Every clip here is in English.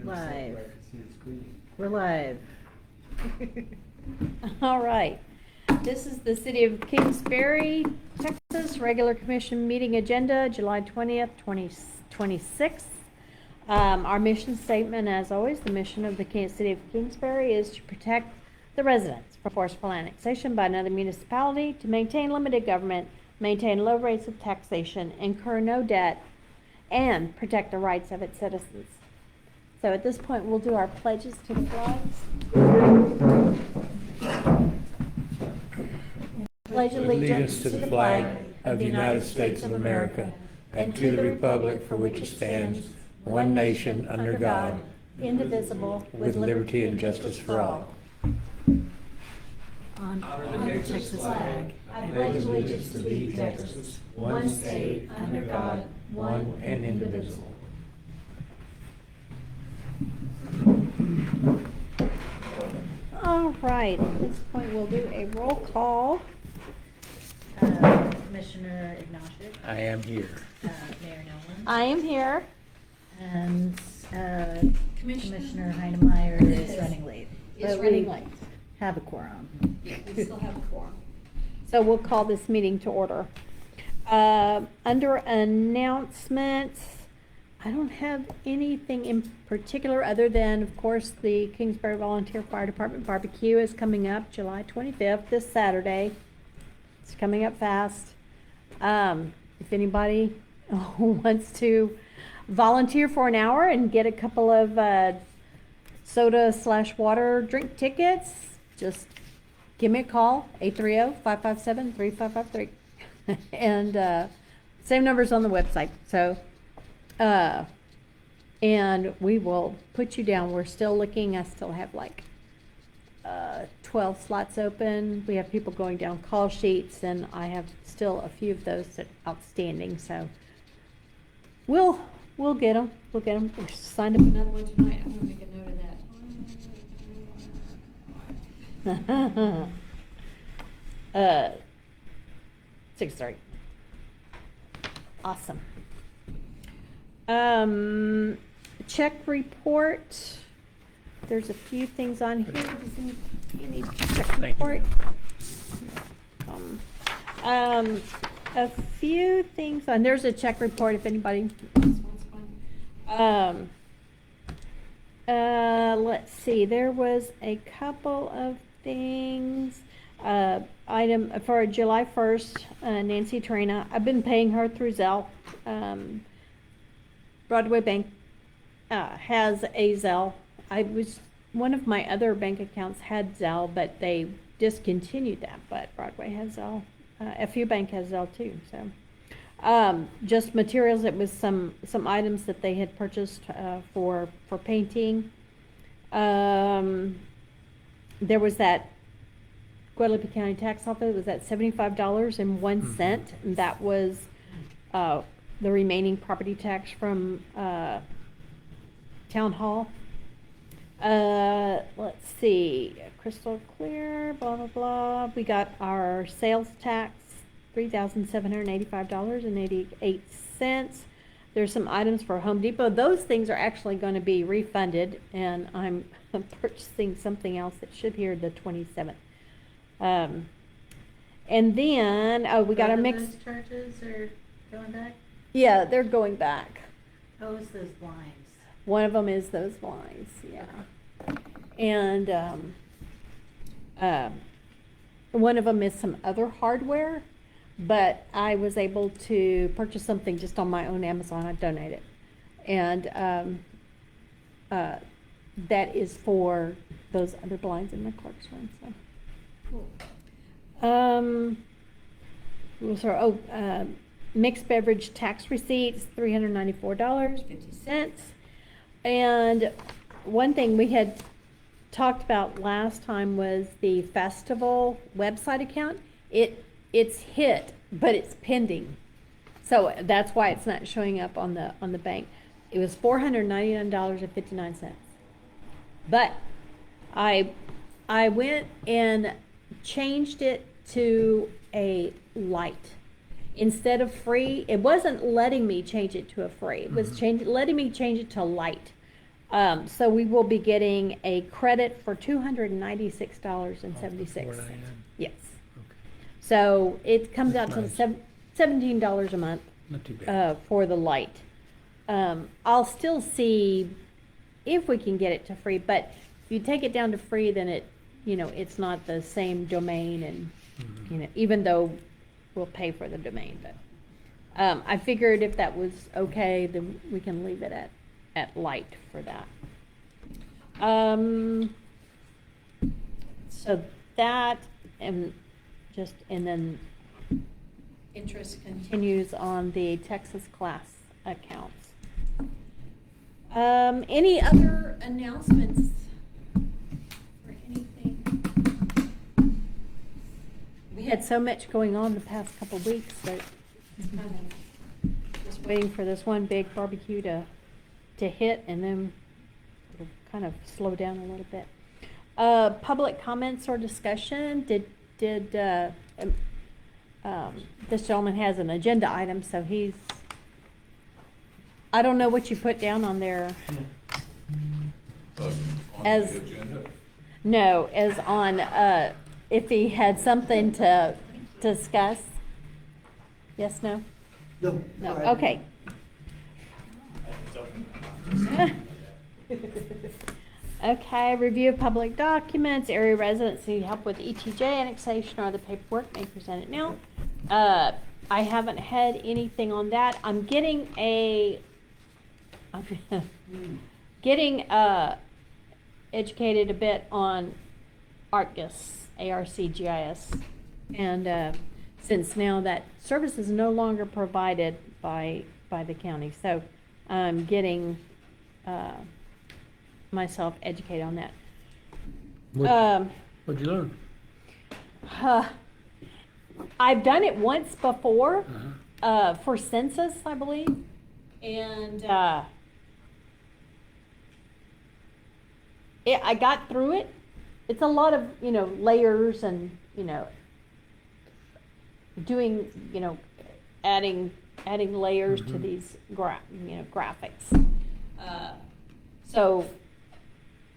Live. We're live. All right. This is the City of Kingsbury, Texas, regular commission meeting agenda, July 20th, 2026. Our mission statement, as always, the mission of the City of Kingsbury is to protect the residents from forceful annexation by another municipality, to maintain limited government, maintain low rates of taxation, incur no debt, and protect the rights of its citizens. So at this point, we'll do our pledges to the flags. Pledge allegiance to the flag of the United States of America and to the republic for which it stands, one nation under God, indivisible, with liberty and justice for all. On the Texas flag, I pledge allegiance to thee, Texas, one state, under God, one and indivisible. All right, at this point, we'll do a roll call. Commissioner Ignatius, I am here. Mayor Nolan, I am here. and Commissioner Heinemeier is running late. But we have a quorum. We still have a quorum. So we'll call this meeting to order. Under announcements, I don't have anything in particular other than, of course, the Kingsbury Volunteer Fire Department Barbecue is coming up July 25th, this Saturday. It's coming up fast. If anybody wants to volunteer for an hour and get a couple of soda/water drink tickets, just give me a call, 830-557-3553. And same numbers on the website. So, and we will put you down. We're still looking. I still have like 12 slots open. We have people going down call sheets, and I have still a few of those that are outstanding. So we'll get them. We'll get them. We signed up another one tonight. I'm gonna make a note of that. 6:30. Awesome. Check report. There's a few things on here. You need check report. A few things on. There's a check report if anybody wants one. Let's see. There was a couple of things. Item for July 1st, Nancy Trina. I've been paying her through Zelle. Broadway Bank has a Zelle. One of my other bank accounts had Zelle, but they discontinued that. But Broadway has Zelle. FU Bank has Zelle too. So, just materials. It was some items that they had purchased for painting. There was that Guadalupe County Tax Office was at $75.01, and that was the remaining property tax from Town Hall. Let's see, crystal clear, blah blah blah. We got our sales tax, $3,785.88. There's some items for Home Depot. Those things are actually going to be refunded, and I'm purchasing something else that should be here the 27th. And then, we got our mix. Those charges are going back? Yeah, they're going back. Oh, it's those blinds. One of them is those blinds, yeah. And one of them is some other hardware, but I was able to purchase something just on my own Amazon. I donate it. And that is for those other blinds in the clerk's room, so. Cool. Mixed beverage tax receipts, $394.50. And one thing we had talked about last time was the festival website account. It's hit, but it's pending. So that's why it's not showing up on the bank. It was $499.59. But I went and changed it to a light instead of free. It wasn't letting me change it to a free. It was letting me change it to light. So we will be getting a credit for $296.76. $4.99. Yes. Okay. So it comes That's out to nice. $17 a month. Not too bad. For the light. I'll still see if we can get it to free, but if you take it down to free, then it's not the same domain and, even though we'll pay for the domain, but, I figured if that was okay, then we can leave it at light for that. So that, and then interest continues on the Texas class accounts. Any other announcements or anything? We had so much going on the past couple weeks that it's kind of just waiting for this one big barbecue to hit, and then it'll kind of slow down a little bit. Public comments or discussion. This gentleman has an agenda item, so I don't know what you put down on there. On As- the agenda? No, as on, if he had something to discuss. Yes, no? No. No, all right. okay. Okay, review of public documents, area residents who help with ETJ annexation or the paperwork may present it now. I haven't had anything on that. I'm getting educated a bit on ARCGIS. And, since now that service is no longer provided by the county, so I'm getting, myself educated on that. What'd you learn? I've done it once before, Uh-huh. for census, I believe, and, I got through it. It's a lot of, layers and, doing, adding layers to Mhm. these graphics. So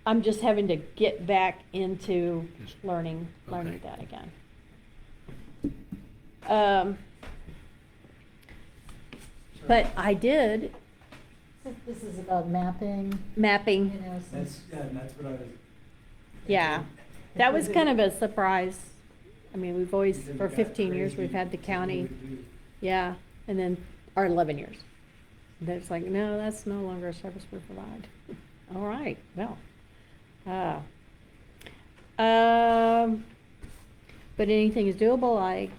I'm just having to get back into Just- learning okay. that again. But I did This is about mapping, mapping. That's what I was. Yeah, that was kind of a surprise. I mean, we've always, for 15 years, we've had the county, yeah, and then, or 11 years. Then it's like, no, that's no longer a service we provide. All right, well. But anything is doable. I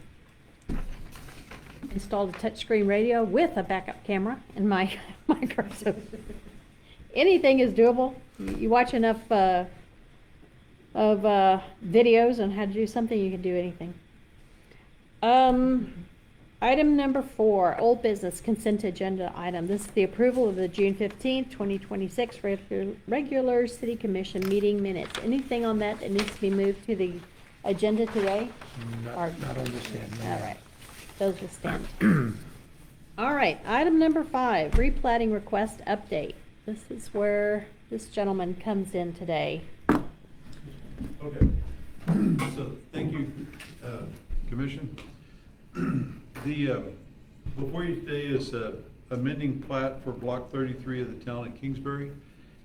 installed a touchscreen radio with a backup camera in my car, so anything is doable. You watch enough, of videos on how to do something, you can do anything. Item number 4, old business consent agenda item. This is the approval of the June 15th, 2026 regular city commission meeting minutes. Anything on that needs to be moved to the agenda today? Or- Not on this end, no. All right, those will stand. All right, item number 5, replatting request update. This is where this gentleman comes in today. Okay. So, thank you, Commission. Before you today is amending plat for Block 33 of the town of Kingsbury.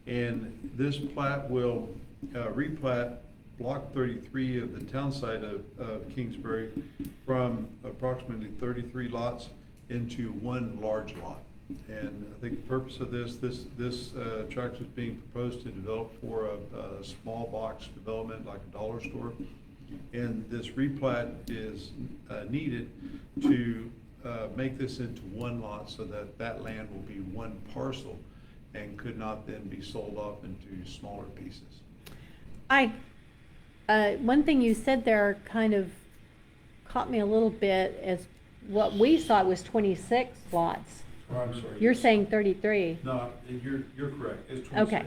And this plat will replat Block 33 of the town side of Kingsbury from approximately 33 lots into one large lot. And I think the purpose of this tract is being proposed to develop for a small box development like a dollar store. And this replat is needed to make this into one lot so that that land will be one parcel and could not then be sold off into smaller pieces. One thing you said there kind of caught me a little bit, as what we thought was 26 lots. Oh, I'm sorry. You're saying 33. No, you're correct, it's 26. Okay,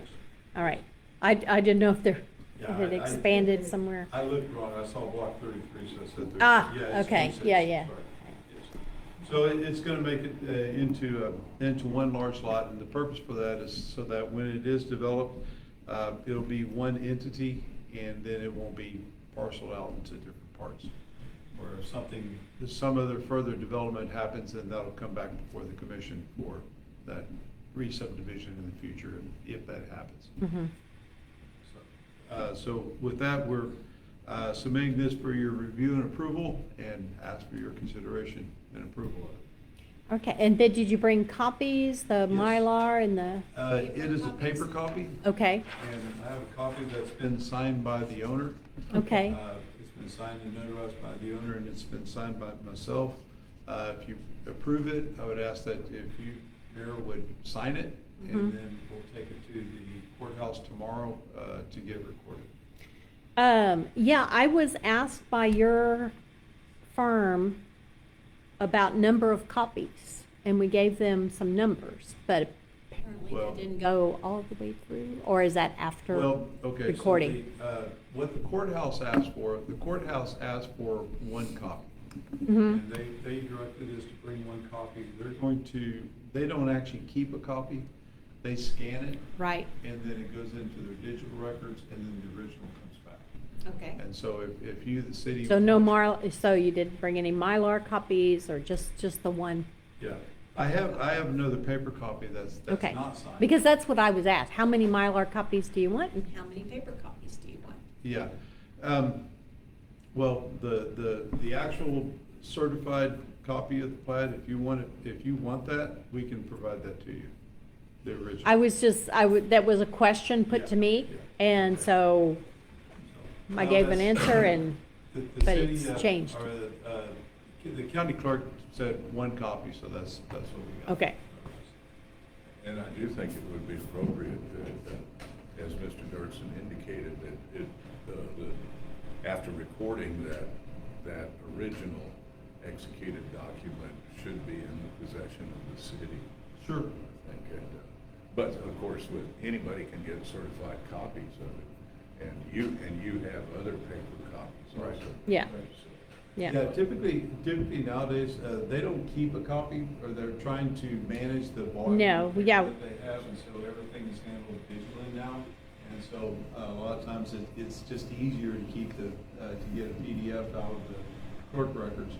all right. I didn't know if there, Yeah, if it I- expanded somewhere. I looked wrong, I saw block 33, so I said 30. Ah, Yeah, it's okay. 26, Yeah, yeah. sorry. Yes. So it's gonna make it into one large lot, and the purpose for that is so that when it is developed, it'll be one entity, and then it won't be parceled out into different parts. Or if some other further development happens, then that'll come back before the commission for that re-subdivision in the future, if that happens. Mhm. So with that, we're submitting this for your review and approval, and ask for your consideration and approval of it. Okay, and did you bring copies, the Yes. Mylar and the, It is a paper copy, okay, and I have a copy that's been signed by the owner. okay. It's been signed and notarized by the owner, and it's been signed by myself. If you approve it, I would ask that if you, Mayor, would sign it, Mhm. and then we'll take it to the courthouse tomorrow to get recorded. Yeah, I was asked by your firm about number of copies, and we gave them some numbers, but apparently Well- that didn't go all the way through, or is that after? Well, okay. recording. So what the courthouse asked for one copy. Mhm. And they directed us to bring one copy. They don't actually keep a copy. They scan it, Right, and then it goes into their digital records, and then the original comes back. okay. And so if you, the city. So no so you didn't bring any Mylar copies, or just the one? Yeah. I have another paper copy that's Okay, not signed. because that's what I was asked. How many Mylar copies do you want, and how many paper copies do you want? Yeah. Well, the actual certified copy of the plat, if you want that, we can provide that to you, the original. That was a question put to me, Yeah. and so I No, gave an that's- answer, and, The but city, it's changed. or the county clerk said one copy, so that's what we got. Okay. And I do think it would be appropriate that, as Mr. Dirksen indicated, that after recording that original executed document should be in the possession of the city. Sure. I think, but of course, anybody can get certified copies of it, and you have other paper copies also. Yeah. So, Yeah, Typically nowadays, they don't keep a copy, or they're trying to manage the volume. No, of paper yeah. that they have, and so everything is handled digitally now. And so, a lot of times it's just easier to keep to get a PDF out of the court records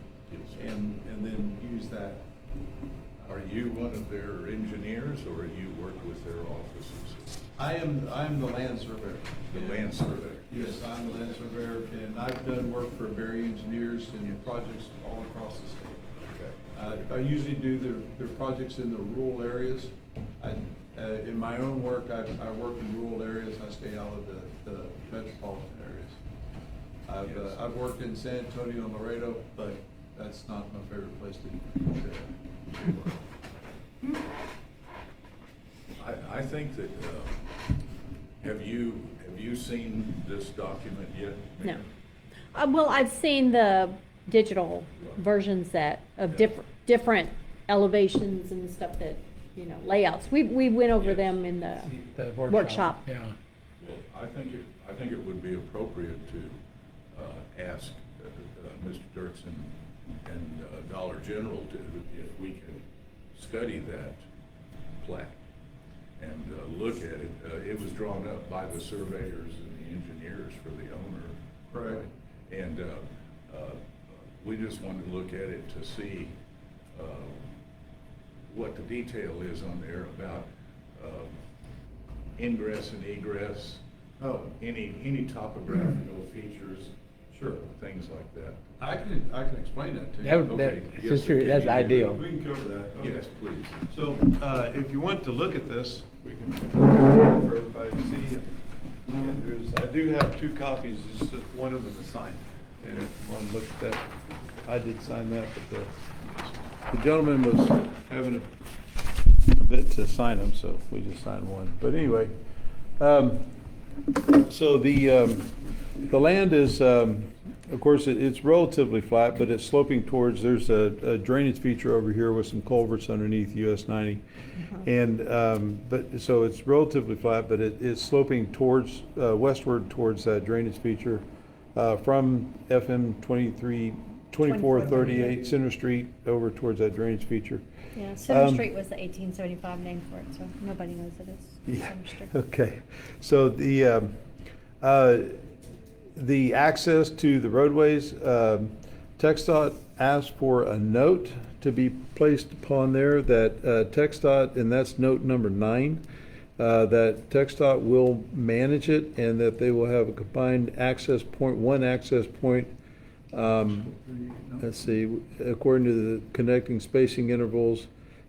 and then use that. Are you one of their engineers, or you work with their offices? I am the land surveyor. The land surveyor? Yes, I'm the land surveyor, and I've done work for Berry Engineers and projects all across the state. Okay. I usually do their projects in the rural areas. In my own work, I work in rural areas. I stay out of the metropolitan areas. Yes. I've worked in San Antonio and Laredo, but that's not my favorite place to work. I think that, have you seen this document yet? no. Well, I've seen the digital versions of Yeah. different elevations and stuff that, layouts. We went over Yes. them in the The workshop. Yeah. Well, I think it would be appropriate to ask Mr. Dirksen and Dollar General if we can study that plat and look at it. It was drawn up by the surveyors and the engineers for the owner. Correct. And we just wanted to look at it to see what the detail is on there about ingress and egress. Oh. Any topographical features. Sure. Things like that. I can explain that to you. Okay. Yes, Since you're- can that's you do ideal. We can cover that. Okay. Yes, please. So, if you want to look at this, we can, for everybody to see. And I do have two copies, just that one of them is signed. And if you want to look at that, I did sign that, but the gentleman was having a bit to sign them, so we just signed one. But anyway, so the land is, of course, it's relatively flat, but it's sloping towards, there's a drainage feature over here with some culverts underneath US 90. And, so it's relatively flat, but it's sloping towards, westward towards that drainage feature. From FM 23 2438 Center Street over towards that drainage feature. Yeah, Center Um, Street was the 1875 name for it, so nobody knows it is Yeah, Center Street. okay. So the access to the roadways, TxDOT asked for a note to be placed upon there that TxDOT, and that's note number 9, that TxDOT will manage it and that they will have a combined access point, one access point, let's see, according to the connecting spacing intervals.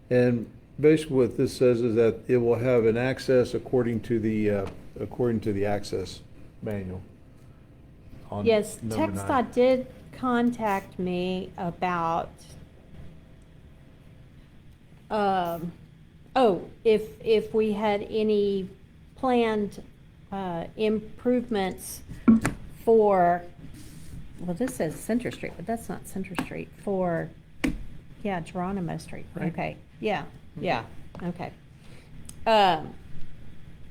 And basically what this says is that it will have an access according to the access manual. on Yes, number 9. TxDOT did contact me about, if we had any planned improvements for, well, this says Center Street, but that's not Center Street, for, yeah, Geronimo Street. Right. Okay, yeah, okay.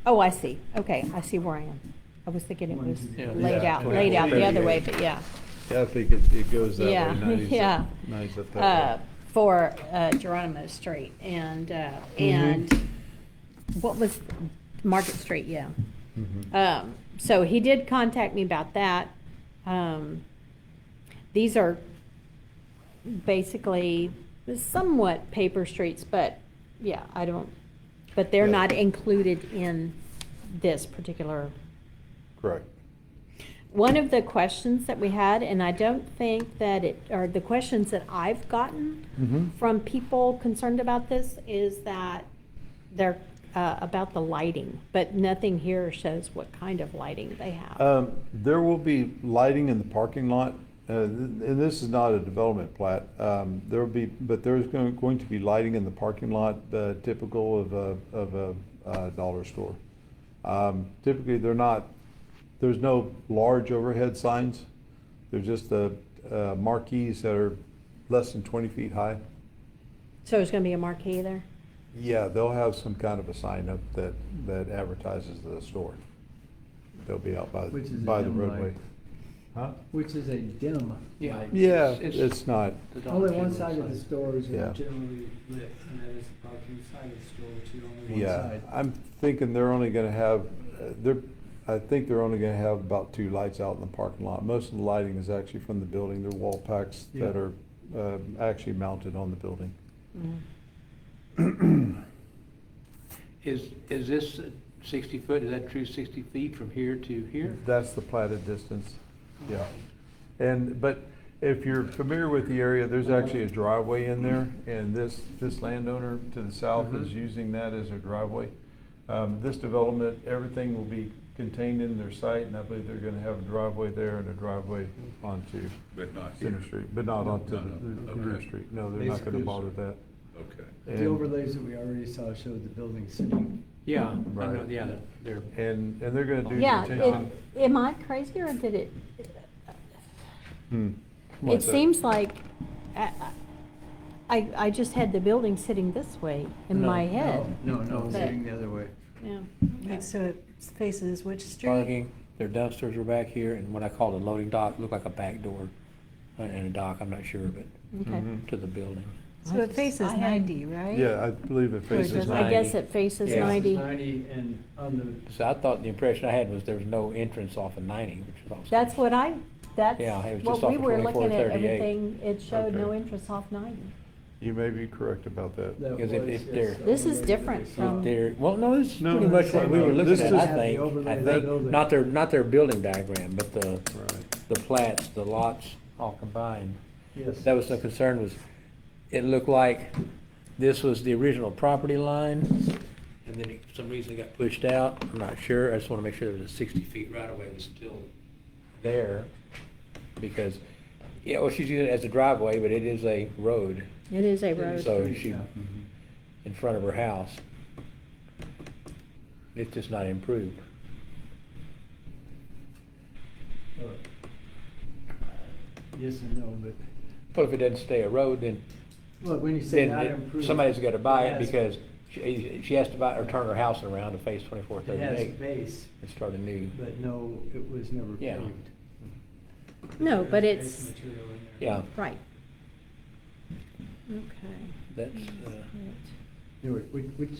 Oh, I see, okay, I see where I am. I was thinking it was Yeah. laid Yeah, out the other way, but yeah. Yeah, I think it goes that way. Yeah, 90's yeah. 90's up that way. For Geronimo Street and what was Market Street, yeah. Mhm. So he did contact me about that. These are basically somewhat paper streets, but yeah, but they're Yeah. not included in this particular. Correct. One of the questions that we had, and I don't think that or the questions that I've gotten Mhm. from people concerned about this is that they're about the lighting, but nothing here shows what kind of lighting they have. There will be lighting in the parking lot, and this is not a development plat. There will be, but there's going to be lighting in the parking lot, typical of a dollar store. Typically, there's no large overhead signs. They're just the marquees that are less than 20 feet high. So there's gonna be a marquee there? Yeah, they'll have some kind of a sign up that advertises the store. They'll be out Which is a by the dim roadway. light. Huh? Which is a dim Yeah. light. Yeah, It's- it's not, The Dollar Only one General side of the side. stores Yeah. are generally lit, and that is the parking side of the store, which is only one yeah. side. I'm thinking they're only gonna have, I think they're only gonna have about 2 lights out in the parking lot. Most of the lighting is actually from the building. They're wall packs that Yeah. are actually mounted on the building. Is this 60 foot, is that true 60 feet from here to here? That's the platted distance, yeah. But if you're familiar with the area, there's actually a driveway in there, and this landowner to the south is using that as a driveway. This development, everything will be contained in their site, and I believe they're gonna have a driveway there and a driveway onto But not here. Center Street, but not onto No, the rear okay. street. No, they're not gonna Basically, bother that. Okay. The And- overlays that we already saw showed the building sitting. Yeah, I Right. know, yeah, they're, And they're gonna do Yeah, detention. am I crazy or did it? Hmm. It What's that? seems like, I just had the building sitting this way in No, my head. No, But- sitting the other way. Yeah. Okay, so it faces which street? parking, their dumpsters are back here, and what I call the loading dock, look like a back door and a dock, I'm not sure, but Okay. Mhm. to the building. So it faces I had- 90, right? Yeah, I believe it faces does- I 90. guess it faces Yeah. 90. 90 and on the, So I thought, the impression I had was there was no entrance off of 90, which is also. That's what that's Yeah, it was what just we off of were looking at, 2438. everything, it showed no Okay. interest off 90. You may be correct about that. that Because was, if yes, they're- the This is overlay different that we saw. from- There, well, no, this is No, pretty much what we were looking this at, is- I Have the think. overlay I of think, the building. not their building diagram, but Right. the plats, the lots all combined. Yes. That was the concern, was it looked like this was the original property line, and then for some reason it got pushed out. I'm not sure. I just want to make sure that the 60 feet right away was still there, because, yeah, well, she's using it as a driveway, but it is a road. It is a road. So she, Yeah. in front of her house, it's just not improved. Yes and no, but, Well, if it doesn't stay a road, then well, when you say then not it- improved. somebody's got to buy it has- because she has to buy or turn her house around to face It has 2438 base, and start anew. but no, it was never Yeah. paved. No, but There's it's, base material in there. Yeah, right. Okay. that's, Anyway, which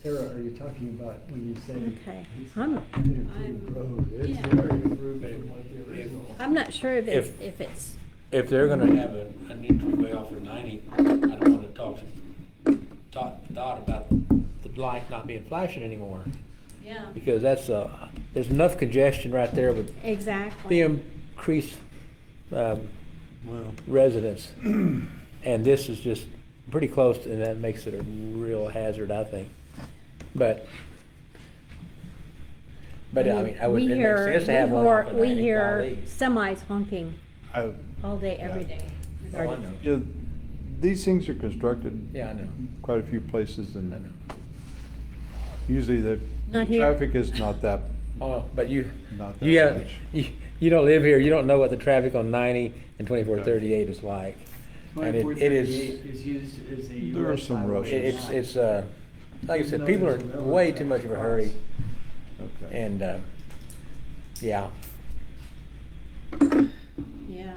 era are you talking about when you say? Okay. it's I'm- not an improved road? It's yeah. very improved from what the original. I'm not sure If- if it's, if they're gonna have an entryway off of 90, I don't wanna talk about the light not being flashing anymore. yeah, Because that's, there's enough congestion right there with exactly. the increased, Well, residents. And this is just pretty close, and that makes it a real hazard, I think. But I mean, I would, We it makes hear, sense to have one off of we 90, hear golly. semis honking I, all day, every day. Oh, I know. you know, these things are constructed. Yeah, I know. Quite a few places, I and know. usually the Not here. traffic is not that, Oh, but not that you have, much. you don't live here, you don't know what the traffic on 90 and 2438 is like. And it is, 2438 is used as a There are US some highway. rushes. it's, like I said, people are in way too much of a hurry, Okay. and, yeah. Yeah,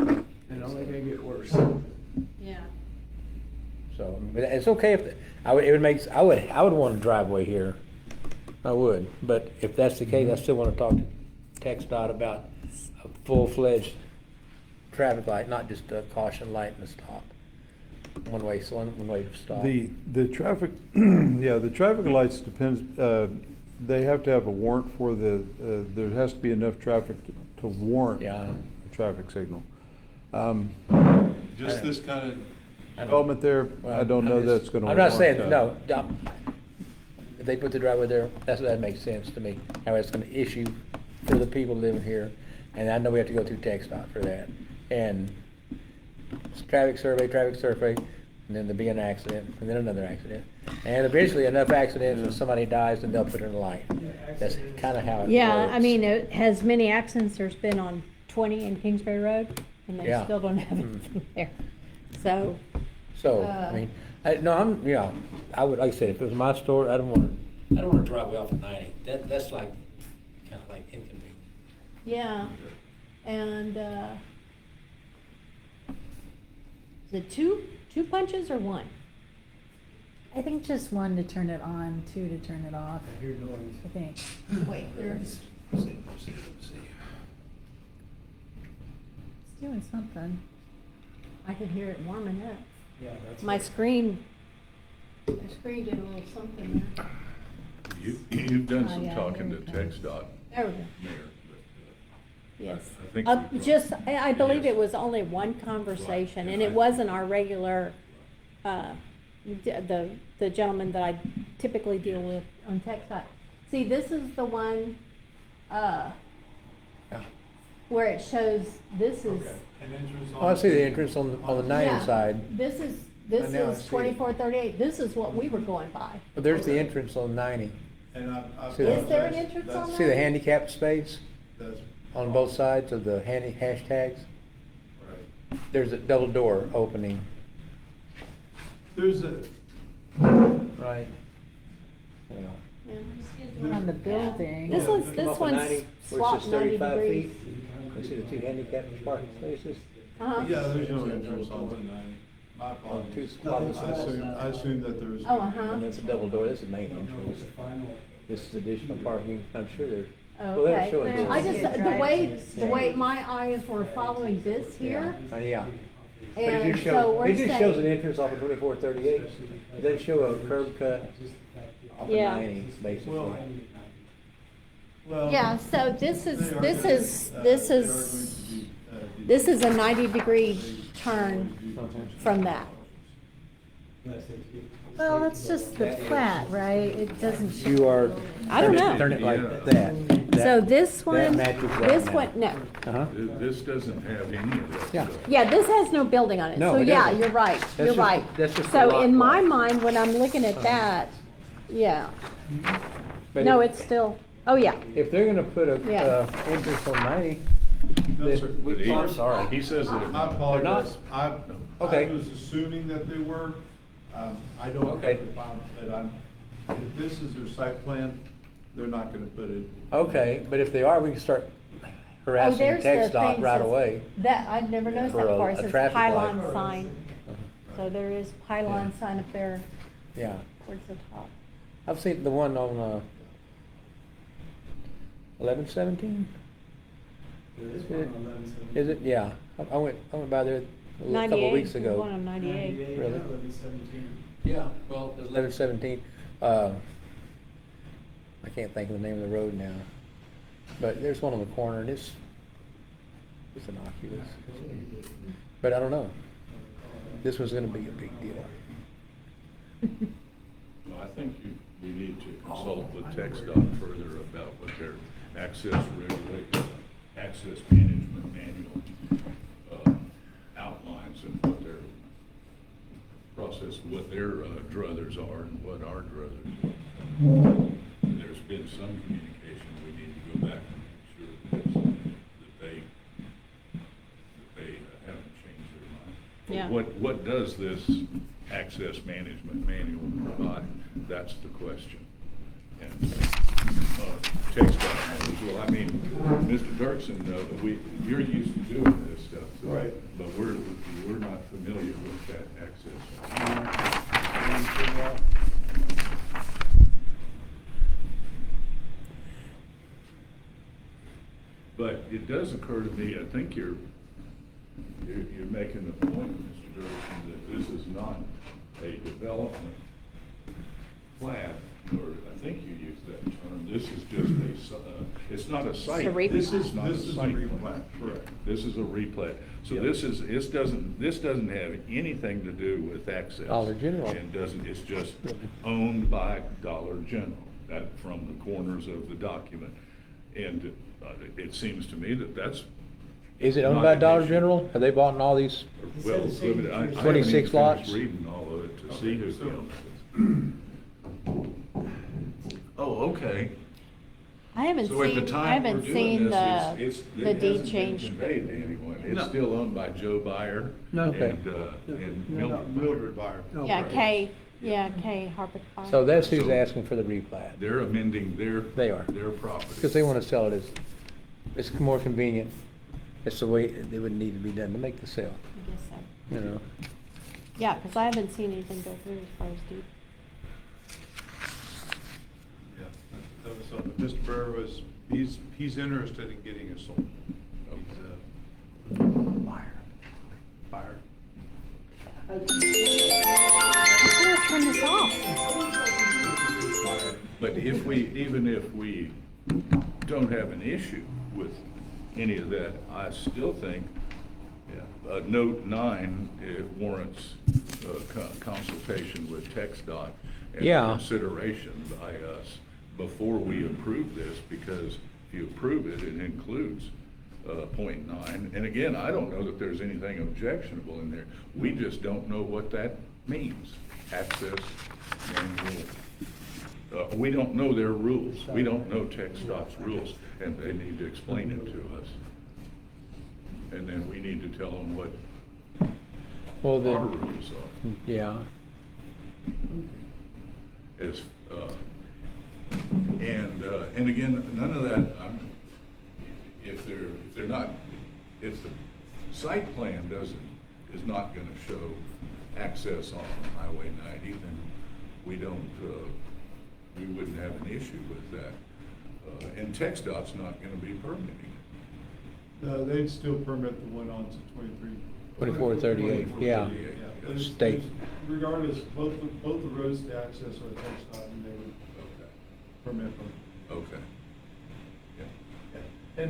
And only gonna get worse. yeah. So, but it's okay if, it would make, I would want a driveway here. I would, but if that's the case, I still wanna talk to TxDOT about a full-fledged traffic light, not just a caution light and a stop. One-way stop. The traffic, yeah, the traffic lights depends, they have to have a warrant for there has to be enough traffic to warrant Yeah. a traffic signal. Just this kind of, Development there, Well, I don't know I'm that's just- gonna. I'm not warrant saying, that. no, if they put the driveway there, that makes sense to me. How it's gonna issue for the people living here, and I know we have to go through TxDOT for that. And it's traffic survey, and then there'll be an accident, and then another accident. And eventually enough accidents when somebody dies and they'll put it in a light. That's kinda how it works. Yeah, I mean, it has many accidents there's been on 20 and Kingsbury Road, and they Yeah. still don't have Mm. anything there. So, So, I mean, I would, like I said, if it was my store, I don't want to drive way off at 90. That's like, kinda like inconvenient. yeah, and, is it two punches or one? I think just one to turn it on, two to turn it off, I hear noise. I think. Wait, there's, It's doing something. I can hear it warming up. Yeah, that's. My screen did a little something there. You've done Oh, some yeah, talking to there we go. TxDOT, There we go. Mayor, Yes. I think we've got- Just, I believe Yes. it was only one conversation, Right, and it I- wasn't our regular, the gentleman that I typically deal with on TechSite. See, this is the one, Yeah. where it shows, this is. an entrance on. Oh, I see the entrance on the 90 Yeah, side. This is, I know, I see it. 2438, this is what we were going by. But there's the entrance on 90. And I See that? Is there an entrance on See the that? handicapped space That's on both sides of the hashtags? right. There's a double door opening. There's a, Right. Yeah. Yeah. On the building. This Come one's, up this with one's 90, where it swapped says 90 35 degrees. feet. You see the two handicapped parking spaces? Uh-huh. yeah, there's no entrance on the 90. My apologies. two I spots. assumed that there was. Oh, uh-huh. And that's a double door, that's the main It's entrance. the final. This is additional parking, I'm sure there's. well, they'll Okay, show it I there. just, the way my eyes were following this here, Yeah. But it and just so shows, we're it just shows an saying, entrance off of 2438. It doesn't show a curb cut off of Yeah. 90, basically. Well, yeah, so this is, they are this going- is, they this are is, going to be, this is a 90-degree turn from that. Well, that's just the plat, right? It doesn't show. You are. I don't know. Turn it like Yeah. that. So this one, matches that this now. one, no. Uh-huh. This doesn't have any of that Yeah. stuff. Yeah, this has no building on it, No, so it yeah, doesn't. you're right, That's you're just- right. that's just a So lot in my line. mind, when I'm looking at that, yeah, But no, if- it's still, oh, yeah, If they're gonna put a, Yeah. entrance on 90, No, then sir. But he- I'm sorry. He says that. I apologize. Okay. I was assuming that they were. I don't have Okay. the file that if this is their site plan, they're not gonna put it. Okay, but if they are, we can start, harassing there's the text dot thing right says- away. That, I've never noticed For that a- before. a It says traffic light. pylon sign. Uh-huh. So there is pylon Yeah. sign up there Yeah, towards the top. I've seen the one on, 1117? There is one on 1117. Is it? Yeah, I went by there a couple 98, of weeks there's ago. one on 98. Really? 1117. Yeah, well, there's 1117. I can't think of the name of the road now. But there's one on the corner, and it's innocuous. But I don't know. This was gonna be a big deal. Well, I think we need to consult with TxDOT further about what their access management manual outlines and what their process, what their druthers are and what our druthers are. There's been some communication, we need to go back and make sure that they haven't changed their mind. But Yeah. What does this access management manual provide? That's the question. And TxDOT knows, well, I mean, Mr. Dirksen, you're used to doing this stuff. so- Right. But we're not familiar with that access. But it does occur to me, I think you're making the point, Mr. Dirksen, that this is not a development plat, or I think you used that term. This is just it's not a site. It's a replat. This is not a This is a site replat, plan. correct. This is a replat. So Yep. this doesn't have anything to do with access. Dollar General. And it's just owned by Dollar General, that from the corners of the document. And it seems to me that that's. Is it owned not by an Dollar issue. General? Have they bought all these? Well, It said limited. I haven't even 26 finished lots? reading all of it to see who's the so- owner. Oh, okay. I haven't So at the seen, I time we're haven't doing seen this, the it deed hasn't been change. conveyed to anyone. It's No. still owned by Joe Byer. No, okay. And No, Mildred. Mildred Byer. Yeah, Kay Harper. So that's who's So- asking for the replat. They're amending their. They are. Their property. Because they want to sell it as, it's more convenient. It's the way it would need to be done to make the sale, I guess so. you know? Yeah, because I haven't seen anything go through as far as deed. Yeah, that was something. Mr. Burr was, he's interested in getting it sold. He's a buyer. I'm gonna turn this off. But even if we don't have an issue with any of that, I still think, note 9, it warrants consultation with TxDOT and Yeah. consideration by us before we approve this, because if you approve it, it includes point 9. And again, I don't know that there's anything objectionable in there. We just don't know what that means. Access manual. We don't know their rules. We don't know TxDOT's rules, and they need to explain it to us. And then we need to tell them what Well, our the, rules are. yeah, As, and again, none of that, if they're not, if the site plan is not gonna show access on Highway 90, then we don't, we wouldn't have an issue with that. And TxDOT's not gonna be permitting it. They'd still permit the one on to 23. 2438, yeah. Yeah, State. Regardless, both the roads to access are attached to, and they would Okay, permit them. okay. Yeah. And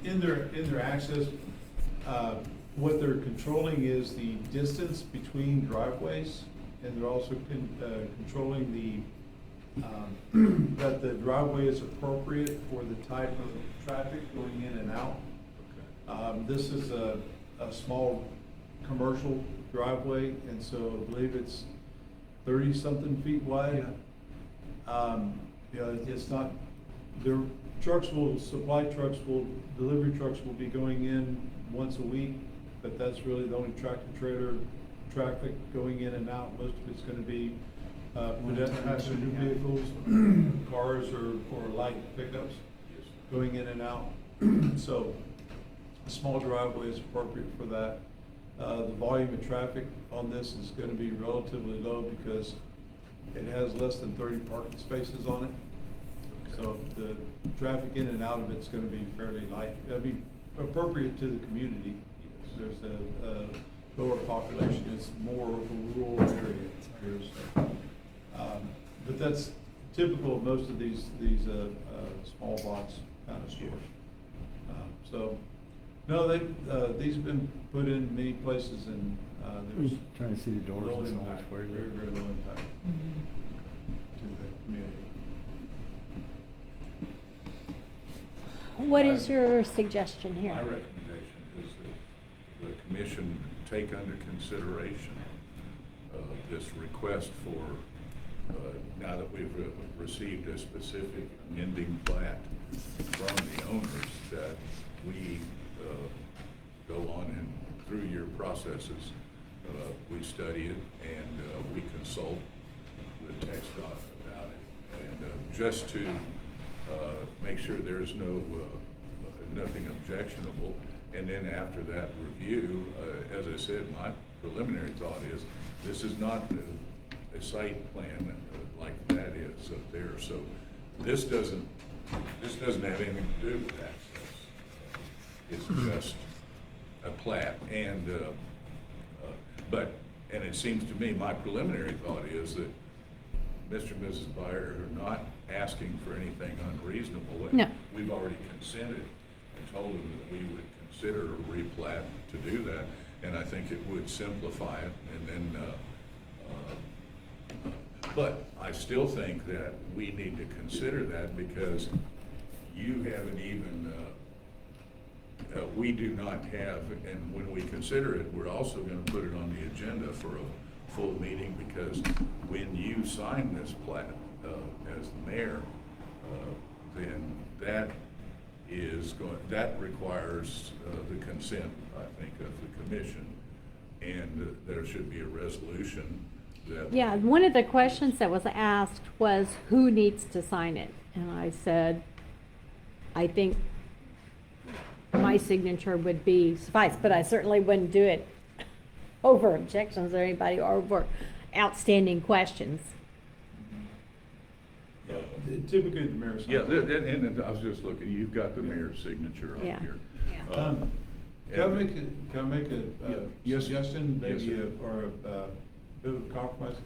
in their access, what they're controlling is the distance between driveways, and they're also controlling that the driveway is appropriate for the type of traffic going in and out. This is a small commercial driveway, and so I believe it's 30-something feet wide. You know, it's not, their delivery trucks will be going in once a week, but that's really the only tractor trailer traffic going in and out. Most of it's gonna be passenger vehicles, cars or light pickups going in and out. So a small driveway is appropriate for that. The volume of traffic on this is gonna be relatively low because it has less than 30 parking spaces on it. So the traffic in and out of it's gonna be fairly light. It'll be appropriate to the community. There's a lower population, it's more of a rural area here, so. But that's typical of most of these small box kind of stores. So, no, these have been put in many places and, there's Trying to see the doors low and so much impact, where very, very low impact to the community. What is your suggestion here? My recommendation is that the commission take under consideration this request for, now that we've received a specific amending plat from the owners, that we go on and through your processes, we study it and we consult with TxDOT about it. And just to make sure there's nothing objectionable. And then after that review, as I said, my preliminary thought is, this is not a site plan like that is up there. So this doesn't have anything to do with access. It's just a plat. And, and it seems to me, my preliminary thought is that Mr. and Mrs. Byer are not asking for anything unreasonable. No. We've already consented and told them that we would consider a replat to do that, and I think it would simplify it, and then, but I still think that we need to consider that because you haven't even, we do not have, and when we consider it, we're also gonna put it on the agenda for a full meeting, because when you sign this plat as the mayor, then that requires the consent, I think, of the commission, and there should be a resolution that. Yeah, one of the questions that was asked was who needs to sign it? And I said, I think my signature would be suffice, but I certainly wouldn't do it over objections or anybody, or over outstanding questions. Typically, the mayor's. Yeah, and I was just looking, you've got the mayor's signature on Yeah. here. Yeah. Can I make a Yes. suggestion, Yes, maybe, sir. or a bit of a compromise?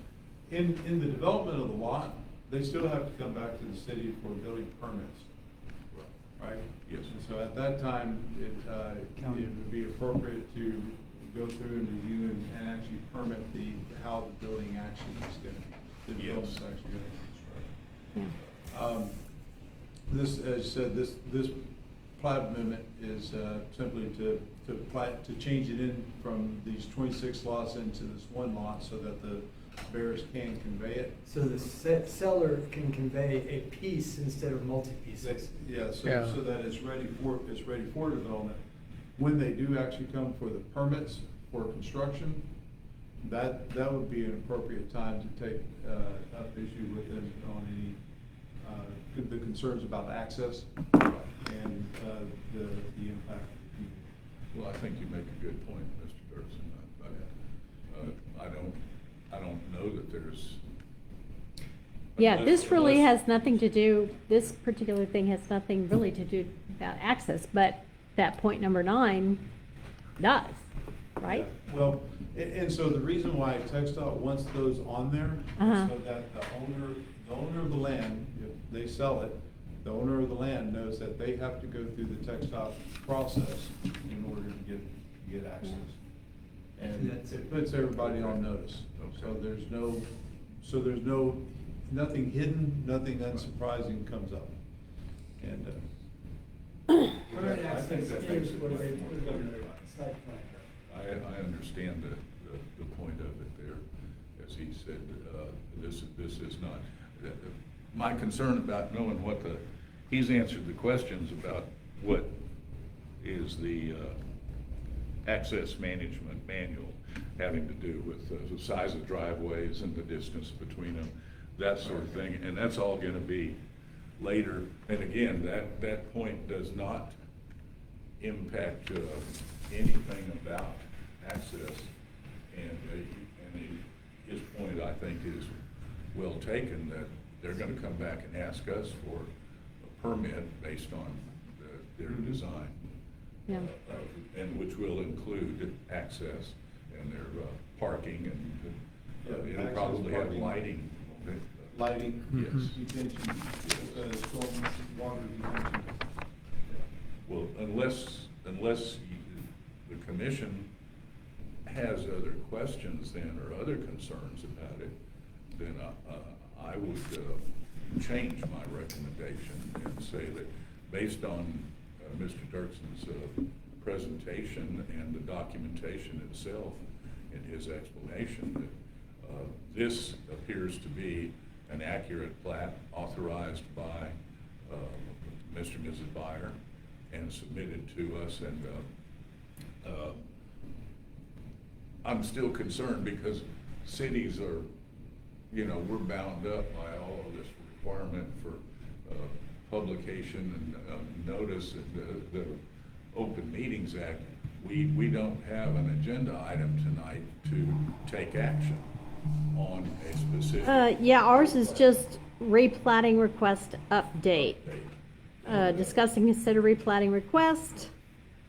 In the development of the lot, they still have to come back to the city for building permits, right? Yes. And so at that time, it would be appropriate to go through and review and actually permit how the building actually is gonna be, the development's actually gonna be constructed. Yeah. This, as I said, this plat amendment is simply to change it in from these 26 lots into this one lot so that the bears can convey it. So the seller can convey a piece instead of multi-pieces. Yeah, Yeah. so that it's ready for development. When they do actually come for the permits for construction, that would be an appropriate time to take up issue with them on any the concerns about access and the impact. Well, I think you make a good point, Mr. Dirksen. I don't know that there's. Yeah, this really unless- has nothing to do, this particular thing has nothing really to do about access, but that point number 9 does, right? Yeah. Well, and so the reason why TxDOT wants those on there, Uh-huh. so that the owner of the land, if they sell it, the owner of the land knows that they have to go through the TxDOT process in order to get access. And it puts everybody on notice. So there's nothing hidden, nothing unsurprising comes up. And, Current I think access that makes is it what much they more put clear. in the site plan. I understand the point of it there. As he said, this is not, my concern about knowing he's answered the questions about what is the access management manual having to do with the size of driveways and the distance between them, that sort of thing. And that's all gonna be later. And again, that point does not impact anything about access. And his point, I think, is well taken, that they're gonna come back and ask us for a permit based on their design. Yeah. And which will include access and their parking and it'll access, probably have parking. lighting. Lighting. Yes. Detention, storm, water detention. Well, unless the commission has other questions then, or other concerns about it, then I would change my recommendation and say that based on Mr. Dirksen's presentation and the documentation itself in his explanation, that this appears to be an accurate plat authorized by Mr. and Mrs. Byer and submitted to us, and I'm still concerned because cities are, we're bound up by all of this requirement for publication and notice and the Open Meetings Act. We don't have an agenda item tonight to take action on a specific. Yeah, ours is just re-platting request update. Discussing consider re-platting request.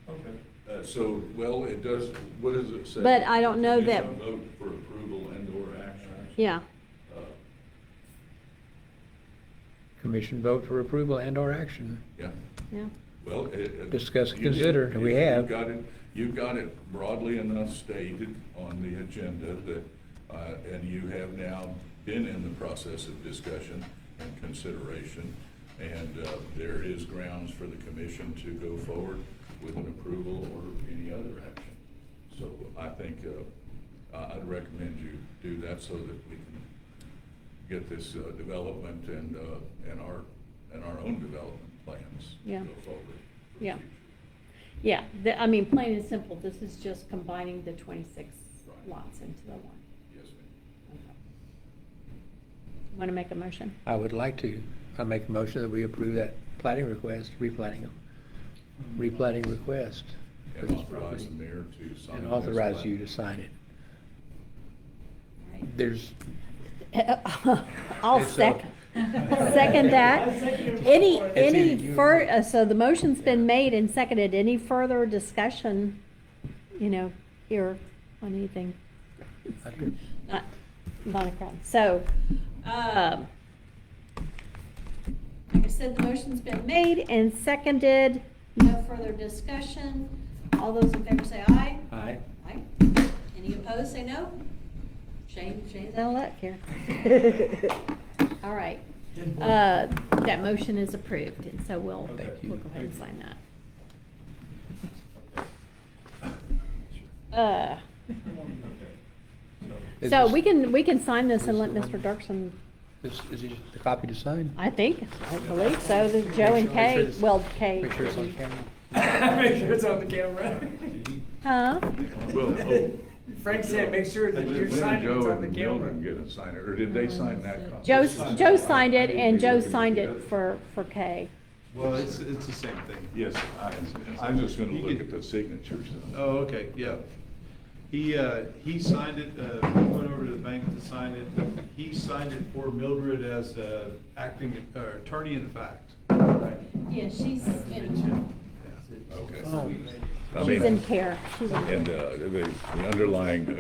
Okay. So, well, it does, what does it say? But I don't know that- Commission vote for approval and/or action. Yeah, Commission vote for approval and/or action. Yeah. yeah. Well, Discuss and you did- consider, and we have. You've got it broadly enough stated on the agenda that, and you have now been in the process of discussion and consideration, and there is grounds for the commission to go forward with an approval or any other action. So I think I'd recommend you do that so that we can get this development and our own development plans Yeah. go forward. for the Yeah. future. Yeah, plain and simple, this is just combining the 26 lots into the one. Yes, ma'am. Want to make a motion? I would like to. I make a motion that we approve that platting request, replatting request. for And this authorize property. the mayor to sign. And this authorize plat. you to sign it. Right. There's, I'll It's, second that. Any so the motion's been made and seconded. Any further discussion, here on anything? Not a crowd. So, like I said, the motion's been made and seconded. No further discussion. All those in favor say aye. aye. Aye. Any opposed, say no. Shane's out of luck here. All right. That motion is approved, and so we'll go Thank you. ahead and sign that. Is So this- we can sign this and let this Mr. the one? Dirksen, Is it the copy to sign? I believe so, the Joe and Make sure Kay, it's- well, Kay. Make sure it's on camera. Make sure it's on the camera. Huh? Well, Frank said, make sure that you're Lynn, signing it's Joe on the and Bill camera. didn't get a sign, or did they sign that copy? Joe signed it, and Joe signed it for Kay. Well, it's the same thing. Yes, I'm just gonna look at the signatures. Oh, okay, yeah. He signed it, went over to the bank to sign it. He signed it for Mildred as acting attorney in fact. Yeah, she's Okay. Oh. I she's mean, in care. She's in And care. the underlying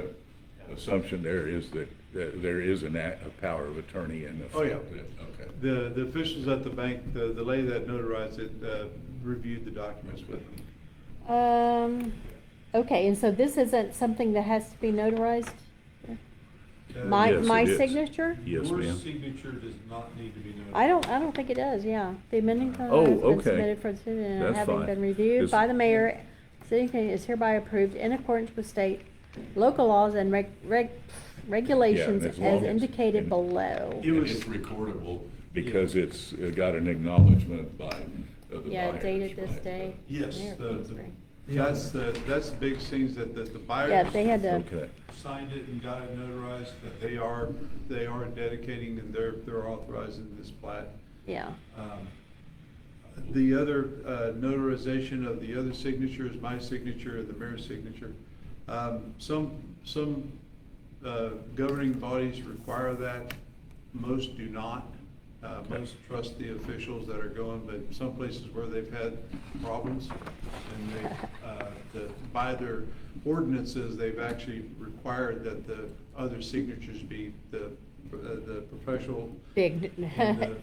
assumption there is that there is a power of attorney in effect. Oh, yeah. Okay. The officials at the bank, the lady that notarized it, reviewed the documents with them. Okay, and so this isn't something that has to be notarized? My, Yes, my it is. signature? Yes, Your ma'am. signature does not need to be notarized. I don't think it does, yeah. The amending plan Oh, has been okay. submitted for the city and That's having fine. been reviewed This- by the mayor. City committee is hereby approved in accordance with state, local laws and regulations as as long as- indicated and- below. It And was- it's recordable because it's got an acknowledgement by the Yeah, buyers, dated this right? day. Yes, Mayor the- Kingsbury. that's the big things that the buyers. Yeah, they had to, Okay. Signed it and got it notarized, that they are dedicating and they're authorizing this plat. yeah. The other notarization of the other signature is my signature and the mayor's signature. Some governing bodies require that, most do not. Most trust the officials that are going, but some places where they've had problems, and they, by their ordinances, they've actually required that the other signatures be the professional Big. and the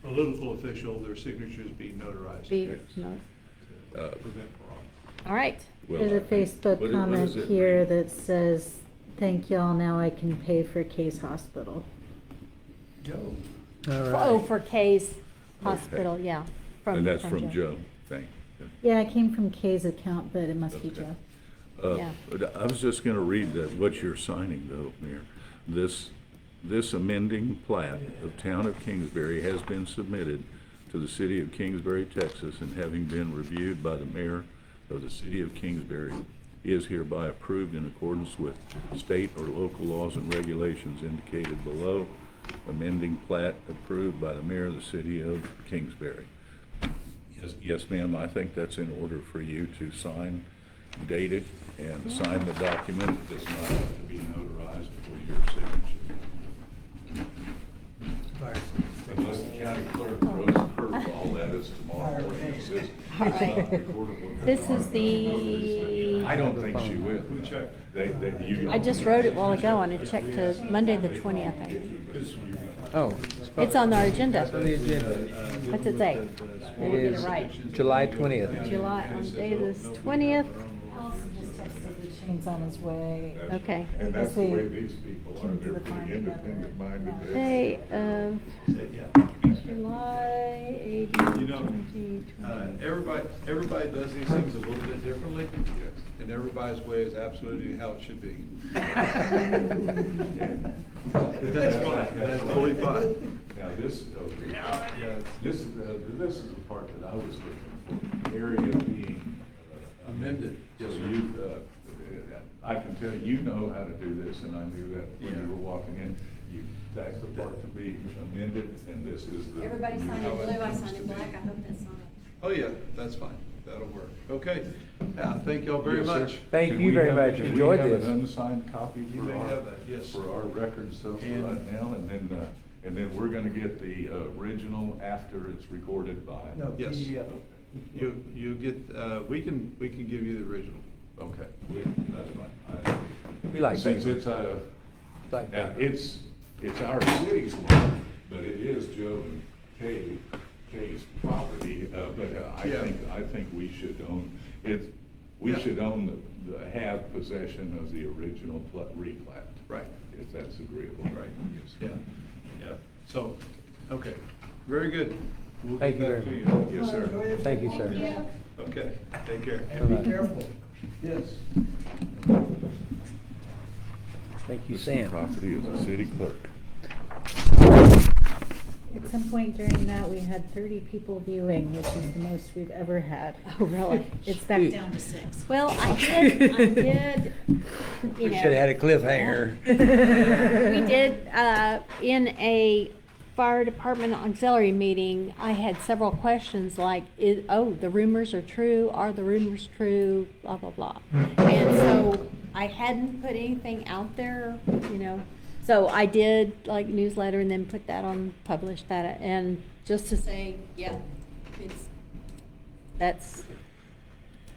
political official, their signatures be notarized. Big, no. To prevent fraud. All right. Well, There's a I think- Facebook what comment does it here read? that says, "Thank y'all, now I can pay for Case Hospital." Oh, for Kay's Hospital, yeah. And that's from Joe. Joe, thank you. Yeah, it came from Kay's account, but it must be Okay. Joe. Yeah. But I was just gonna read that, what you're signing though, Mayor. This amending plat of Town of Kingsbury has been submitted to the City of Kingsbury, Texas, and having been reviewed by the Mayor of the City of Kingsbury, is hereby approved in accordance with state or local laws and regulations indicated below. Amending plat approved by the Mayor of the City of Kingsbury. Yes, ma'am, I think that's in order for you to sign, date it, and sign the document. It does not have to be notarized for your signature. Unless the county clerk throws a curveball at us tomorrow morning. It's All not right. recordable. This is the, I don't think she will. You. I just wrote it a while ago and it checked to Monday the 20th, I think. Oh. It's on our agenda. On the agenda. What's it say? We'll get it is right. July 20th. July, on day the 20th. Allison just texted that Shane's on his way. Okay. And that's the Let's see. way these people are. Came to They're the farm pretty together. independent minded. Day of July 80, You know, 2020. everybody does these things a little bit differently, and everybody's way is absolutely how it should be. That's fine, that's totally fine. Now, this, okay, this is the part that I was looking for, area being Amended. So you, I can tell you know how to do this, and I knew that when you were walking in. That's the part to be amended, and this is the. Everybody signed how in blue, I needs signed to in be. black, I hope that's on it. Oh, yeah, that's fine, that'll work. Okay, thank y'all very Yes, sir. much. Thank Can you we very have- much. can we Enjoyed have this. an unsigned copy You for may our, have that, yes. for our records, so for And- right now, and then we're gonna get the original after it's recorded by. No, Yes. PDF. You get, we can give you the original. Okay, that's fine. We like Since that. it's a, Like now, that. it's our city's one, but it is Joe and Kay's property, but Yeah. I think we should own it. We Yeah. should own have possession of the original replat. Right. If that's agreeable. Right, yeah, yeah. So, okay, very good. We'll Thank get you back very to much. Yes, sir. Thank you, sir. Okay, take care. And Bye-bye. be careful. Yes. Thank you, This is the Sam. property of the city clerk. At some point during that, we had 30 people viewing, which is the most we've ever had. Oh, really? It's back Sweet. down to 6. Well, I did, you We know. should've had a cliffhanger. We did, in a fire department auxiliary meeting, I had several questions like, the rumors are true, are the rumors true, blah, blah, blah. And so I hadn't put anything out there, you know, so I did like newsletter and then put that on, published that, and just to say, yeah, that's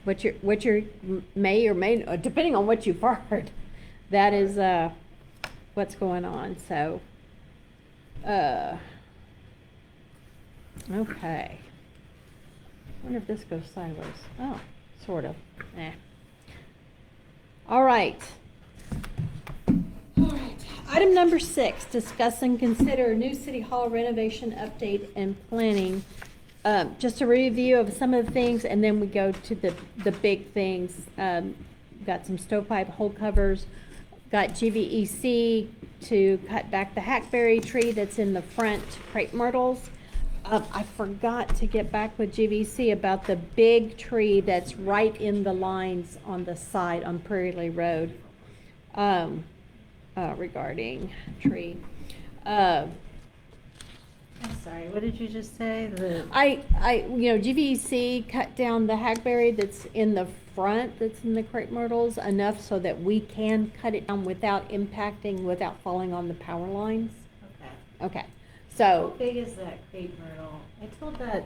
what you're may or may, depending on what you've heard, that is, what's going on, so. Okay. Wonder if this goes sideways. Oh, sort of. Eh. All right. All right. Item number 6, discuss and consider new city hall renovation update and planning. Just a review of some of the things, and then we go to the big things. Got some stovepipe hole covers. Got GVEC to cut back the hackberry tree that's in the front crepe myrtles. I forgot to get back with GVC about the big tree that's right in the lines on the side on Prairie Lea Road, regarding tree. I'm sorry, what did you just say? The, GVEC cut down the hackberry that's in the front, that's in the crepe myrtles, enough so that we can cut it down without impacting, without falling on the power lines. okay. Okay, How so, big is that crepe myrtle? I told that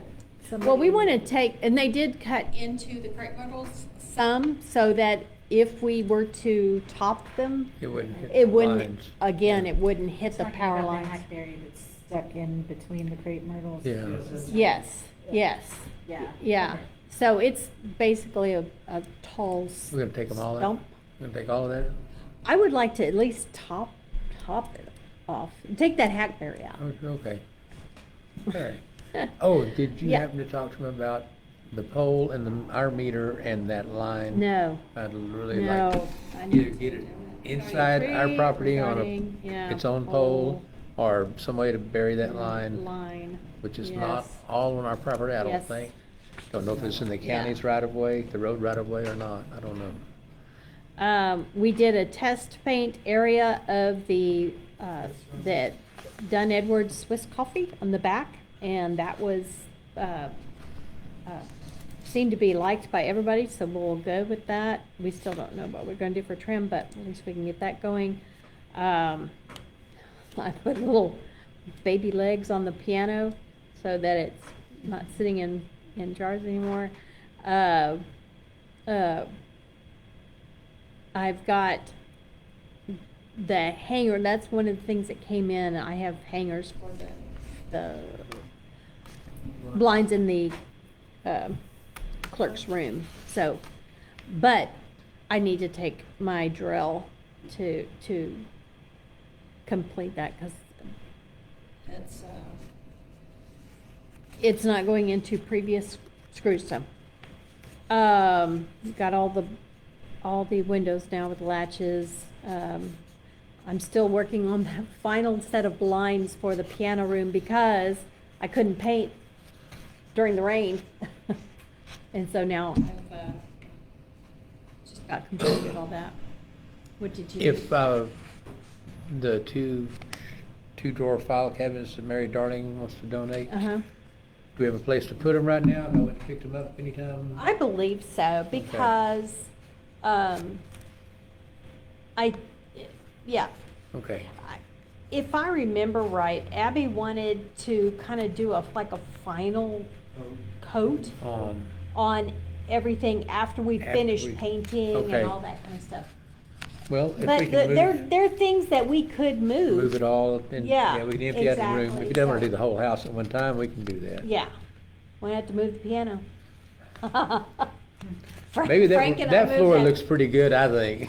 somebody. well, we want to take, and they did cut into the crepe myrtles some, so that if we were to top them, It wouldn't hit it the wouldn't, lines. again, it wouldn't hit the Talking power about lines. The hackberry that's stuck in between the crepe myrtles. Yeah. Yes, yes, Yeah. yeah. Okay. So it's basically a tall We're gonna take them all out? stump. We're gonna take all of that? I would like to at least top it off. Take that hackberry out. Oh, okay. All right. Oh, did you Yeah. happen to talk to him about the pole and our meter and that line? No, I'd really like no. to I either need get to it know. inside our Tree property on regarding, yeah, its own pole, or some way to bury that line, Line. which is not Yes. all on our property, I don't Yes. think. Don't know if it's in the Yeah. county's right of way, the road right of way or not, I don't know. We did a test paint area of that Dunn Edwards Swiss Coffee on the back, and that was, seemed to be liked by everybody, so we'll go with that. We still don't know what we're gonna do for trim, but at least we can get that going. I put little baby legs on the piano so that it's not sitting in jars anymore. I've got the hanger, that's one of the things that came in. I have hangers for the blinds in the clerk's room, so, but I need to take my drill to complete that, because it's not going into previous screws, so. Got all the windows now with latches. I'm still working on that final set of blinds for the piano room because I couldn't paint during the rain. And so now I've just got completed all that. What did you? If, the two drawer file cabinets that Mary Darling wants to donate, Uh-huh. do we have a place to put them right now? I went and picked them up anytime? I believe so, because, yeah. Okay, If I remember right, Abby wanted to kind of do like a final coat on everything after we After finish we- painting okay. and all that kind of stuff. well, if we But can move, there are things that we could move. move it all, and, Yeah, yeah, we can empty out the room. If exactly, we don't wanna so- do the whole house at one time, we can do that. Yeah, we have to move the piano. Maybe Frank and I that moved floor it. looks pretty good, I think. You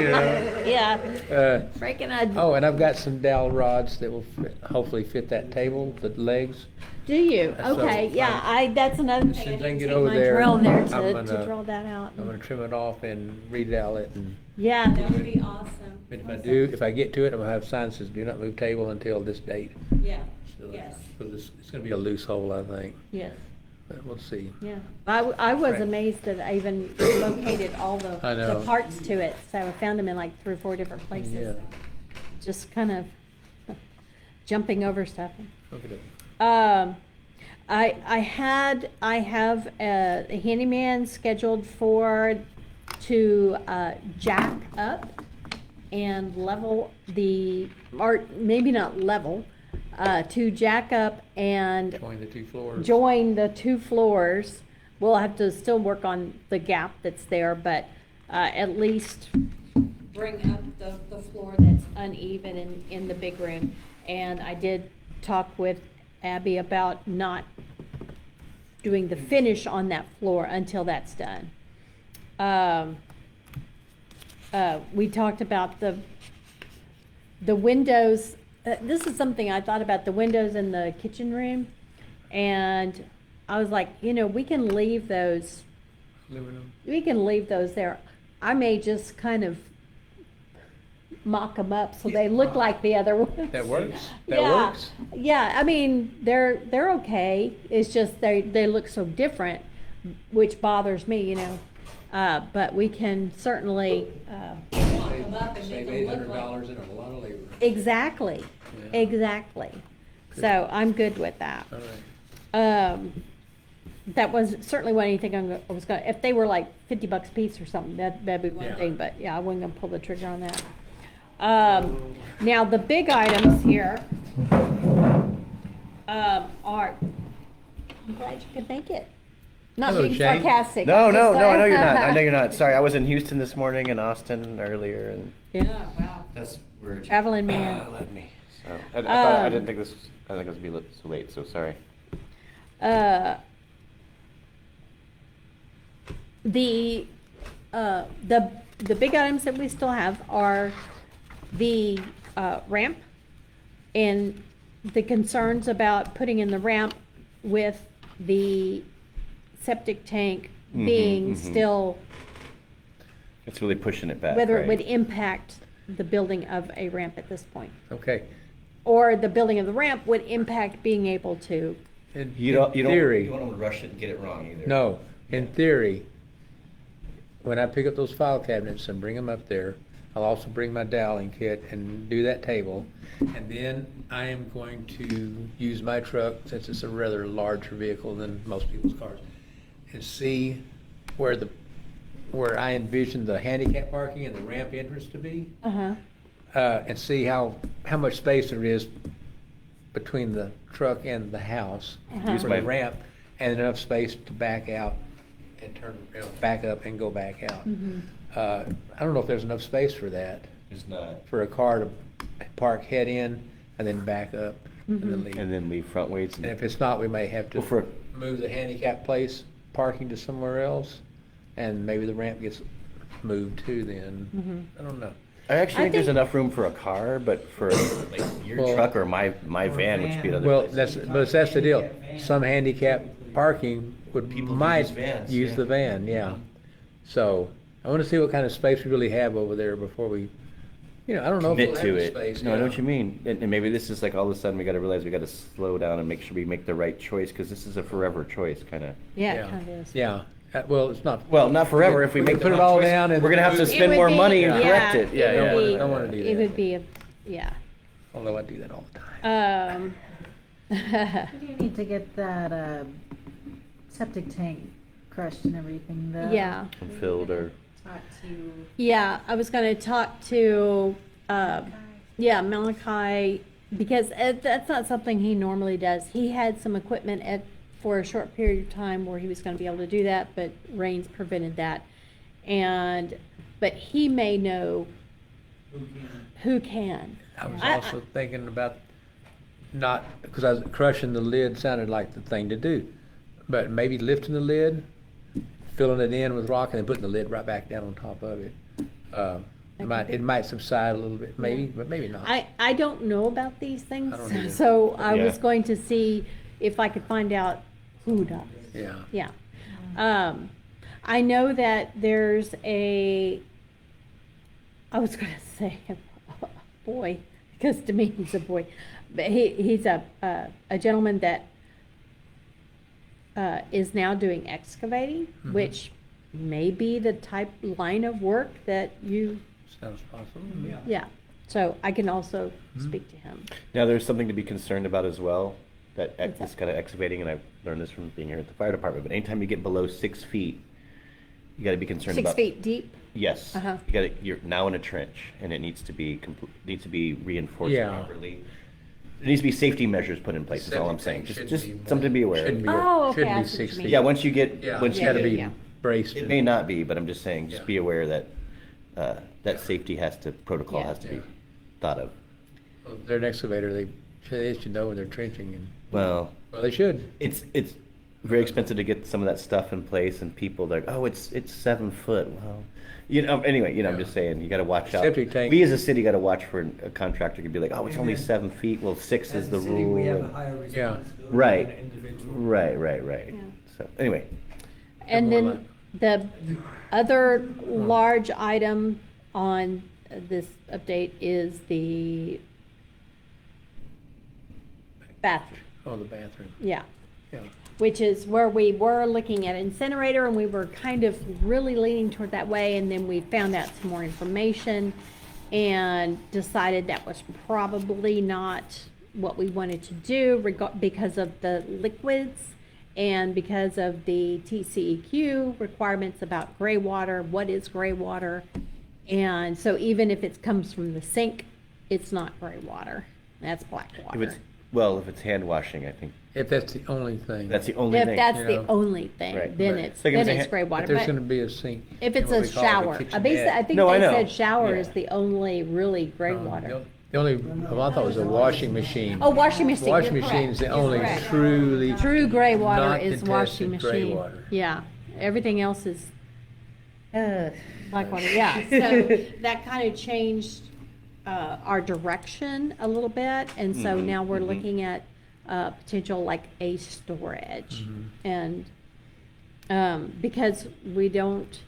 know? Yeah, Frank and I. Oh, and I've got some dowel rods that will hopefully fit that table, the legs. Do you? So, Okay, yeah, that's another As thing. soon as I I can need get to over take my there, drill there I'm to gonna- drill that out. I'm gonna trim it off and redowel it, and Yeah, that would be awesome. if I get to it, I'm gonna have signs that says, do not move table until this date. Yeah, So- yes, So it's gonna be a loose hole, I think, yes, but we'll see. yeah. I was Right. amazed that I even located all I the know. parts to it, so I found them in like 3 or 4 different places. Yeah. Just kind of jumping over stuff. Okay. I have a handyman scheduled to jack up and level or maybe not level, to jack up and Join the two floors. join the 2 floors. We'll have to still work on the gap that's there, but at least bring up the floor that's uneven in the big room. And I did talk with Abby about not doing the finish on that floor until that's done. We talked about the windows. This is something I thought about, the windows in the kitchen room. And I was like, we can leave those Aluminum. there. I may just kind of mock them up so they look like the other ones. That works? That Yeah. works? Yeah, I mean, they're okay. It's just they look so different, which bothers me, But we can certainly mock them up and make Save them look like. $800 and a lot of labor. Exactly, Yeah. exactly. So I'm good with that. All right. That was certainly wasn't anything I was gonna, if they were like $50 a piece or something, that'd be one Yeah. thing, but yeah, I wasn't gonna pull the trigger on that. Now, the big items here, are, I'm glad you could make it. Not Hello, being Shane. sarcastic. No, I'm no, just no, I know like- you're not. I know you're not. Sorry, I was in Houston this morning and Austin earlier, and Yeah, wow. that's where Traveling man. let me. So I thought I didn't Um, think this. I think it was be so late. So sorry. The big items that we still have are the ramp and the concerns about putting in the ramp with the septic tank being still, It's really pushing it back. whether it right? would impact the building of a ramp at this point. Okay. Or the building of the ramp would impact being able to, In You theory, don't want to rush it and get it wrong either. no, in theory, when I pick up those file cabinets and bring them up there, I'll also bring my doweling kit and do that table. And then I am going to use my truck, since it's a rather larger vehicle than most people's cars, and see where I envision the handicap parking and the ramp entrance to be. And see how much space there is between the truck and the house Use for my- the ramp, and enough space to back out and turn, back up and go back out. I don't know if there's enough space for that, It's not. for a car to park head in and then back up and then leave. And then leave front weights. And if it's not, we may have to Well, for- move the handicap place parking to somewhere else, and maybe the ramp gets moved too then. I don't know. I actually I think there's think- enough room for a car, but for like your Well- truck or my van, which would be another. Well, place. that's the deal. Some handicap parking would, People can might use vans, use yeah. the van, yeah. So, I wanna see what kind of space we really have over there before we, I don't know if Commit we'll have to the it. space. No, I know yeah. what you mean. And maybe this is like all of a sudden we gotta realize we gotta slow down and make sure we make the right choice, because this is a forever choice, kinda. yeah, it kind of is. Yeah, well, it's not. Well, not forever. If we make the put it wrong all choice, down and. we're gonna have to It spend would more be- money and correct it. would Yeah, don't wanna- be- don't wanna do It that. would be, yeah. Although I do that all the time. We do need to get that, septic tank crushed and everything, though. Yeah. And filled or. Talk to. Yeah, I was gonna talk to, yeah, Malachi, because that's not something he normally does. He had some equipment for a short period of time where he was gonna be able to do that, but rains prevented that. But he may know who can. I was also thinking about not, because I was crushing the lid sounded like the thing to do, but maybe lifting the lid, filling it in with rock, and then putting the lid right back down on top of it. It might subside a little bit, maybe, but maybe not. I don't know about these things, I don't either. so I was Yeah. going to see if I could find out who does. Yeah. Yeah. I know that there's I was gonna say a boy, because to me he's a boy, but he's a gentleman that is now doing excavating, which may be the line of work that you, Sounds possible. yeah. So I can also speak to him. Now, there's something to be concerned about as well, that What's this that? kind of excavating, and I've learned this from being here at the fire department, but anytime you get below 6 feet, you gotta be concerned 6 about. feet deep? Yes. Uh-huh. You're now in a trench, and it needs to be reinforced Yeah. properly. There needs to be safety measures put in place, is all I'm saying. Septic tank Just shouldn't be something to be aware Shouldn't of. be, Oh, okay, I shouldn't be see what 6 you feet. mean. Yeah, once you get, Yeah, once it's you gotta get, be yeah. braced. it may not be, but I'm just saying, just Yeah. be aware that, that safety protocol Yeah. has to be Yeah. thought of. Well, they're an excavator, they should know when they're trenching, and, Well, well, they should. it's very expensive to get some of that stuff in place, and people are like, oh, it's 7 foot. Well, anyway, I'm Yeah. just saying, you got to watch out. Septic tank. We as a city got to watch for a contractor could be like, oh, it's only Amen. 7 feet. Well, 6 As is a the city, rule. we have a and- higher Yeah. responsibility Right. than an individual. Right. Yeah. So anyway, And more then the other large item on this update is the bathroom, Oh, the bathroom, yeah. yeah. Which is where we were looking at incinerator, and we were kind of really leaning toward that way, and then we found out some more information and decided that was probably not what we wanted to do because of the liquids and because of the TCEQ requirements about gray water, what is gray water? And so even if it comes from the sink, it's not gray water, that's black If water. it's, if it's hand washing, I think If that's the only thing. that's the only If thing. that's you the know. only thing, Right. then Right. it's, Like if then it's it's gray water. But there's But gonna be a sink. if it's what a we call it, shower, I kitchenette. think No, I they know. said shower is Yeah. the only really gray Um, water. The only, well, I thought it was a washing machine. Oh, washing machine. Washing you're machine is the correct. only You're correct. truly. True gray water not is washing contested gray machine. water. Yeah, everything else is Uh, black water, yeah. So that kind of changed our direction a little bit, and so Mhm, now we're mhm. looking at potential like a storage. Mhm. And because we don't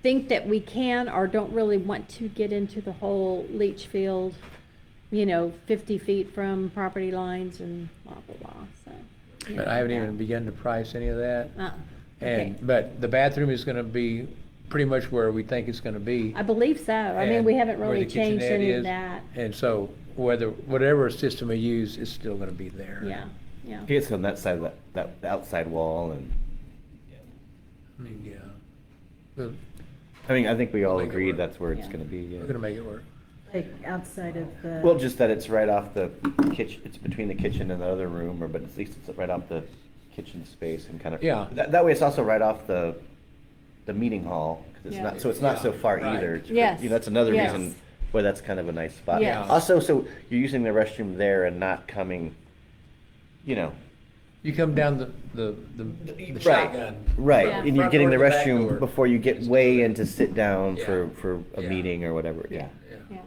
think that we can or don't really want to get into the whole leach field, 50 feet from property lines and blah, blah, blah, so. But I haven't even begun to price any of that. Okay. But the bathroom is gonna be pretty much where we think it's gonna be. I believe so. I mean, And we haven't where really the changed kitchenette any of is. that. And so whatever system we use is still gonna be there. Yeah, yeah. It's on that side of that outside wall, and I mean, yeah. We're I mean, I think we all Make it agreed work. that's where it's Yeah. going to be. Yeah. gonna make it work. like outside of the. Well, just that it's right off the kitchen. It's between the kitchen and the other room, but at least it's right off the kitchen space and kind of. Yeah. That way, it's also right off the meeting hall, 'cause it's Yeah. not, so it's not so Yeah, far right. either. Yes. That's another Yes. reason why that's kind of a nice spot. Yes. Also, so you're using the restroom there and not coming, You come down the Right. shotgun. right, Yeah. and you're Front getting the door to back restroom door. before you get way in to sit down Yeah. for a Yeah. meeting or whatever. Yeah. Yeah. Yeah.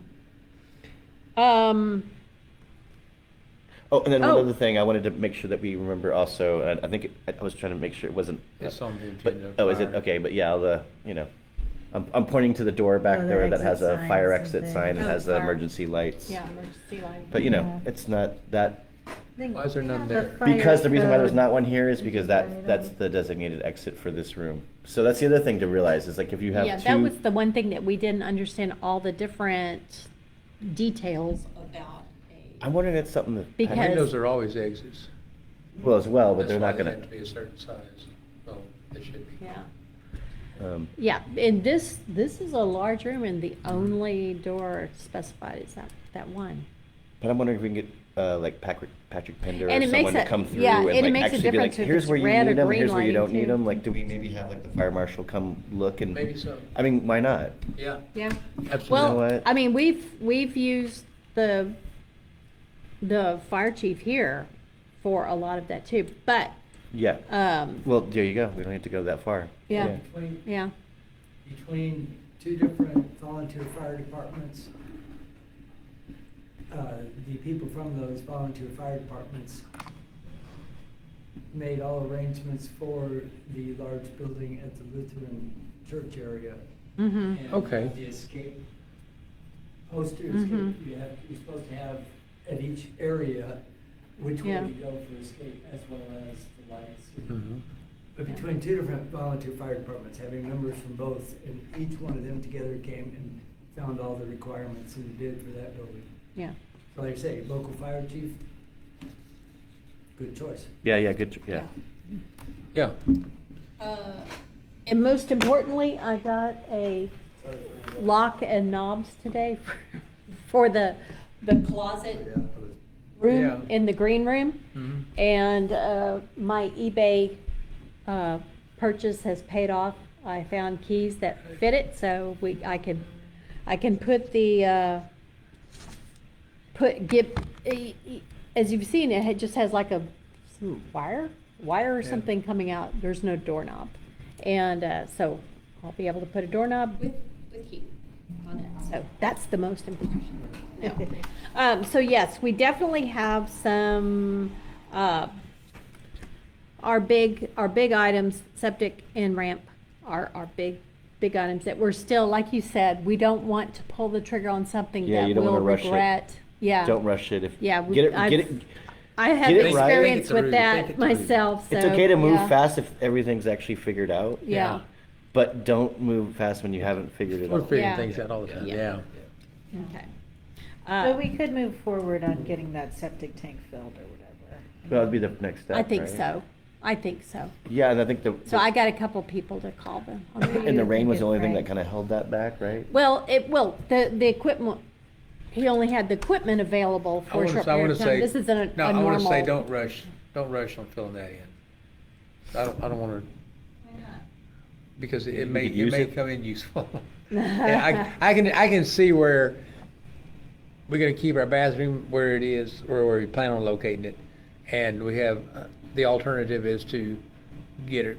Oh, and then one Oh. other thing, I wanted to make sure that we remember also, and I think I was trying to make sure it wasn't. It's on the But, agenda. oh, is it, okay, but yeah, I'm pointing to the door back Oh, the there that has exit a fire signs exit and sign and things. has the Oh, fire. emergency lights. Yeah, emergency light. But Yeah. it's not that, Why is there none The there? fire because the reason why there's code- not one here is because Right that's on. the designated exit for this room. So that's the other thing to realize, is like if you have Yeah, that two, was the one thing that we didn't understand all the different details about I'm wondering if it's something that. Because- Windows are always exits. Well, as well, but That's they're why not they gonna, have to be a certain size. Well, they should be. Yeah, yeah. yeah, and this is a large room and the only door specified is that one. But I'm wondering if we can get, like Patrick Pender or And it makes someone to it- come through yeah, and and it like makes a actually be like, difference if here's it's where you red or need them, green here's where you lighting, don't need too. them. Like, do we maybe have like the fire marshal come look and? Maybe so. I mean, why not? Yeah, Yeah. absolutely. Well, what? I mean, we've used the fire chief here for a lot of that too, but, Yeah. um, Well, there you go. We don't have to go that far. yeah, Between, yeah, between two different volunteer fire departments, the people from those volunteer fire departments made all arrangements for the large building at the Lutheran church area. mm-hmm, And Okay. The escape posters, Mhm. you're supposed to have at each area which way Yeah. to go for escape, as well as the lights. Mhm. But between two different volunteer fire departments, having members from both, and each one of them together came and found all the requirements and bid for that building. yeah. So like I say, local fire chief, good choice. Yeah. Good. Yeah. Yeah. And most importantly, I got a lock and knobs today for the closet room Yeah. in the green room. Mhm. And my eBay purchase has paid off. I found keys that fit it, so I can put the as you've seen, it just has like some wire or Yeah. something coming out. There's no doorknob, and so I'll be able to put a doorknob with key on it. So that's the most important. No. So yes, we definitely have some, our big items, septic and ramp are big items that we're still, like you said, we don't want to pull the trigger on something Yeah, that you don't we'll wanna rush it. regret. Yeah. Don't rush it. If Yeah, get it. I have get it right. experience Think it with through, think that it through. myself, so. It's okay to move yeah. fast if everything's actually figured out. Yeah, But don't move fast when you haven't figured it We're out. figuring Yeah. things out all the time, Yeah. yeah. okay. But we could move forward on getting that septic tank filled or whatever. Well, that'd be the next step, I think right? so. I think so. Yeah, and I think So I got a couple people to call them. and the rain was the only thing Right. that kind of held that back, right? Well, the equipment, he only had the equipment available for a short period of time. This isn't a No, I normal. wanna say, don't rush on filling that in. I don't wanna, because You it may, could use it may it. come in useful. Yeah, I can see where we're gonna keep our bathroom where it is, or where we plan on locating it. And we have, the alternative is to get it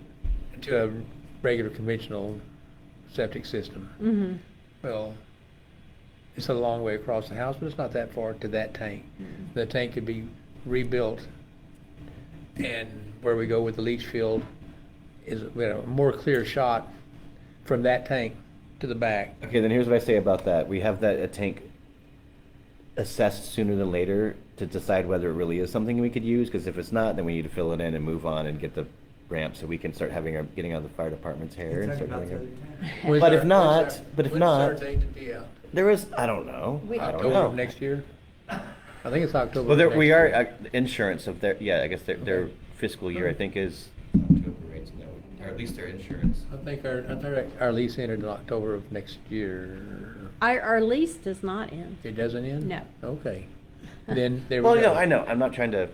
to a regular conventional septic system. Mhm. Well, it's a long way across the house, but it's not that far to that tank. The tank could be rebuilt, and where we go with the leach field is, a more clear shot from that tank to the back. Okay, then here's what I say about that. We have a tank assessed sooner than later to decide whether it really is something we could use, because if it's not, then we need to fill it in and move on and get the ramp so we can start getting out of the fire department's hair and Talked start about doing the it. other time. But if not, When's our tank to be out? There is, I don't know. I don't October know. of next year? I think it's October. Well, of next we year. are, insurance of their, yeah, I guess their fiscal year, I think, is October, right? So or at least their insurance. I think our lease ended in October of next year. Our lease does not end. It doesn't end? No. Okay. Then there we Well, go. no, I know, I'm not trying to,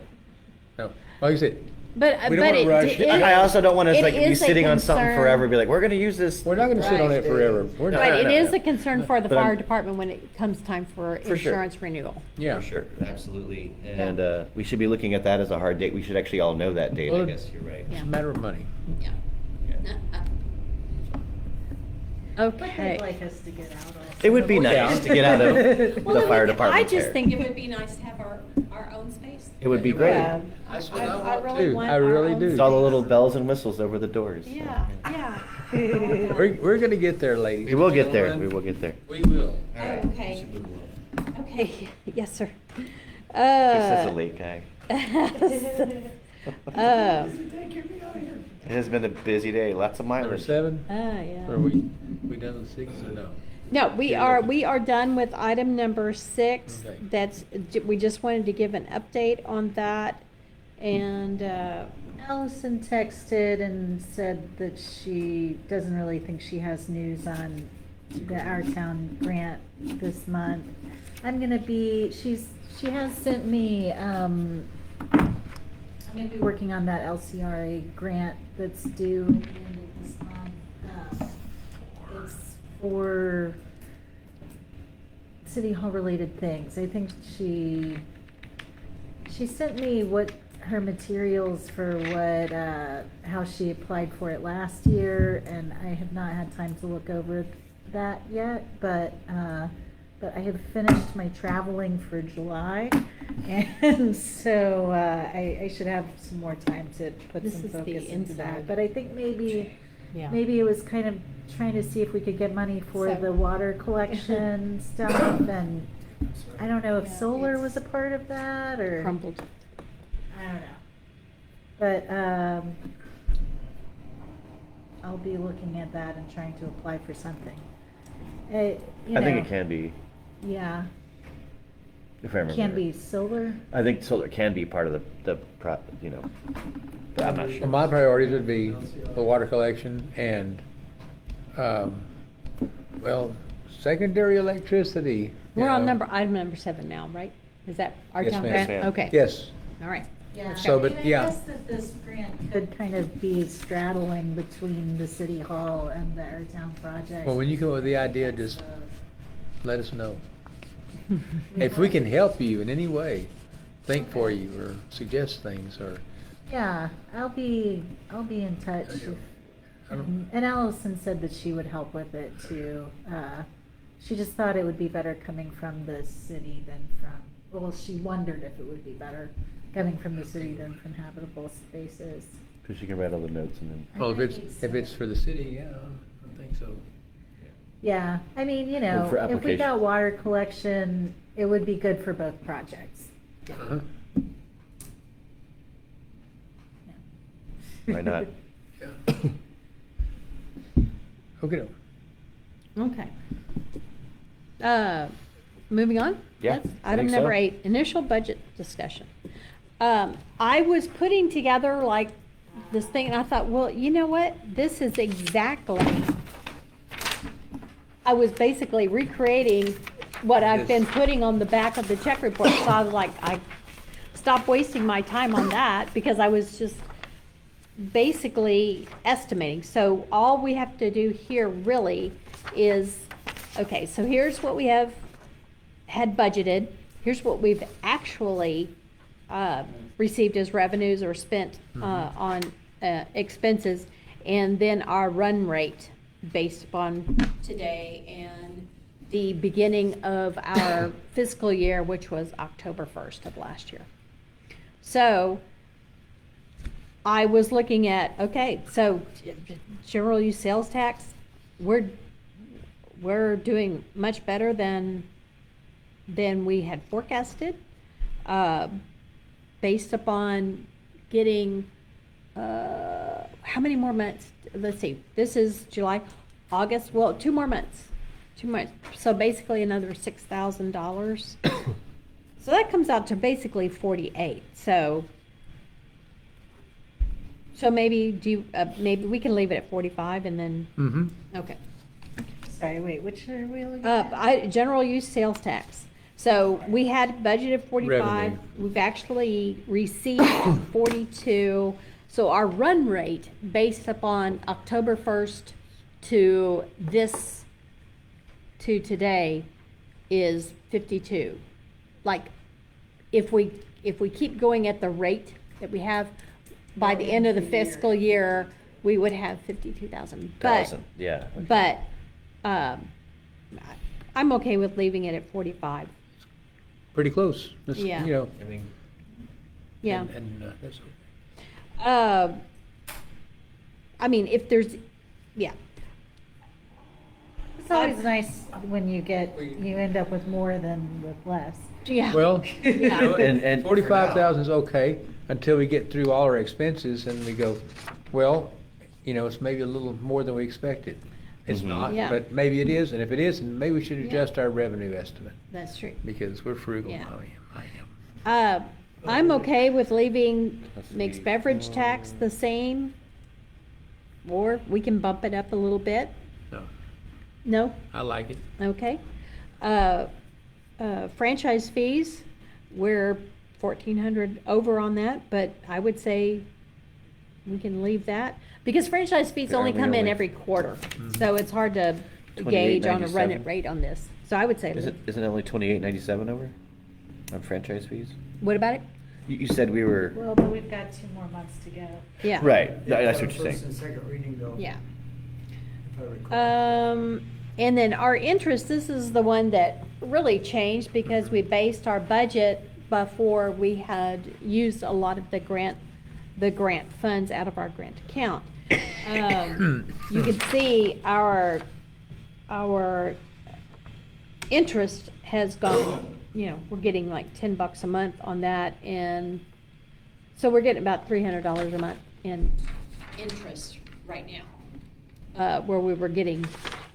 No, like I said, But, We don't wanna rush. I also don't want to it like be is a sitting on something concern. forever, and be like, we're gonna use this. we're not gonna sit on it forever. We're not. But it no, is no. a concern for the But I'm- fire department when it comes time for For sure. insurance renewal. Yeah. For sure, absolutely. And we should be looking at that as a hard date. We should actually all know that date, I Well, guess, you're right. It's a matter of money. Yeah. Yeah. But Okay. they'd like us to get out also. It would be nice to get out of Well, the fire I department's just hair. think it would be nice to have our own space. It would be great. Yeah. That's what I I want really too. want I our really own do. It's all the little bells and whistles over the doors. Yeah, yeah. We're gonna get there, ladies. We will get and there, gentlemen. we will get there. We will. Oh, okay. Okay, yes, sir. He's such a late guy. It has been a busy day, lots of Number mileage. 7? yeah. Are we done with 6 or no? No, we Yeah. are done with item number 6. Okay. That's, we just wanted to give an update on that. And, Allison texted and said that she doesn't really think she has news on the Our Town grant this month. I'm gonna be, she has sent me, I'm gonna be working on that LCRA grant that's due at the end of this month. It's for City Hall related things. I think she sent me what her materials for what, how she applied for it last year, and I have not had time to look over that yet, but I have finished my traveling for July, and so, I should have some more time to put This some is the focus into that. inside. But I think maybe yeah. it was kind of trying to see if we could get money for So- the water collection stuff, and I don't know if Yeah, solar it's was a part of that, or. Crumbled. I don't know. But, I'll be looking at that and trying to apply for something. I think it can be, Yeah, if I remember. can right. be solar. I think solar can be part of but I'm not Well, sure. my priorities would be the water collection and, well, secondary electricity. you We're on know. item number 7 now, right? Is that our Yes, town ma'am. grant? Yes, ma'am. Okay. Yes. All right. Yeah. So, but, And yeah. I guess that this grant could kind of be straddling between the city hall and the Our Town project. Well, when you come up with the idea, just So- let us know. If we can help you in any way, think for you or suggest things or, Yeah, I'll be in touch. I don't- And Allison said that she would help with it too. She just thought it would be better coming from the city than from, well, she wondered if it would be better coming from the city than from habitable spaces. Because you can write all the notes and then. well, if it's for the city, yeah, I think so. Yeah, I mean, you know, for if we application. got water collection, it would be good for both projects. Uh-huh. Why not? Yeah. Okay. Okay. Moving on. Yeah, That's I item think number so. 8, initial budget discussion. I was putting together like this thing, and I thought, well, you know what? This is exactly, I was basically recreating what I've been putting on the back of the check report. So I was like, I stopped wasting my time on that because I was just basically estimating. So all we have to do here really is, okay, so here's what we had budgeted. Here's what we've actually received as revenues or spent on expenses, and then our run rate based upon today and the beginning of our fiscal year, which was October 1st of last year. So I was looking at, okay, so general use sales tax, we're doing much better than we had forecasted, based upon getting, how many more months? Let's see, this is July, August, well, 2 more months. 2 months, so basically another $6,000. So that comes out to basically 48, so maybe maybe we can leave it at 45 and then, Mm-hmm. okay. Sorry, wait, which are we looking at? General use sales tax. So we had budgeted 45, Revenue. we've actually received 42. So our run rate based upon October 1st to today is 52. Like, if we keep going at the rate that we have, by the end of the fiscal year, we would have 52,000. Yeah. But, I'm okay with leaving it at 45. Pretty close. That's, Yeah. You know, I mean, Yeah. and that's okay. I mean, if there's, yeah. It's always nice when you end up with more than with less. Yeah. Well, you know, And- 45,000 is okay until we get through all our expenses and we go, well, you know, it's maybe a little more than we expected. It's Mhm. not, Yeah. but maybe it is, and if it is, then maybe we should adjust our revenue estimate, That's true. because we're frugal. Yeah. I am. I'm okay with leaving mixed beverage tax the same, or we can bump it up a little bit. No, No? I like it. Okay. Franchise fees, we're 1,400 over on that, but I would say we can leave that, because franchise fees only Are we come in only- every quarter, so it's hard to gauge on a run it $28.97? rate on this. So I would say, Isn't it only 28.97 over on franchise fees? what about it? You said we were, Well, but we've got 2 more months to go. Yeah. right, that's what you're First saying. and second reading though. Yeah. If I recall. And then our interest, this is the one that really changed because we based our budget before we had used a lot of the grant funds out of our grant account. You can see our interest has gone, you know, we're getting like $10 a month on that, and so we're getting about $300 a month in interest right now. Where we were getting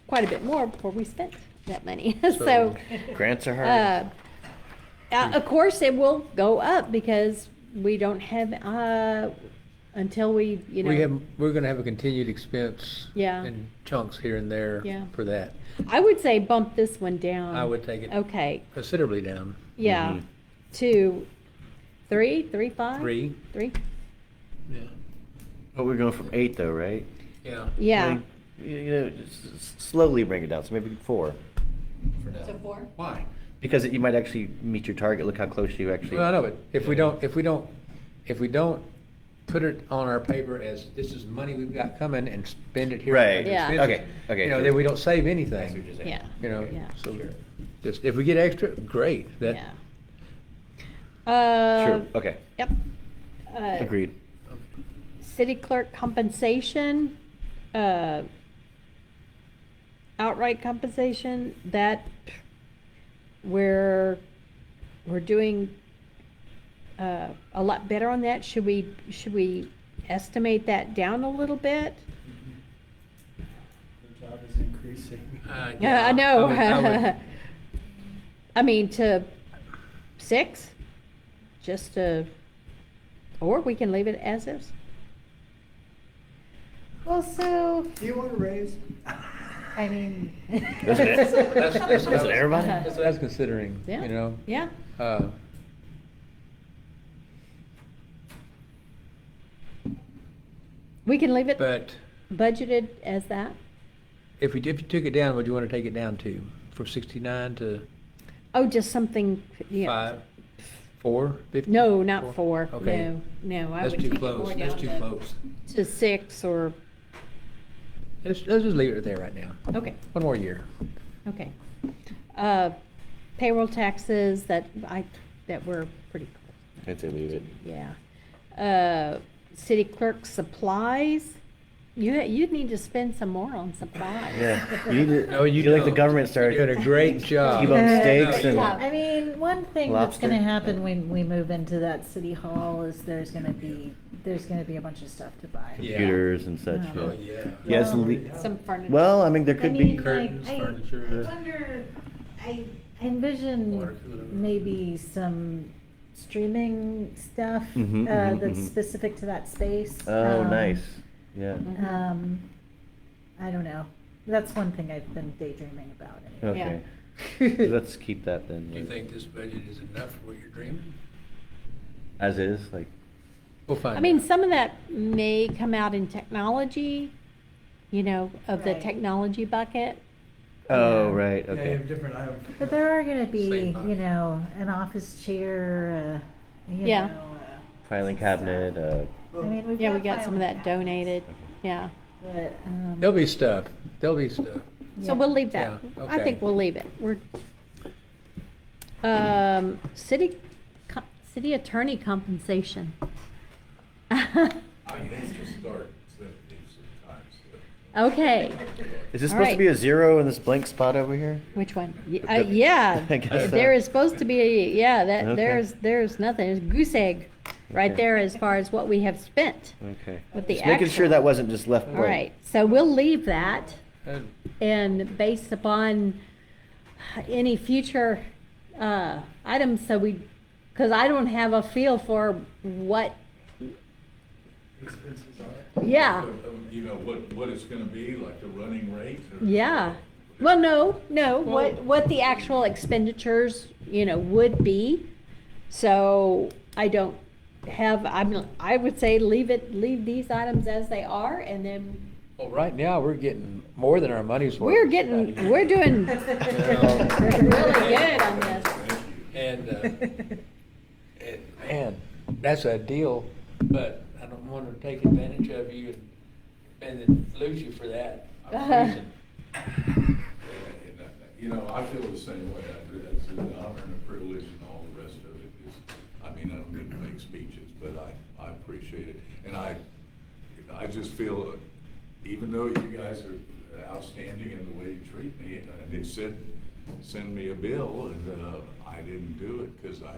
quite a bit more before we spent that money. So, Grants are hard. of course, it will go up because we don't have, until we, you know. We're gonna have a continued expense. Yeah. In chunks here and there. Yeah. For that. I would say bump this one down. I would take it. Okay, Considerably down. yeah, Mhm. to 3.5? 3. 3? Yeah. But we're going from 8 though, right? Yeah. Yeah. Like, you know, just slowly bring it down, so maybe 4 for now. So 4? Why? Because you might actually meet your target. Look how close you actually. Well, I know, but if we don't put it on our paper as this is money we've got coming and spend it here. Right. Yeah. Okay, okay, You know, sure. then we don't save I see what anything, you're saying. Yeah. you know, Yeah. so just, if we get extra, great. That, Yeah. Sure, okay, Yep. agreed. City clerk compensation, outright compensation, that we're doing a lot better on that. Should we estimate that down a little bit? The job is increasing. Yeah, I know. I would- I mean, to 6, just to, or we can leave it as is. Well, so, Do you want to raise? I mean. Isn't it? Isn't everybody? That's considering, Yeah. you know. Yeah, we can leave it But budgeted as that. if you took it down, would you want to take it down to, from 69 to Oh, just something, yeah. 5, 4, 50? No, not 4, Okay. no, I That's would too take it close, more that's down too to, close. to 6 or, Let's just leave it there right now. okay, One more year. okay. Payroll taxes that were pretty close. I'd say leave it. Yeah. City clerk supplies, you'd need to spend some more on supplies. Yeah, you need to, No, you feel like the don't. government started. You're doing a great job. T-bone steaks and. I mean, one thing that's Lobster. gonna happen when we move into that city hall is there's gonna be a bunch of stuff to buy. Yeah. Computers and such. Oh, yeah. Yes, Well, Some furniture. well, I mean, there I could mean, be. Curtains, I furniture. wonder, I envision Water cooler. maybe some streaming stuff, Mhm, mhm, that's mhm. specific to that space. Oh, nice. Yeah. I don't know. That's one thing I've been daydreaming about anyway. Okay. Let's keep that then. Do you think this budget is enough for what you're dreaming? As is, like. We'll find I mean, out. some of that may come out in technology, of the Right. technology bucket. Oh, Yeah. right. Yeah, you Okay. have different items. But there are gonna be, Same box. an office chair, Yeah. Filing cabinet. I mean, we've Yeah, we got got some of that filing donated, yeah. But, There'll be stuff. There'll be stuff. So yeah. we'll leave that. Yeah, I okay. think we'll leave it. City attorney compensation. I hate to start sending sometimes. Okay, Is this All supposed to be right. a 0 in this blank spot over here? which one? The- Yeah, I guess so. there is supposed to be, that, Okay. there's nothing, it's goose egg right Okay. there as far as what we have spent. Okay. With the Just making sure actual. that wasn't just left All blank. right, so we'll leave that. And And based upon any future items, because I don't have a feel for what, Expenses are. yeah, What it's gonna be, like the running rate? or- yeah. Well, no, what the actual expenditures, would be. So I don't have, I would say leave these items as they are, and then well, right now, we're getting more than our money's worth. we're doing really good on this. And man, that's a deal, but I don't want to take advantage of you and then lose you for that reason. I feel the same way. It's an honor and a privilege and all the rest of it. I don't get to make speeches, but I appreciate it. And I just feel, even though you guys are outstanding in the way you treat me, and they said, send me a bill, and I didn't do it because I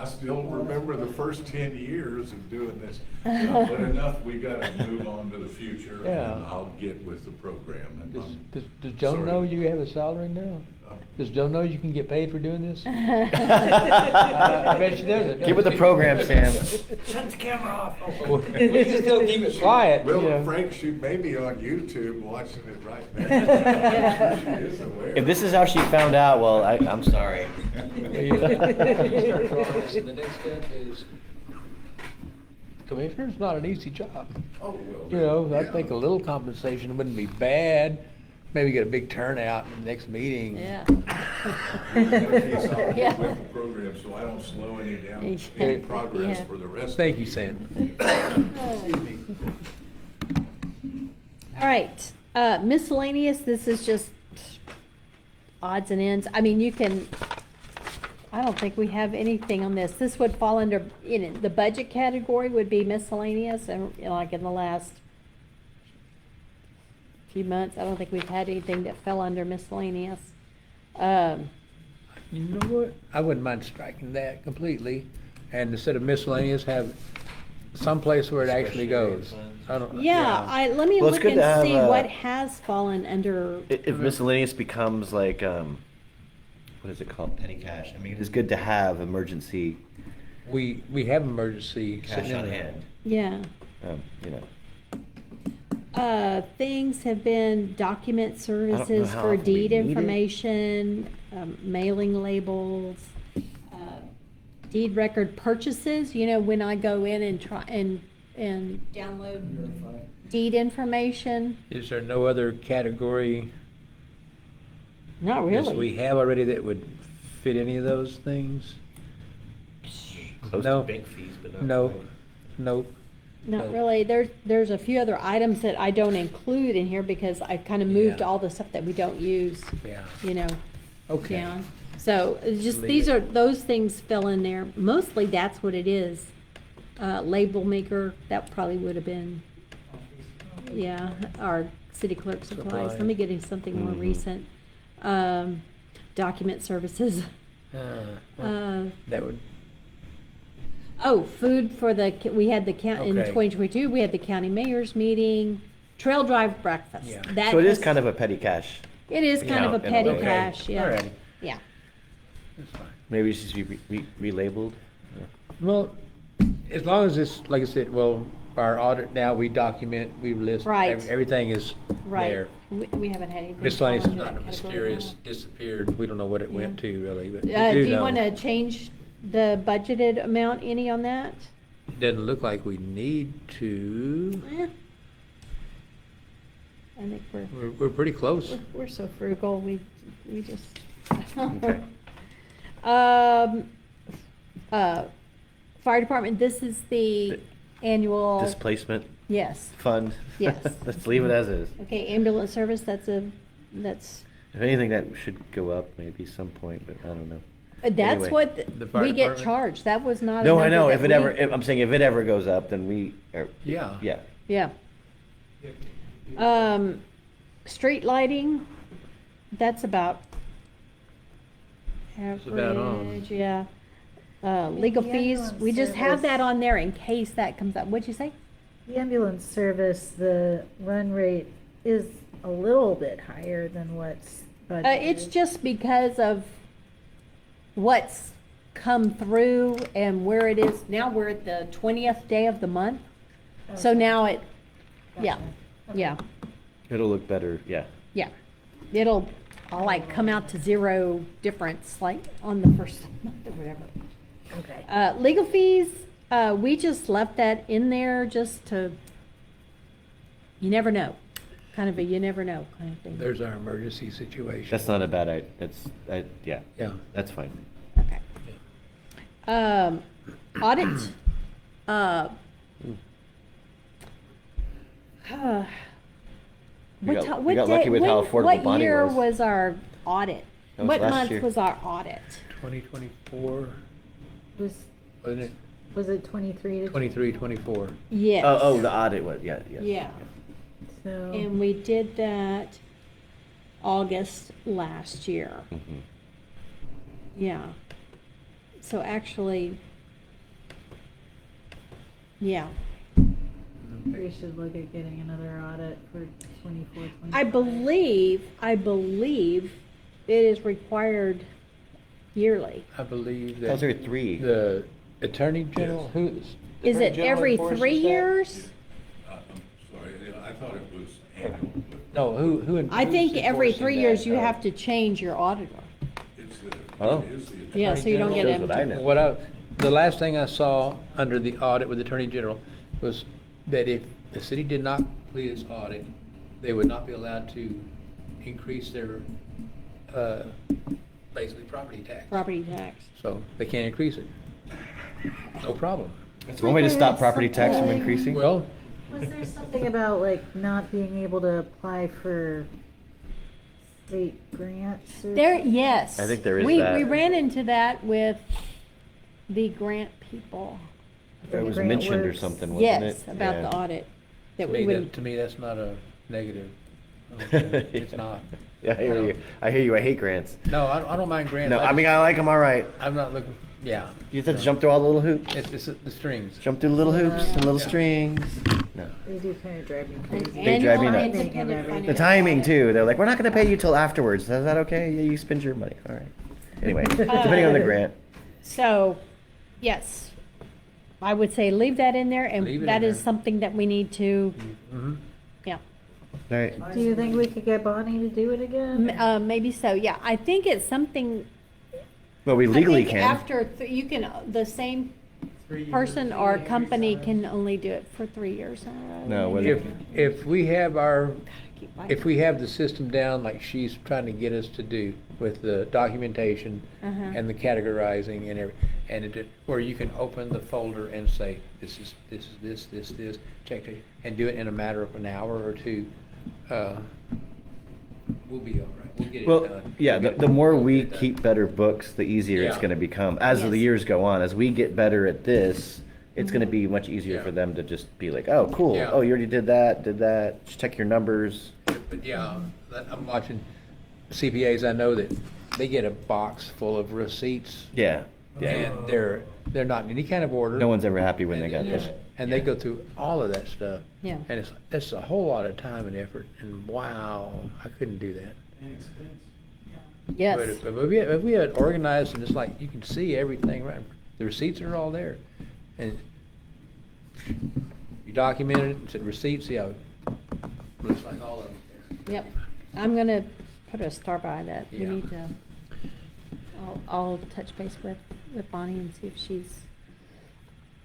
still remember the first 10 years of doing this. But enough, we gotta move on to the future, Yeah. and I'll get with the program. And Does Joe sorry. know you have a salary now? Does Joe know you can get paid for doing this? I I bet she doesn't. Get with the program, Sam. Shut the camera off. We can still keep it quiet. Well, you know. Frank, she may be on YouTube watching it right now. She is aware. If this is how she found out, well, I'm sorry. The next step is, commissioner's not an easy job. Oh, well. I think a little compensation wouldn't be bad. Maybe get a big turnout in the next meeting. Yeah. I'll Yeah. get with the program so I don't slow any down any progress Yeah. for the rest. Thank of you, the Sam. All right, miscellaneous, this is just odds and ends. I don't think we have anything on this. This would fall under, the budget category would be miscellaneous, and like in the last few months, I don't think we've had anything that fell under miscellaneous. You know what? I wouldn't mind striking that completely, and instead of miscellaneous, have some place where it actually goes. Let me Well, it's look good and to have, see what has fallen under, If miscellaneous becomes like, what is it called, petty cash. I mean, it's good to have emergency We have emergency cash sitting in on there. hand, Yeah. you know. Things have been document services how for often we deed need it. information, mailing labels, deed record purchases, when I go in and try and download Verify. deed information. Is there no other category Not that we really. have already that would fit any of those things? Close No. to bank fees, but not. No, quite. nope. Not really. There's a few other items that I don't include in here because I kind of moved Yeah. all the stuff that we don't use, Yeah. Okay. down. So it's just, Leave it. those things fill in there. Mostly that's what it is. Label maker, that probably would have been, yeah, our city clerk supplies. Let me get into something more Mhm. recent. Document services. That would, Oh, food for we had the in Okay. 2022, we had the county mayor's meeting, trail drive breakfast. Yeah. That So it is has- kind of a petty cash. It is kind of a in a petty way. cash, yeah. Alrighty. Yeah. that's fine. Maybe it should be relabeled. Yeah. Well, as long as it's, like I said, well, our audit now, we document, we list. Right. Everything is Right. there. We haven't had anything. Miscellaneous fall is into not that category mysterious, now. disappeared. We don't know what it went to really, but we Do do you know. want to change the budgeted amount any on that? Doesn't look like we need to. Eh. I think We're pretty close. we're so frugal, we just. Okay. Fire department, this is the annual, Displacement yes, fund. Yes. Let's leave it as is. okay, ambulance service, that's, If anything, that should go up maybe some point, but I don't know. that's Anyway. what The fire we get department? charged, that was not a No, I number know, that if it we- ever, I'm saying if it ever goes up, then we, Yeah. yeah. Yeah. Street lighting, that's about It's about on. average, yeah. Legal The fees, ambulance we just have service- that on there in case that comes up. What'd you say? The ambulance service, the run rate is a little bit higher than what's budgeted. It's just because of what's come through and where it is. Now we're at the 20th day of the month. So Okay. now it, yeah, Gotcha. yeah, It'll look better, yeah. yeah. I'll like come out to zero difference like on the first month or whatever. Okay. Legal fees, we just left that in there just to, you never know, kind of a you never know kind of thing. There's our emergency situation. That's not a bad idea, yeah, Yeah. that's fine. Okay. Audit, We got lucky with how affordable what bonding year was. was our audit? That was What last month year. was our audit? 2024, Was, wasn't it? was it 23 to? 23, 24. Yes. Oh, the audit was, yeah. Yeah. So, And we did that August last year. Mhm. Yeah. So actually, yeah. we should look at getting another audit for 24, 25. I believe it is required yearly. I believe Those that are three. the Attorney General, who's? Is Attorney it General every enforces 3 that? years? I'm sorry, I thought it was annual, but No, who? I think who's every enforcing 3 years that? you have to change your auditor. it's Oh. it is the. Yeah, so you don't get Shows what I empty. know. The last thing I saw under the audit with the Attorney General was that if the city did not complete its audit, they would not be allowed to increase their, basically property tax. Property tax. So they can't increase it. No problem. It's one way to stop property tax from increasing. Well, Was there something about like not being able to apply for state grants or? There, yes. I think there is We that. ran into that with the grant people. It was Grant mentioned or works. something, wasn't it? Yes, about Yeah. the audit. That to we me, would, to me, that's not a negative. It's not. Yeah, I hear you. I hear you. I hate grants. No, I don't mind grants. No, I mean, I like them all right. I'm not looking, yeah. You have to jump through all the little hoops. It's the strings. Jump through the little hoops and little Yeah. strings. No. They do kind of drive me an crazy. They drive me annual nuts. independent The The financial timing audit. too. They're like, we're not going to pay you till afterwards. Is that okay? Yeah, you spend your money. All right. Anyway, depending on the grant. So, yes, I would say leave that in there, Leave it and in that is there. something that we need to, Mhm. yeah. All right. Do you think we could get Bonnie to do it again? Maybe so, yeah. I think it's something. Well, we legally I think can. after, you can, the same person or company can only do it for 3 years in a row. No, whether- If we have our, Keep writing. if we have the system down like she's trying to get us to do with the documentation Uh-huh. and the categorizing and where you can open the folder and say, this is this, check it, and do it in a matter of an hour or two, we'll be all right. We'll get it Well, done. yeah, We'll the, get the it- more we'll we get it done. keep better books, the easier it's Yeah. gonna become. As the Yes. years go on, as we get better at this, it's gonna Mhm. be much easier Yeah. for them to just be like, oh, cool, Yeah. oh, you already did that, just check your numbers. But yeah, I'm watching CPAs, I know that they get a box full of receipts. Yeah, yeah. And they're not in any kind of order. No one's ever happy when they And- got and- this. And they go through all of that stuff. Yeah. And that's a whole lot of time and effort, and wow, I couldn't do that. Yes. But if we had organized and it's like, you can see everything, right, the receipts are all there. And you documented it, and said receipts, yeah, looks like all of them there. Yep. I'm gonna put a star by that. We Yeah. need to, I'll touch base with Bonnie and see if she's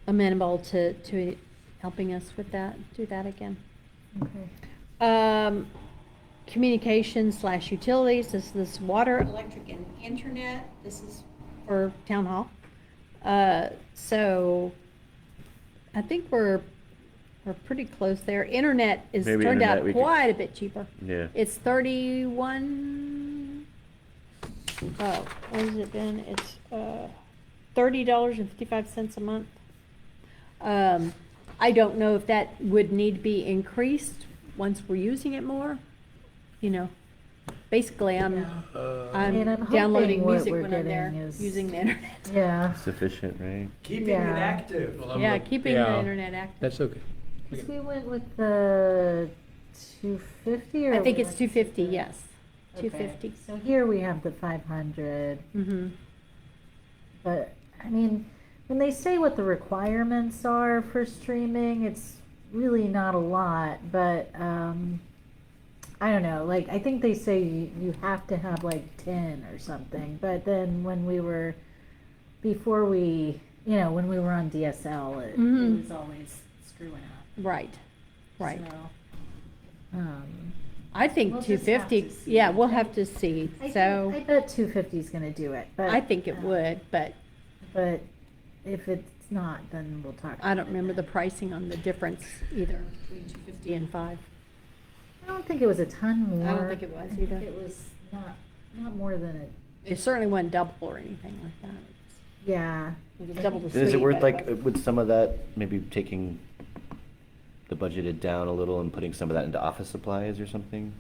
amenable to helping us with that, do that again. Okay. Communications/utilities, this is water, electric, and internet. This is for town hall. So I think we're pretty close there. Internet is Maybe turned internet out we could- quite a bit cheaper. Yeah. It's 31, what has it been? It's $30.55 a month. I don't know if that would need to be increased once we're using it more. You know, basically, I'm And I'm I'm downloading hoping what music we're when I'm there, getting is- using the internet. Yeah. Sufficient, right? Keeping Yeah. it active. Well, I'm Yeah, look- keeping yeah, the internet active. That's okay. 'Cause we went with the 250 or? I think we it's went 250, with the- yes, Okay. 250. So here we have the 500, Mm-hmm. but, I mean, when they say what the requirements are for streaming, it's really not a lot, but, I don't know, like, I think they say you have to have like 10 or something, but then when we were, before we, you know, when we were on DSL, it Mhm. was always screwing up. Right, right. So, um, I think We'll just have 250, to see. yeah, we'll have to see, I so bet 250 is gonna do it, but. I think it would, but But if it's not, then we'll talk. I don't about it remember the then. pricing on the difference either between 250 and 5. I don't think it was a ton more. I don't think it was either. It was not more than it, It certainly wasn't double or anything like that. yeah. It was double the Is it speed, worth but- like, with some of that, maybe taking the budgeted down a little and putting some of that into office supplies or something?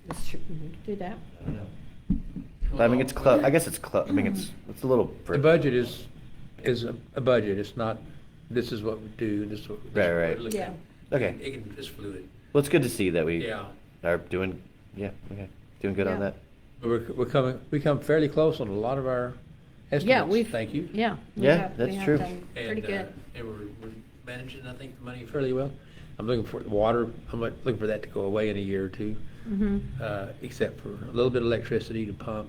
It's true, we could do that. I don't know. But I mean, it's I guess it's I mean, it's a little. The budget is a budget, it's not, this is what we do, this is what. this is what we Right. look Yeah. at. Okay. It can, it's fluid. Well, it's good to see that we Yeah. are doing, yeah, okay, doing good on Yeah. that. But we come fairly close on a lot of our estimates. Yeah, we've. Thank you. Yeah. we Yeah, have- that's we have true. done Pretty And, good. and we're managing, I think, the money fairly well. I'm looking for the water, I'm looking for that to go away in a year or two, Mhm. except for a little bit of electricity to pump.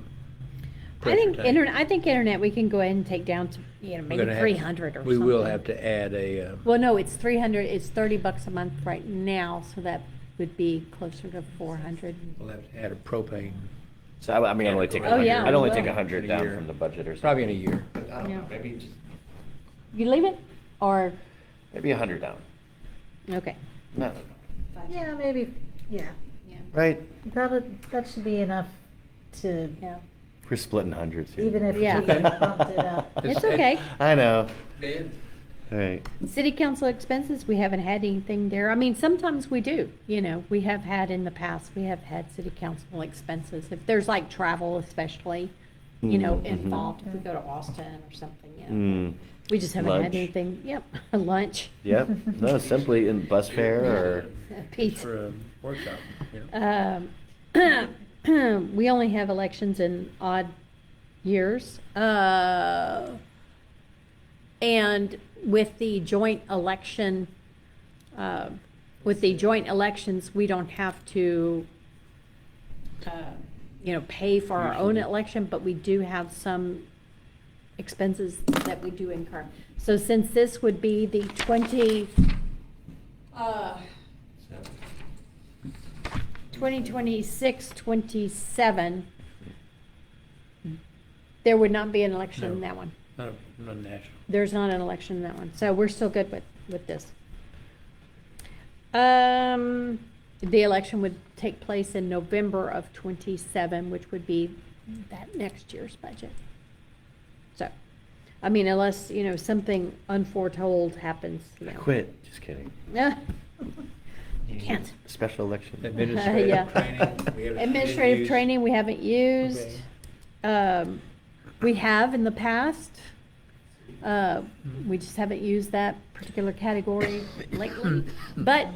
I think pressure tank. I think internet, we can go ahead and take down to, We're maybe gonna have to- 300 or something. We will have to add a, Well, no, it's 300, it's $30 a month right now, so that would be closer to 400. we'll have to add a propane, So I mean, I'd only take Oh, yeah, I'd only we take will. 100 In a down year. from the budget or something. probably in a year. I don't know, Yeah. maybe just. You leave it, or, Maybe 100 down. okay. No, Yeah, maybe, yeah. right? That should be enough to, Yeah. We're splitting hundreds here. even if we Yeah. bumped it up. It's okay. I know. Dan? All right. City council expenses, we haven't had anything there. I mean, sometimes we do, you know, we have had in the past, we have had city council expenses. If there's like travel especially, you know, Mhm. involved, if we go to Austin or something, yeah. Mm. We just haven't Lunch. had anything, yep, lunch. Yep. No, simply in bus fare or. Pizza. For a workshop, you know. We only have elections in odd years. And with the joint election, with the joint elections, we don't have to, pay for our own Usually. election, but we do have some expenses that we do incur. So since this would be the 2026, 27, there would not be an election in No. that one. Not national. There's not an election in that one, so we're still good with this. The election would take place in November of 27, which would be that next year's budget. So, I mean, unless, something unforetold happens, Quit, just kidding. Yeah. You can't. Special election. Administrative Yeah. training. we haven't Administrative used. training we haven't used. We have in the past. We just haven't used that particular category lately. But,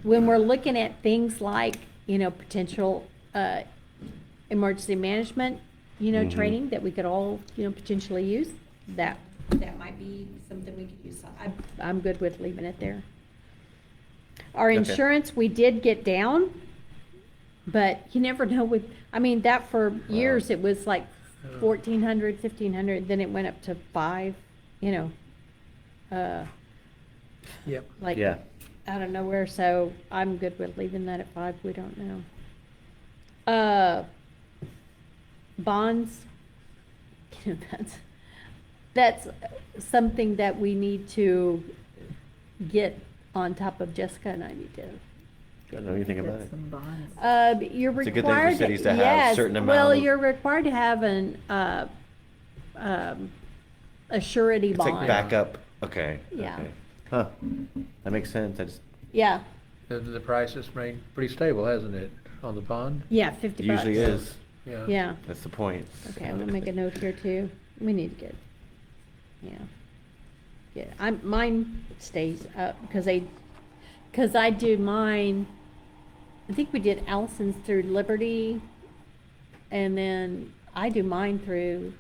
when we're looking at things like, potential emergency management, Mhm. training that we could all, potentially use, that might be something we could use. So I'm good with leaving it there. Our Okay. insurance, we did get down, but you never know that for years, it was like 1,400, 1,500, then it went up to 5, Yep. like Yeah. out of nowhere, so I'm good with leaving that at 5, we don't know. Bonds, that's something that we need to get on top of. Jessica and I need to. Don't know anything about Get it. some bonds. You're It's a good thing for required. cities to have yes, certain amount well, of- you're required to have a surety It's bond. like backup, okay. Yeah. Okay. Huh, that makes sense, I just, Yeah, The price has remained pretty stable, hasn't it, on the bond? yeah, $50. usually is, Yeah. that's the point. Okay, I'm gonna make a note here too. We need to get, mine stays up because I do mine, I think we did Allison's through Liberty, and then I do mine through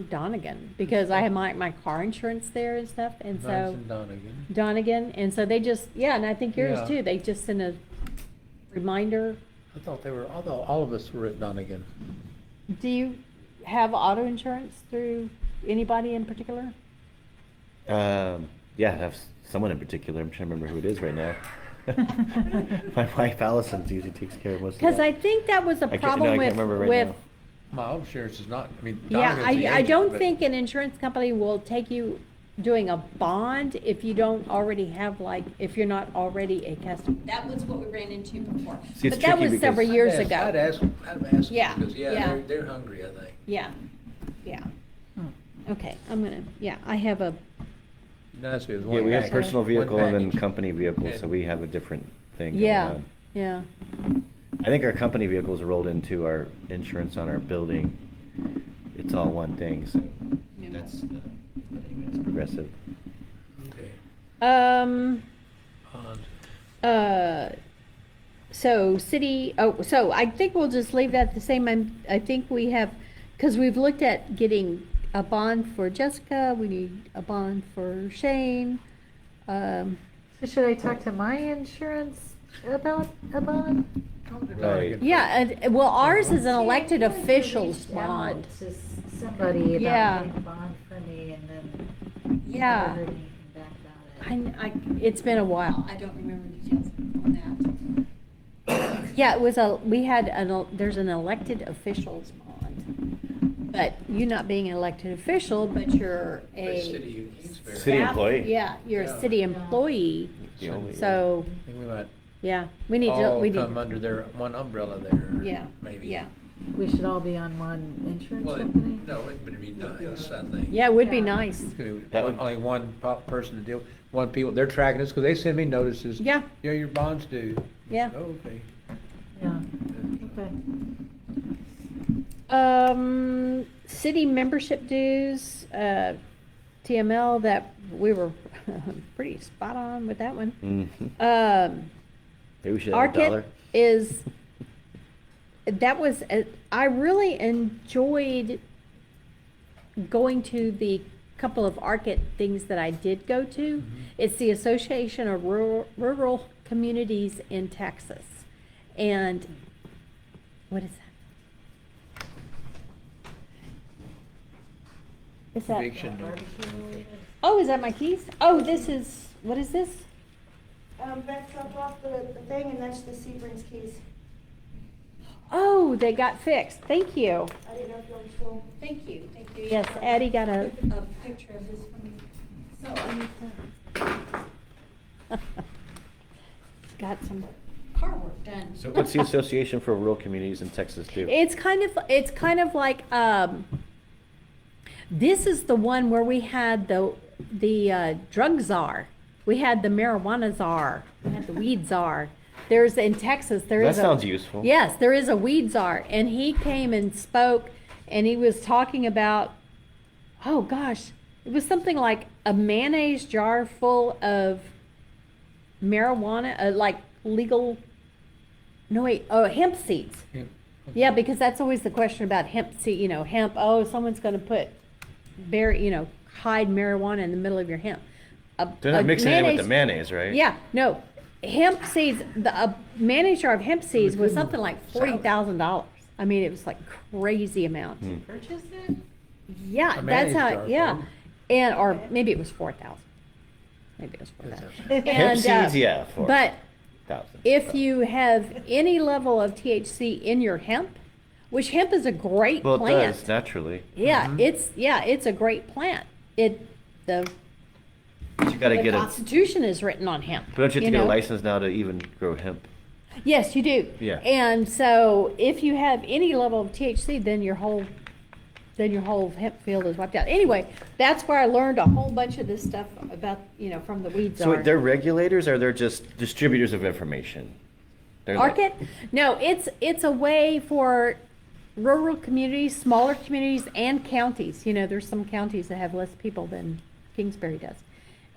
Donegan, because I have my car insurance there and stuff, and Nice so. and Donegan. Donegan, and so they just, and I think yours Yeah. too, they just send a reminder. I thought all of us were at Donegan. Do you have auto insurance through anybody in particular? Yeah, I have someone in particular, I'm trying to remember who it is right now. My wife Allison usually takes care of most of that. Because I think that was a I can't problem remember right with, now. My auto insurance is not, yeah, Donegan's the I agent, don't but- think an insurance company will take you doing a bond if you don't already have, if you're not already a customer. That was what we ran into before. See, it's But that tricky was several because- years I'd ago. ask, because, Yeah. they're hungry, I think. Yeah. Okay, I have a, Nice if it was Yeah, one we have package, personal one vehicle and then package. company vehicle, so And- we have a different thing going yeah, on. yeah. I think our company vehicles are rolled into our insurance on our building. It's all one thing, so that's, I think it's progressive. Okay. Bond. Bond. So so I think we'll just leave that the same. I think we have, because we've looked at getting a bond for Jessica, we need a bond for Shane. So should I talk to my insurance about a bond? Right. Yeah, well, ours is an See, I elected feel like they officials reached out bond. to somebody Yeah. about getting a bond for me, and then Yeah. never heard anything back about it. It's been a while. I don't remember details on that. Yeah, there's an elected officials bond. But you not being an elected official, but you're The city a of Kingsbury. City staff- employee. Yeah, you're a city employee, The only- so, I think we might yeah, we need to, all we come need, under their one umbrella there. yeah, Maybe. yeah. We should all be on one insurance Well, company? no, it'd be nice, I think. Yeah, it would be Yeah. nice. That would- Only one person to deal, one people, they're tracking us, because they send me notices. Yeah. Yeah, your bond's due. Yeah. Oh, okay. Yeah, okay. City membership dues, TML, that we were pretty spot on with that one. Mhm. Maybe we should have a Arquette dollar. is that was, I really enjoyed going to the couple of ARCIT things that I did go to. It's the Association of Rural Communities in Texas. And what is that? Is that? Eviction notice. Oh, is that my keys? Oh, this is, what is this? That's up off the thing, and that's the Sebring's keys. Oh, they got fixed. Thank you. I didn't know if you were still. Thank you. Thank you. Yes, Addie got a Picture of this one. So I need to. Got some car work done. So what's the Association for Rural Communities in Texas do? It's kind of like, this is the one where we had the drug czar. We had the marijuana czar. We had the weed czar. There's, in Texas, there is That sounds useful. Yes, there is a weed czar. And he came and spoke, and he was talking about, oh gosh, it was something like a mayonnaise jar full of marijuana, like legal, no wait, oh, hemp seeds. Yeah. Yeah, because that's always the question about hemp seed, hemp, oh, someone's gonna put hide marijuana in the middle of your hemp. They're not mixing it with the mayonnaise, right? Yeah, no, hemp seeds, a mayonnaise jar of hemp seeds was something like $40,000. I mean, it was like crazy amount. Purchase it? Yeah, A that's mayonnaise how, jar, yeah. right? And, or maybe it was 4,000. Maybe it was 4,000. Hemp seeds, yeah, But 4,000. if you have any level of THC in your hemp, which hemp is a great Well, it plant. does, naturally. Yeah, it's a great plant. The But you gotta get a, Constitution is written on hemp. but don't you have to get a know? license now to even grow hemp? Yes, you do. Yeah. And so if you have any level of THC, then your whole hemp field is wiped out. Anyway, that's where I learned a whole bunch of this stuff about, from the weed So czar. wait, they're regulators or they're just distributors of information? They're like- ARCIT? No, it's a way for rural communities, smaller communities, and counties. There's some counties that have less people than Kingsbury does.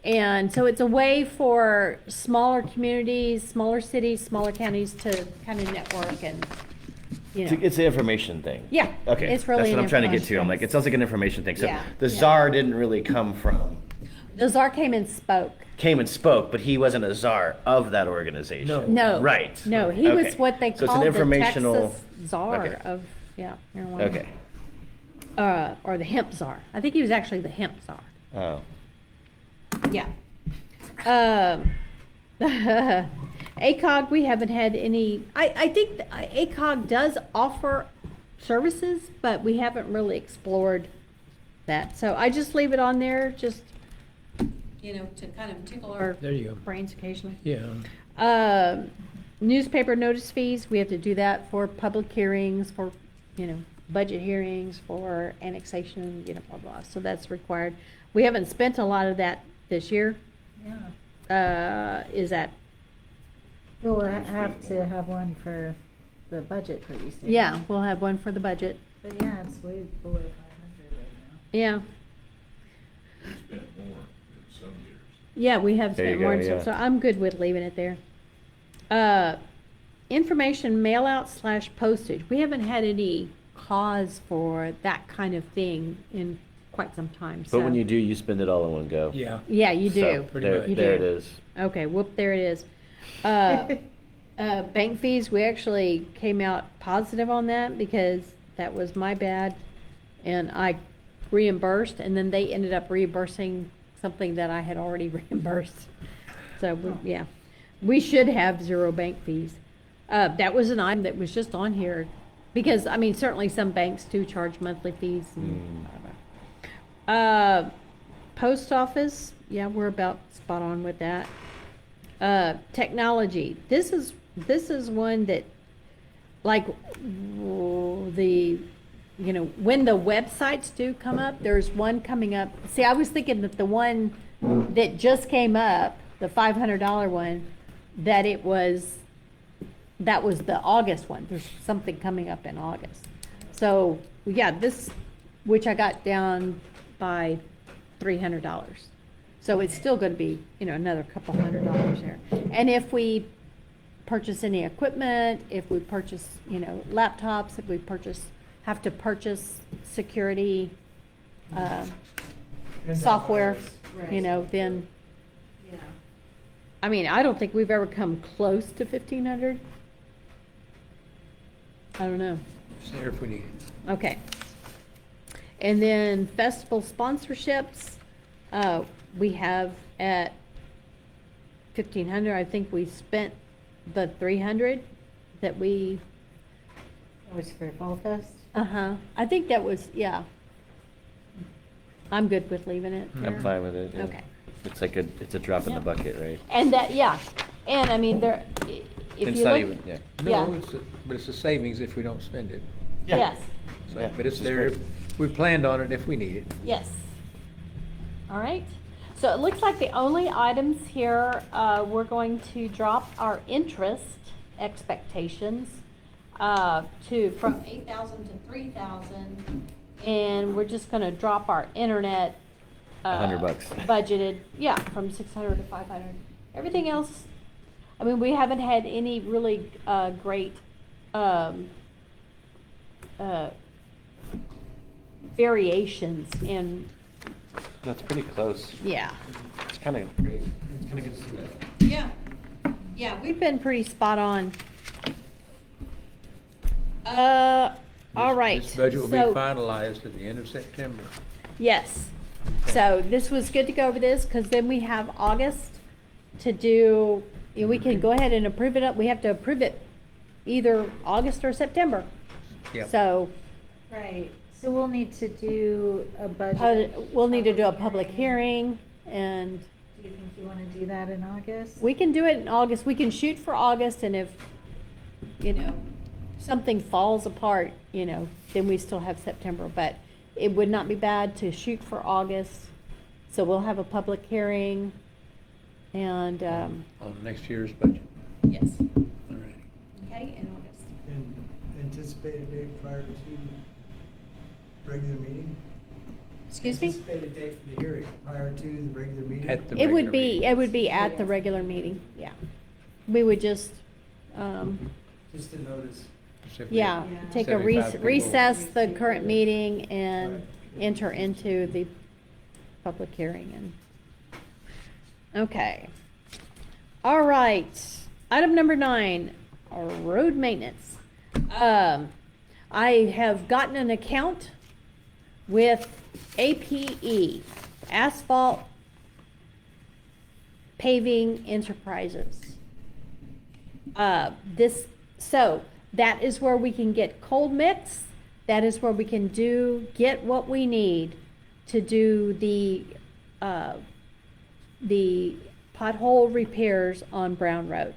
And so it's a way for smaller communities, smaller cities, smaller counties to kind of network and, It's an information thing. Yeah, Okay, it's really that's what an I'm trying to get to. information I'm like, thing. it sounds like an information thing. So Yeah, the yeah. czar didn't really come from, The czar came and spoke. came and spoke, but he wasn't a czar of that organization. No. No. Right. No, he was Okay. what they So it's an called the informational- Texas czar Okay. of, marijuana. Okay. Or the hemp czar. I think he was actually the hemp czar. Oh. Yeah. ACOG, we haven't had any, I think ACOG does offer services, but we haven't really explored that. So I just leave it on there, just, to kind of tickle our There you go. brains occasionally. Yeah. Newspaper notice fees, we have to do that for public hearings, for, budget hearings, for annexation, blah, blah. So that's required. We haven't spent a lot of that this year. Yeah. Is that, We'll have to have one for the budget pretty soon. yeah, we'll have one for the budget. But yeah, it's way below 500 right Yeah, We spent more in some years. yeah, we have There you spent more, go, and so, yeah. so I'm good with leaving it there. Information mail out / postage. We haven't had any cause for that kind of thing in quite some time, so. But when you do, you spend it all in one go. Yeah. Yeah, you So, do. Pretty there, much. You there do. it is. Okay, whoop, there it is. Bank fees, we actually came out positive on that because that was my bad. And I reimbursed, and then they ended up reimbursing something that I had already reimbursed. So, yeah, we should have 0 bank fees. That was an item that was just on here because, certainly some banks do charge monthly fees. And post office, yeah, we're about spot on with that. Technology, this is one that, like, when the websites do come up, there's one coming up. See, I was thinking that the one that just came up, the $500 one, that was the August one. There's something coming up in August. So, yeah, this, which I got down by $300. So it's still going to be, another couple $100 there. And if we purchase any equipment, if we purchase, laptops, if we have to purchase security, software, then, Yeah. I mean, I don't think we've ever come close to 1,500. I don't know. It's there if we need it. Okay. And then festival sponsorships, we have at 1,500, I think we spent the 300 that we, It was for Fall Fest? I think that was, yeah. I'm good with leaving it there. I'm fine with it. Yeah. Okay. It's like it's a drop in Yeah. the bucket, right? And that, yeah, and I mean, there, if It's you not look. even, yeah. Yeah. No, but it's a savings if we don't spend it. Yes, So, Yeah, but it's which is there, great. we planned on it if we need it. yes. All right, so it looks like the only items here, we're going to drop our interest expectations from 8,000 to 3,000, and we're just gonna drop our internet. $100. Budgeted, yeah, from 600 to 500. Everything else, I mean, we haven't had any really great variations in, That's pretty close. yeah. It's kind of great. It's kind of good to see that. Yeah, we've been pretty spot on. All right. This budget will be so- finalized at the end of September. Yes. So this was good to go over this, because then we have August to do, we can go ahead and approve it up. We have to approve it either August or September. Yep. So, Right, so we'll need to do a budget. we'll need to do a public hearing, and Do you think you wanna do that in August? we can do it in August. We can shoot for August, and if, something falls apart, then we still have September. But it would not be bad to shoot for August. So we'll have a public hearing, and, On next year's budget. yes. All right. Okay, in August. And anticipated date prior to regular meeting? Excuse me? Anticipated date for the hearing prior to the regular meeting? At the It would regular be, meeting. it would be at the regular meeting, yeah. We would just, Just a notice. Simply yeah, Yeah. take a 75 people. recess the current meeting and enter into the public hearing and, okay. All right, item number 9, road maintenance. I have gotten an account with APE, Asphalt Paving Enterprises. So that is where we can get cold mix. That is where we can get what we need to do the pothole repairs on Brown Road.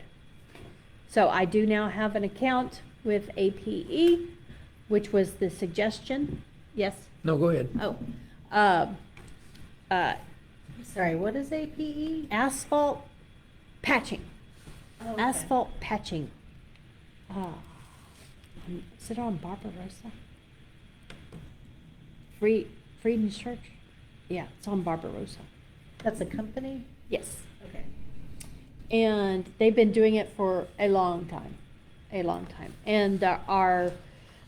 So I do now have an account with APE, which was the suggestion. Yes? No, go ahead. Oh. Sorry, what is APE? Asphalt patching. Oh, okay. Asphalt patching. Is it on Barbarossa? Freedom's Church? Yeah, it's on Barbarossa. That's a company? Yes. Okay. And they've been doing it for a long time, a long time. And our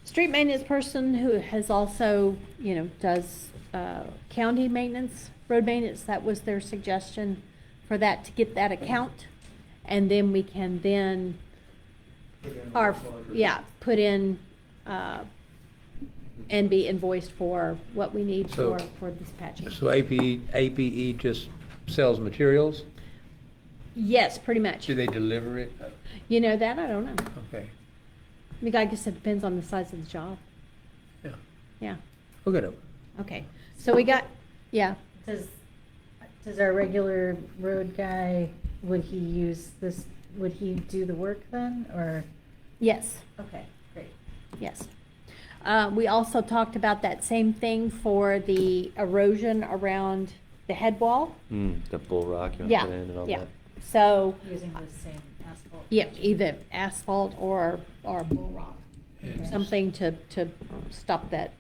street maintenance person, who has also, does county maintenance, road maintenance, that was their suggestion for that, to get that account. And then we can then, put in, and be invoiced for what we need So- for this patching. So APE just sells materials? Yes, pretty much. Do they deliver it? You know that? I don't know. Okay, I mean, I guess it depends on the size of the job. yeah. Yeah, We'll get it. okay. So we got, yeah, Does our regular road guy, would he do the work then, or? yes, Okay, great. yes. We also talked about that same thing for the erosion around the head wall. The bull rock you want Yeah, to put in and all yeah. that. So, Using the same asphalt? yeah, either asphalt or bull rock. And Something to stop that,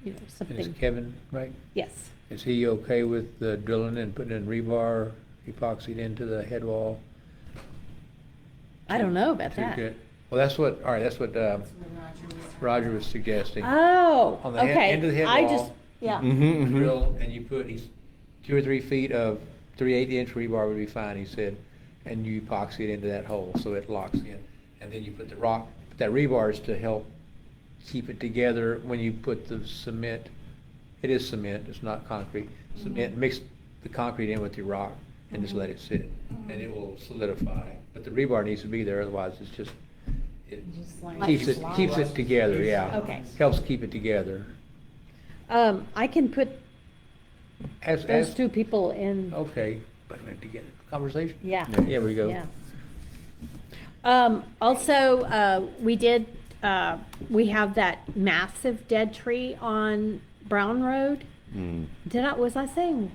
Is something, Kevin, right? yes. Is he okay with drilling and putting in rebar epoxied into the head wall? I don't know about to that. get- Well, that's what, all right, that's what, Roger was suggesting. Oh, On the head- okay. end of the head I wall. just, yeah. Mhm, mhm. Drill, and you put, he's 2 or 3 feet of 3/8-inch rebar would be fine, he said, and you epoxy it into that hole so it locks in. And then you put the rock, that rebar is to help keep it together when you put the cement. It is cement, it's not concrete. Cement, mix the concrete in with your rock and just let it sit, and it will solidify. But the rebar needs to be there, otherwise it's just, it Just like keeps it together, yeah. Okay. Helps keep it together. I can put As, those as, two people in, okay, but we have to get conversation. yeah. Yeah, we go. Yeah. Also, we have that massive dead tree on Brown Road. Mm. Was I saying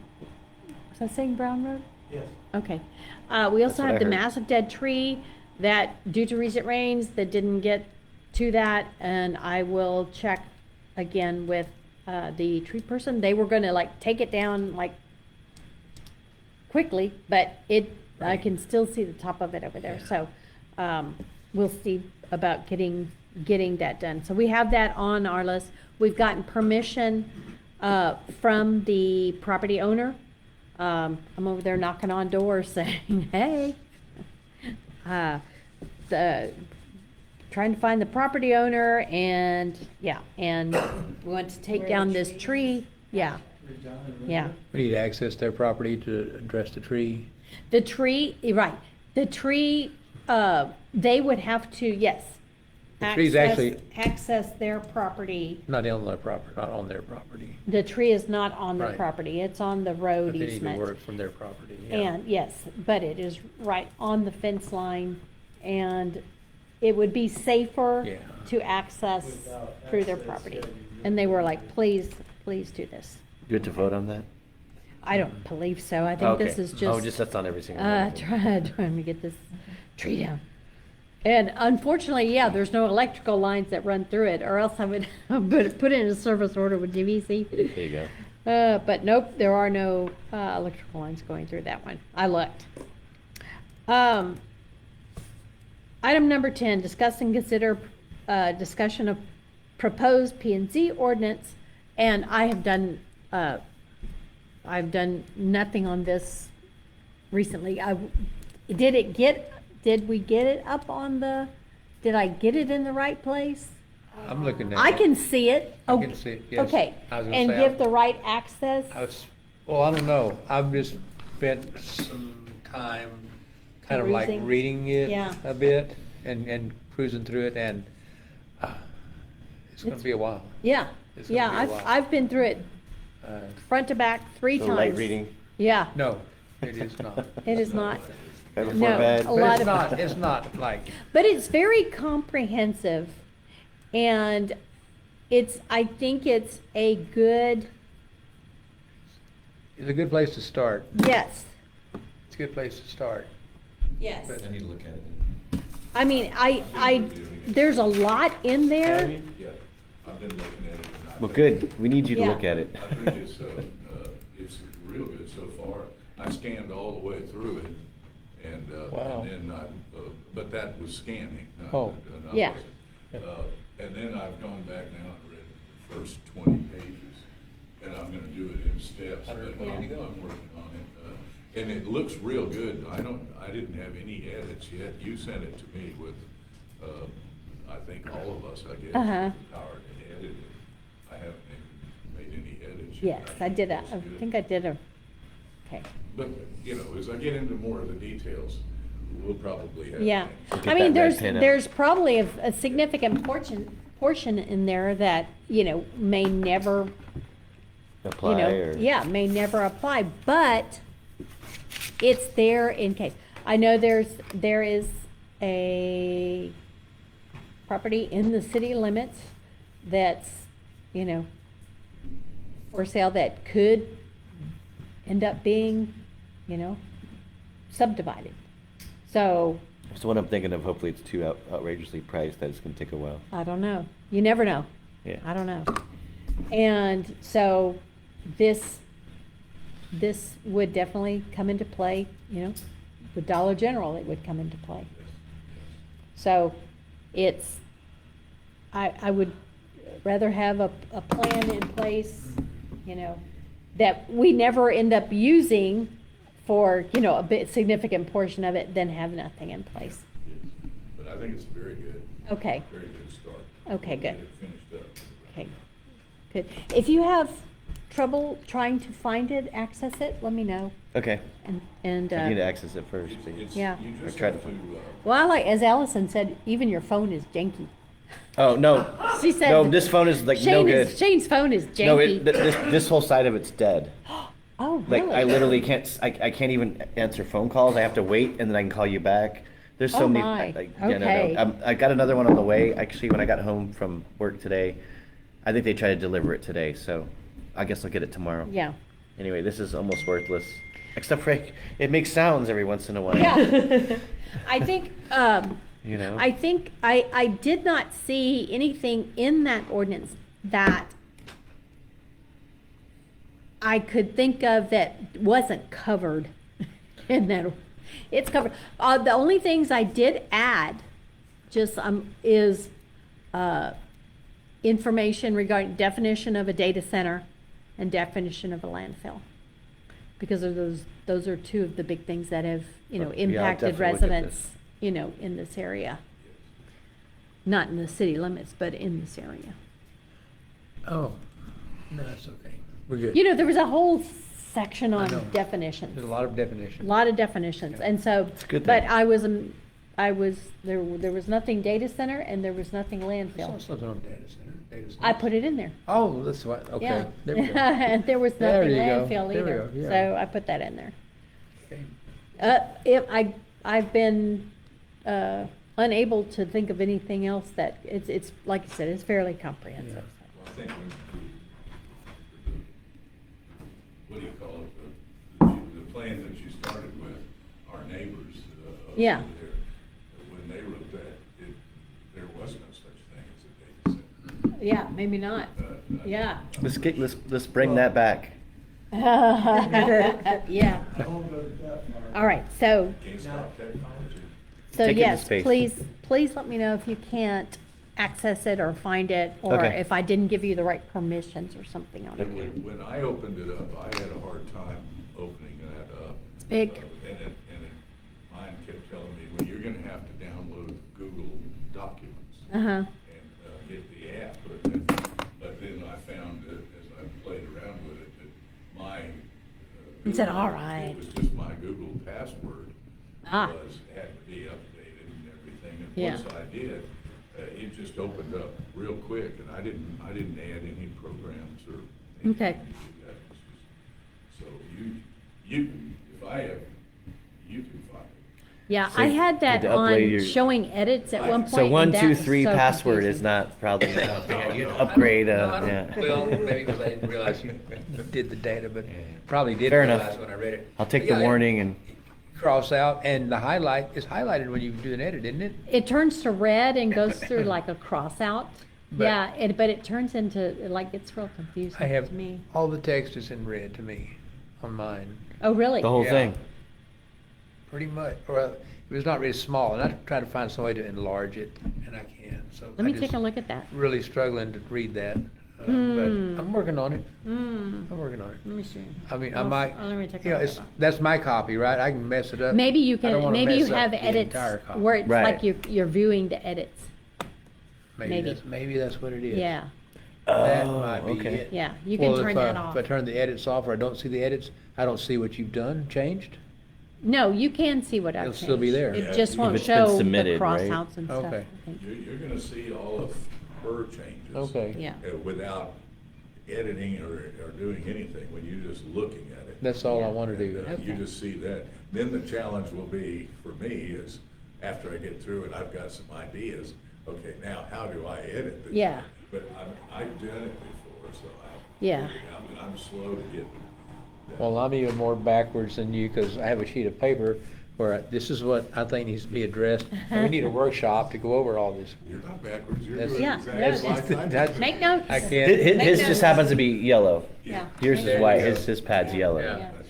Brown Road? Yes. Okay. We That's also what I have the heard. massive dead tree that, due to recent rains, that didn't get to that, and I will check again with, the tree person. They were gonna like take it down like quickly, but I can still see the top of it over there, so, we'll see about getting that done. So we have that on our list. We've gotten permission, from the property owner. I'm over there knocking on doors saying, hey, trying to find the property owner and, yeah, and we want to take down this tree. Yeah, yeah. We need to access their property to address the tree. The tree, right, the tree, they would have to, yes. The tree's Access their property. Not on their property, not on their property. The tree is not on their Right. property, it's on the road But they need to easement. work from their property, yeah. And, yes, but it is right on the fence line, and it would be safer Yeah. to access through their property. And they were like, please do this. Good to vote on that? I don't believe so, I think this Okay. is Oh, just, that's on every single one. trying to get this tree down. And unfortunately, yeah, there's no electrical lines that run through it, or else I would put it in a service order with DVC. There you go. But nope, there are no electrical lines going through that one. I looked. Item number 10, discuss and consider discussion of proposed P&Z ordinance. And I've done nothing on this recently. Did we get it up on did I get it in the right place? I'm looking at it. I can see it. I can see it, yes. Okay, I was gonna and say, give the right access? Well, I don't know. I've just spent some time kind of like Perusing? reading it Yeah. a bit and cruising through it, and it's gonna be a while. Yeah, It's gonna yeah, be a while. I've been through it Uh, front to back 3 So times. light reading, Yeah, No, it is not. it is not. right before No, bed. a lot But of- it's not like, But it's very comprehensive, and I think it's a good, it's a good place to start. yes, It's a good place to start. yes. But- I need to look at it. I mean, there's a lot in there. Yeah, I've been looking at it. and I Well, think- good. We need you to Yeah. look at it. I think it's real good so far. I scanned all the way through it, and Wow. then but that was scanning. Oh. not Yeah. And then I've gone back now and read the first 20 pages, and I'm gonna do it in steps, but I'm working on it. And it looks real good. I didn't have any edits yet. You sent it to me with, I think all of us, I guess, Uh-huh. the power to edit it. I haven't even made any edits yet. Yes, I did, I It's good. think I did okay. But, as I get into more of the details, we'll probably have. Yeah, Look I at mean, that red pen out. there's probably a significant portion in there that, may never, Apply or? yeah, may never apply, but it's there in case. I know there is a property in the city limits that's, for sale that could end up being, subdivided. So, So what I'm thinking of, hopefully it's too outrageously priced that it's gonna take a while. I don't know. You never know. Yeah. I don't know. And so this would definitely come into play, with Dollar General, it would come into play. So I would rather have a plan in place, you know, that we never end up using for, you know, a bit significant portion of it than have nothing in place. Yes. But I think it's very good. Okay. Very good start. Okay, good. Get it finished up. Okay, good. If you have trouble trying to find it, access it, let me know. Okay. And I need to access it first. Yeah. You just I tried have to- to, well, I like, as Allison said, even your phone is janky. Oh, no. She said. No, this phone is like no good. Shane's phone is janky. No, this whole side of it's dead. Oh, Like, really? I literally can't, I can't even answer phone calls. I have to wait and then I can call you back. There's so Oh, many, my. like, Okay. I got another one on the way. Actually, when I got home from work today, I think they tried to deliver it today, so I guess I'll get it tomorrow. Yeah. Anyway, this is almost worthless, except for it makes sounds every once in a while. Yeah. I think, You know? I think I did not see anything in that ordinance that I could think of that wasn't covered in that. It's covered. The only things I did add just is information regarding definition of a data center and definition of a landfill. Because of those are two of the big things that have, you know, Yeah, I'll impacted definitely look at residents, this. you know, in this area. Not in the city limits, but in this area. Oh, no, that's okay. We're good. You know, there was a whole section I know. on definitions. There's a lot of definitions. A lot of definitions, Okay. and so, a good but thing. I was, there was nothing data center and there was nothing I saw landfill. something on data center. I put it in there. Oh, that's what, okay. Yeah. There we go. And there was There nothing you go. landfill There we either, go, yeah. so I put that in there. Okay. I've been, unable to think of anything else that, it's, like you said, it's fairly comprehensive. well, I think what do you call it, the plan that you started with, our neighbors, Yeah. over there, when they wrote that, there was no such thing as a data center. Yeah, maybe not, yeah. Let's bring that back. Yeah, I won't go that far. all right, so, Can't stop technology. so Taking the yes, space. please let me know if you can't access it or find it, or Okay. if I didn't give you the right permissions or something on it. And when I opened it up, I had a hard time opening that up. It's big. Mine kept telling me, well, you're gonna have to download Google Documents. Uh-huh, And get the app, but then I found that as I played around with it, that my. He said, Google- "All right." It was just my Google password. Ah. Had to be updated and everything, and Yeah. once I did, it just opened up real quick, and I didn't add any programs or anything. Okay. to that. So if I have, you can find it. yeah, So I you had need that to upload on your- showing edits at one point. So and 1, that 2, was 3 so password confusing. is not probably, you No. upgrade, No, I don't- yeah. Well, maybe because I didn't realize you did the data, but probably did Fair enough. realize when I read it. I'll take the Yeah, warning and, Cross out, and the highlight is highlighted when you do an edit, isn't it? It turns to red and goes through like a cross out. But- Yeah, but it turns into, like, it's real confusing I have, to me. all the text is in red to me on mine, Oh, really? the whole Yeah. thing. pretty much. Well, it was not really small, and I try to find some way to enlarge it, and I can't, so. Let me I take just a look at that. Really struggling to read that, but Hmm. I'm working on it. Hmm, I'm working on it. let me see. I mean, I Well, might, let me take a you know, look at it's, that. that's my copy, right? I can mess it up. Maybe you I don't can, wanna maybe you mess up have the edits entire copy. where it's Right. like you're viewing the edits. maybe. Maybe that's what it is. Yeah, That Oh, might be okay. it. yeah, you can Well, turn if that I- off. If I turn the edits off or I don't see the edits, I don't see what you've done, changed? No, you can see what I've It'll changed. still be there. It Yeah, just if won't it's been show the submitted, right? crossouts and stuff, Okay. I think. You're gonna see all of her changes. Okay. Yeah. Without editing or doing anything, when you're just looking at it. That's all I Yeah. want to do. And, you Okay. just see that. Then the challenge will be, for me, is after I get through it, I've got some ideas. Okay, now how do I edit this? Yeah. But I've done it before, so Yeah. I'm slow to get. Well, I'm even more backwards than you because I have a sheet of paper where this is what I think needs to be addressed. And we need a workshop to go over all this. You're not backwards, you're That's- doing Yeah, exactly yeah, like I do. that's- Make notes. I can't. His Make just notes. happens to be yellow. Yeah. Yours Make is notes. white, his pad Yeah. yellow. Yeah. That's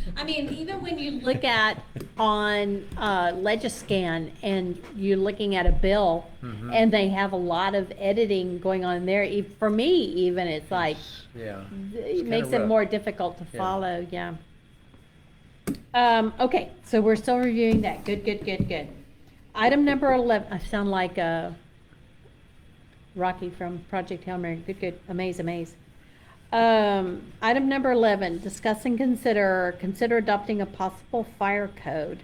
right. I mean, even when you look at on Legiscan and you're looking at a bill Mhm. and they have a lot of editing going on there, for me even, it's like, Yeah. it kinda makes it rough. more difficult to Yeah. follow, yeah. Okay, so we're still reviewing that. Good, good, good, good. Item number 11, I sound like Rocky from Project Hail Mary. Good, good, amaze, amaze. Item number 11, discuss and consider adopting a possible fire code.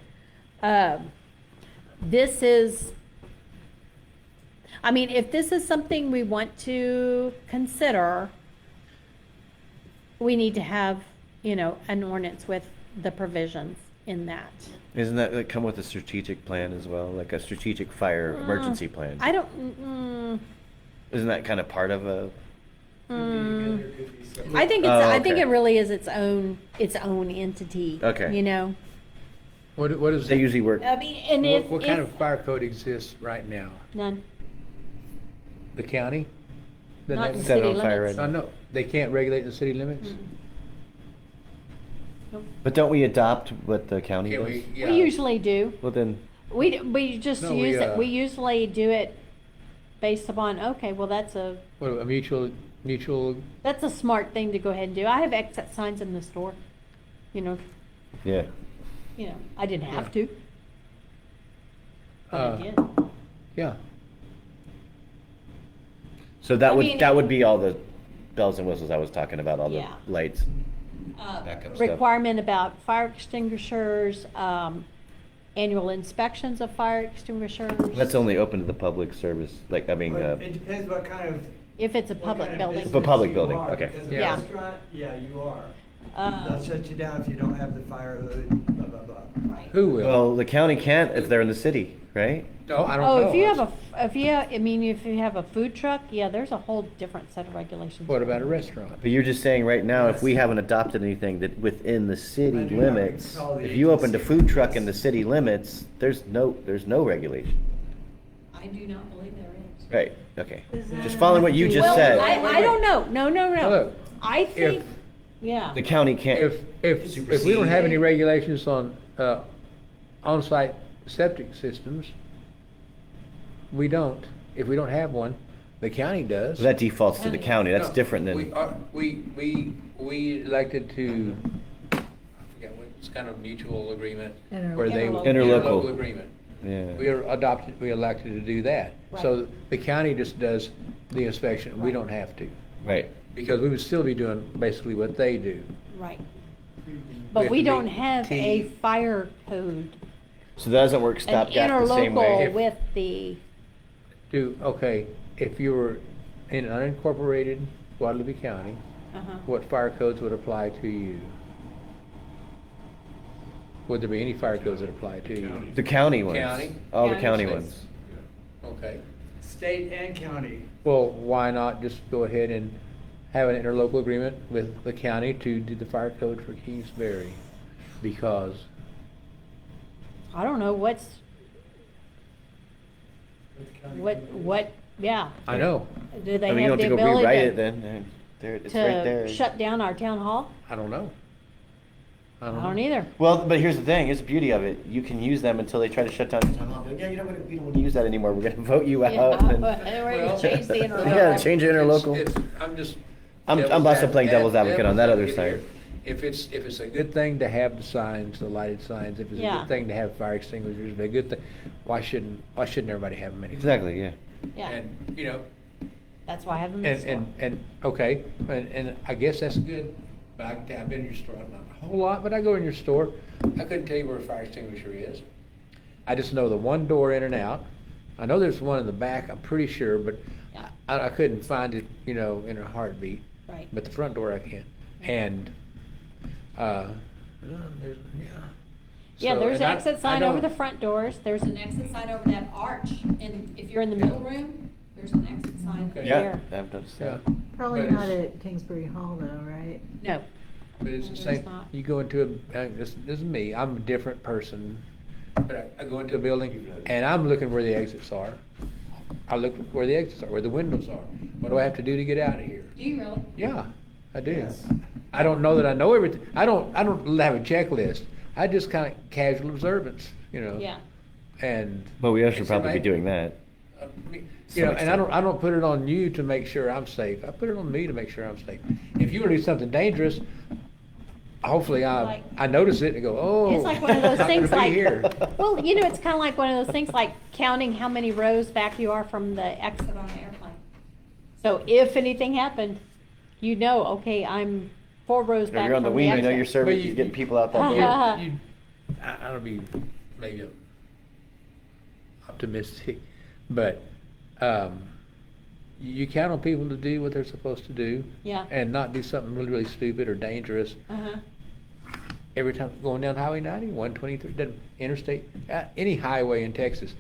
This is, I mean, if this is something we want to consider, we need to have, an ordinance with the provisions in that. Isn't that like come with a strategic plan as well, like a strategic fire emergency plan? I don't, Isn't that kind of part of a? I think Oh, I think okay. it really is its own entity. Okay. What is, They usually work. I mean, and if, what kind of fire code exists right now? none, The county? Doesn't not have- in Set city on fire limits. right I know, they can't regulate the city limits? Mm. Nope. But don't we adopt what the county Can does? we, yeah. We usually do. Well, then, We just No, use it. we We usually do it based upon, okay, well, that's a What, a mutual, smart thing to go ahead and do. I have exit signs in the store. yeah. I didn't have to. But I did. yeah. So that I would mean- that would be all the bells and whistles I was talking about, all Yeah. the lights. Backup stuff. Requirement about fire extinguishers, annual inspections of fire extinguishers. That's only open to the public service, like, I mean, But it depends what kind of. If it's a what public kind of building. For public business building, you are, okay. because Yeah. a restaurant, yeah, you are. Uh, They'll shut you down if you don't have the fire hood, blah, blah, blah. Right. Who will? well, the county can't if they're in the city, right? No, I don't Oh, know. if you have if you have a food truck, yeah, there's a whole different set of regulations. What about a restaurant? But you're just saying right now, if we haven't adopted anything that within the city I do not limits, recall the if you opened a agency. food truck in the city limits, there's no regulation. I do not believe there is. Right, okay. Is Just that- following what you just Well, said, I don't know. No. Look, I think, if- yeah. the county can't. If we don't have any regulations on, on-site septic systems, we don't. If we don't have one, the county does. That defaults to the county, that's No, different We than, are, we elected to, I forget what, it's kind of mutual agreement. Where they Interlocal. Interlocal. agreement. yeah. We elected to do that. So the county just does the inspection, we don't have to. Right. Because we would still be doing basically what they do. Right. We But have we to don't be have a fire code, So that doesn't work an stopgap the same way? interlocal with the, Okay, if you were in unincorporated Guadalupe County, uh-huh. what fire codes would apply to you? Would there be any fire codes that apply to you? The county ones. County? All the County. county ones. Okay. State and county. Well, why not just go ahead and have an interlocal agreement with the county to do the fire code for Kingsbury? Because, I don't know, yeah. I know, Do they I mean, you have don't the have to go rewrite it ability then, it's right there. to shut down our town hall? I don't know. I don't either. Well, but here's the thing, here's the beauty of it, you can use them until they try to shut down your town hall. Yeah, we don't want to use that anymore, we're gonna vote you Yeah, out. and- we're gonna change the interlocal. Yeah, change the interlocal. I'm just. I'm also playing devil's advocate on that other side. If it's a good thing to have the signs, the lighted signs, if it's a Yeah. good thing to have fire extinguishers, if it's a good thing, why shouldn't everybody have them anyway? Exactly, yeah. Yeah, And, that's why I have them in the store. and, okay, and I guess that's good, but I've been in your store, not a whole lot, but I go in your store, I couldn't tell you where a fire extinguisher is. I just know the one door in and out, I know there's one in the back, I'm pretty sure, but Yeah. I couldn't find it, in a heartbeat. Right. But the front door I can, and, there's, yeah. Yeah, So, there's and an I- exit I sign over don't- the front doors, there's an exit sign over that arch, and if you're in the middle room, there's an exit sign Okay. Yeah, there. I've noticed Yeah. that. Probably But not it's- at Kingsbury Hall though, right? No, But it's the There's same, not. you go into this is me, I'm a different person. But I go into a building and I'm looking where the exits are. I look where the exits are, where the windows are. What do I have to do to get out of here? do you really? Yeah, I do. I don't know that I know everything. I don't have a checklist. I just kind of casual observance, you know? Yeah. And. Well, we should and probably be somebody- doing that. You know, and extent. I don't put it on you to make sure I'm safe. I put it on me to make sure I'm safe. If you were to do something dangerous, hopefully I notice it and go, oh. It's like one of those not gonna things be like, here. well, you know, it's kind of like one of those things like counting how many rows back you are from the exit on the airplane. So if anything happened, you know, okay, I'm 4 rows back You're on the from wing, the you know your exit. service, But you- you're getting people out that Uh-huh. door. I don't be maybe optimistic, but you count on people to do what they're supposed to do. Yeah. And not do something really, really stupid or dangerous. Uh-huh. Every time going down Highway 90, 123, interstate, any highway in Texas,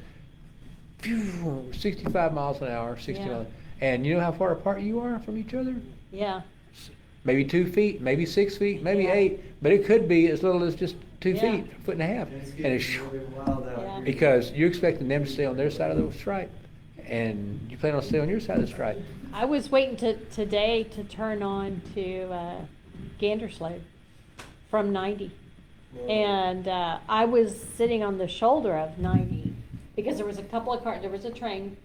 65 miles an hour, 60 Yeah. miles. And you know how far apart you are from each other? Yeah. Maybe 2 feet, maybe 6 feet, maybe Yeah. 8, but it could be as little as just 2 Yeah. feet, a foot and a half. It's And getting it's really wild out Yeah. here. because you're expecting them to stay on their side of the stripe, and you plan on staying on your side of the stripe. I was waiting today to turn on to Ganderslow from 90. And I was sitting on the shoulder of 90 because there was a couple of cars, there was a train,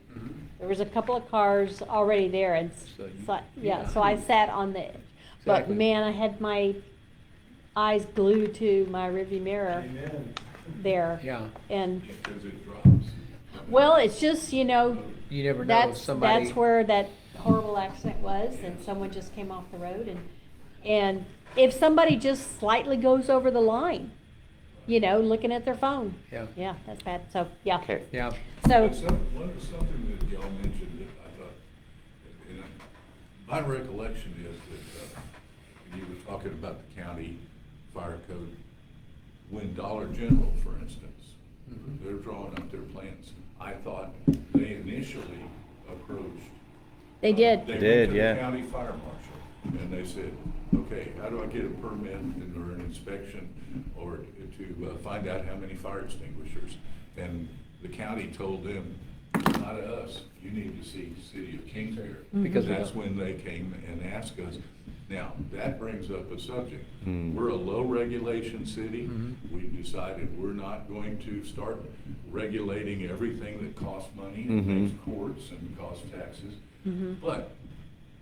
there was a couple of cars already there, and So you- yeah, so I sat on the edge. But Exactly. man, I had my eyes glued to my rearview mirror Amen. there. Yeah, And, Because it drops. well, it's just, you know, you never know if somebody. that's where that horrible accident was, and someone just came off the road, and if somebody just slightly goes over the line, you know, looking at their phone. Yeah. Yeah, that's bad, so, yeah. Okay. Yeah, So, But something that y'all mentioned that I thought, and my recollection is that you were talking about the county fire code. When Dollar General, for instance, they're drawing up their plans, I thought they initially approached. they did. They Did, went to yeah. the county fire marshal, and they said, okay, how do I get a permit or an inspection, or to find out how many fire extinguishers? And the county told them, not us, you need to see City of Kingsbury. Because we That's don't- when they came and asked us. Now, that brings up a subject. Hmm. We're a low regulation city. Mhm. We've decided we're not going to start regulating everything that costs money Mhm. and makes courts and costs taxes. But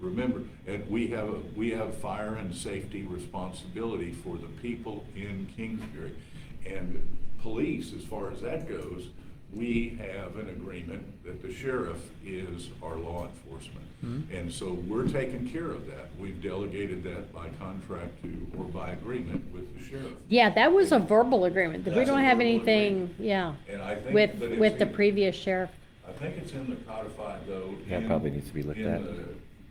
remember, and we have fire and safety responsibility for the people in Kingsbury. And police, as far as that goes, we have an agreement that the sheriff is our law enforcement. And so we're taking care of that. We've delegated that by contract to, or by agreement with the sheriff. Yeah, that was a verbal agreement, we That's a don't have verbal anything, agreement. yeah, And I think. with, but it's with the in- previous sheriff. I think it's in the codified though. Yeah, it in- probably needs to be looked at. In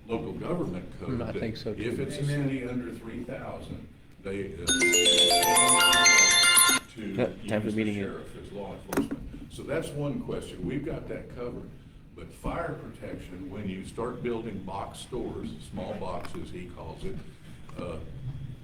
the local government code. I that think so, If too. it's a Amen. city under 3,000, they. Yeah, time for the meeting. Sheriff as law enforcement. So that's one question. We've got that covered. But fire protection, when you start building box stores, small boxes, he calls it,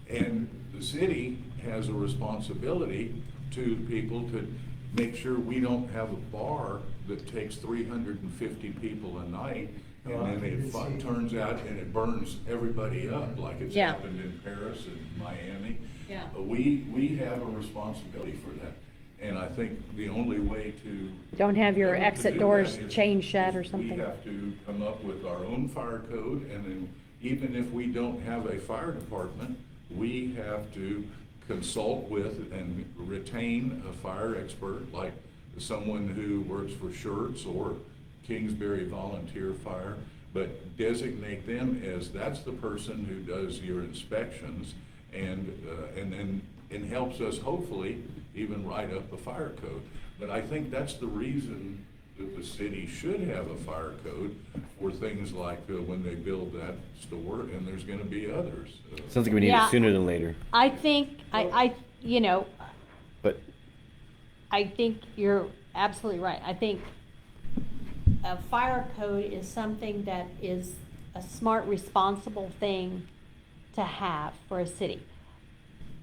and the city has a responsibility to people to make sure we don't have a bar that takes 350 people a night, and then it turns out and it burns everybody up, like it's Yeah. happened in Paris and Miami. Yeah. We have a responsibility for that, and I think the only way to. Don't have your to exit do doors that is- chained shut or is something. We have to come up with our own fire code, and then even if we don't have a fire department, we have to consult with and retain a fire expert, like someone who works for Schertz or Kingsbury Volunteer Fire, but designate them as that's the person who does your inspections and helps us hopefully even write up a fire code. But I think that's the reason that the city should have a fire code for things like when they build that store, and there's gonna be others. Sounds like we need Yeah. it sooner than later, I think, you know, but I think you're absolutely right. I think a fire code is something that is a smart, responsible thing to have for a city.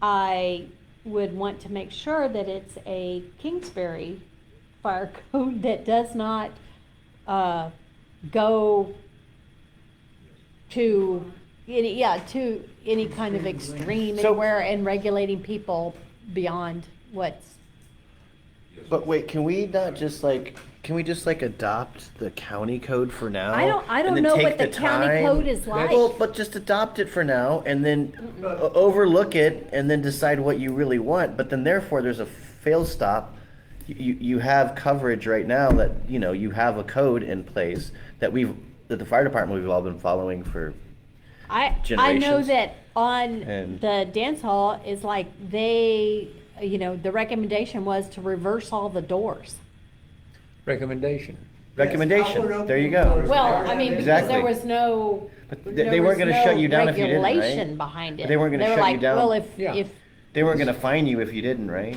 I would want to make sure that it's a Kingsbury fire code that does not go to, to any kind of extreme So- anywhere and regulating people beyond what's, But wait, can we just like adopt the county code for now? I don't and then know take what the county time? code is like. Well, but just adopt it for now and then overlook it and then decide what you really want. But then therefore there's a fail stop. You have coverage right now that, you have a code in place that the fire department we've all been following for I know generations. that on And- the dance hall is like they, the recommendation was to reverse all the doors. Recommendation. recommendation. There you go. Well, I mean, because Exactly. there was no. But there they weren't was gonna no shut you down if you didn't, right? Regulation behind it. But they weren't gonna were shut you like, down. Well, Yeah. if, They weren't gonna fine you if you didn't, right?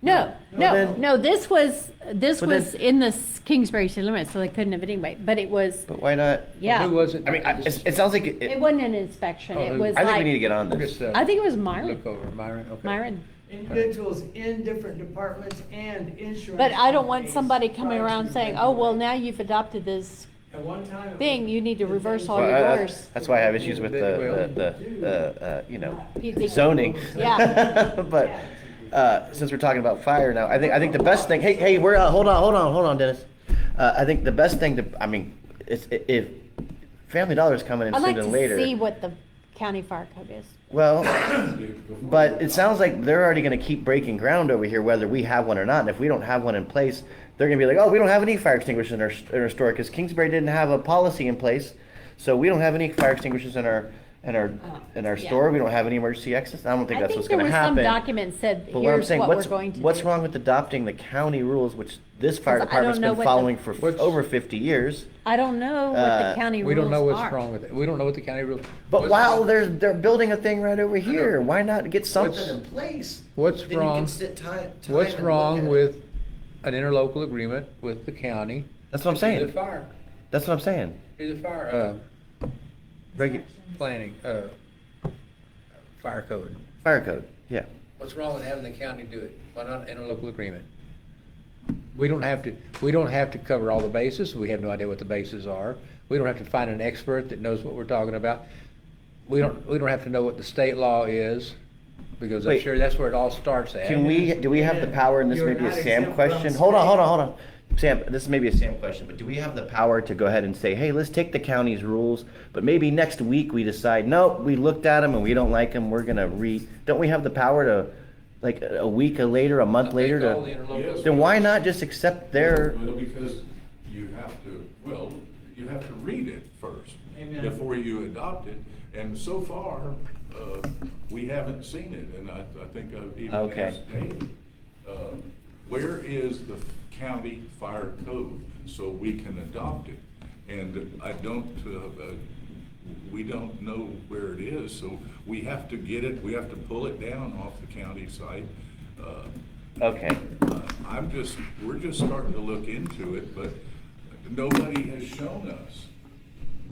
no, then- no, this was But then- in the Kingsbury city limits, so they couldn't have anyway, but it was, But why not? yeah. Who was it? I mean, it sounds like It wasn't an inspection, Oh, it who- was I think we need to like, get on this. Just, I think it was Myron, Look over, Myron, okay. Myron. Individuals in different departments and insurance. But I don't want companies somebody coming try around to saying, oh, well, regulate. now you've adopted this At one time, it thing, was- you need to reverse all Well, your doors. That's why I have issues with Well- PC. zoning. Yeah. But, since we're talking about fire now, I think the best thing, hey, we're, hold on, Dennis. I think the best thing if Family Dollar's coming in I'd like sooner to than later. see what the county fire code is. Well, but it sounds like they're already gonna keep breaking ground over here, whether we have one or not. And if we don't have one in place, they're gonna be like, oh, we don't have any fire extinguishers in our store, because Kingsbury didn't have a policy in place. So we don't have any fire extinguishers in our Yeah. store. We don't have any emergency exits. I don't think I that's think what's there gonna was happen. some document said, But what I'm here's saying, what we're going to do. what's wrong with adopting the county rules, which this fire 'Cause I don't department's know been what the- following for What's- over 50 years? I don't know what the county rules We don't know what's are. wrong with it. We don't know what the county rules. But while they're building a thing right over here, why not get something What's- in place? What's Then you wrong? can sit time What's and look wrong at it. with an interlocal agreement with the county? That's what I'm The saying. fire, That's what I'm saying. the fire, Regu- planning, fire code. Fire code, yeah. What's wrong with having the county do it? Why not an interlocal agreement? We don't have to cover all the bases. We have no idea what the bases are. We don't have to find an expert that knows what we're talking about. We don't have to know what the state law is, because I'm Wait. sure that's where it all starts at. Do we have the power, and this may You're be a not Sam exempt from question? state. Hold on. Sam, this may be a Sam question, but do we have the power to go ahead and say, hey, let's take the county's rules, but maybe next week we decide, no, we looked at them and we don't like them, we're gonna don't we have the power to, like, a week later, a month later All the to, interlocals- then why not just accept their, Well, because you have to read it first Amen. before you adopt it. And so far, we haven't seen it, and I think I've even Okay. asked Dave, where is the county fire code so we can adopt it? And we don't know where it is, so we have to get it, we have to pull it down off the county site. okay. We're just starting to look into it, but nobody has shown us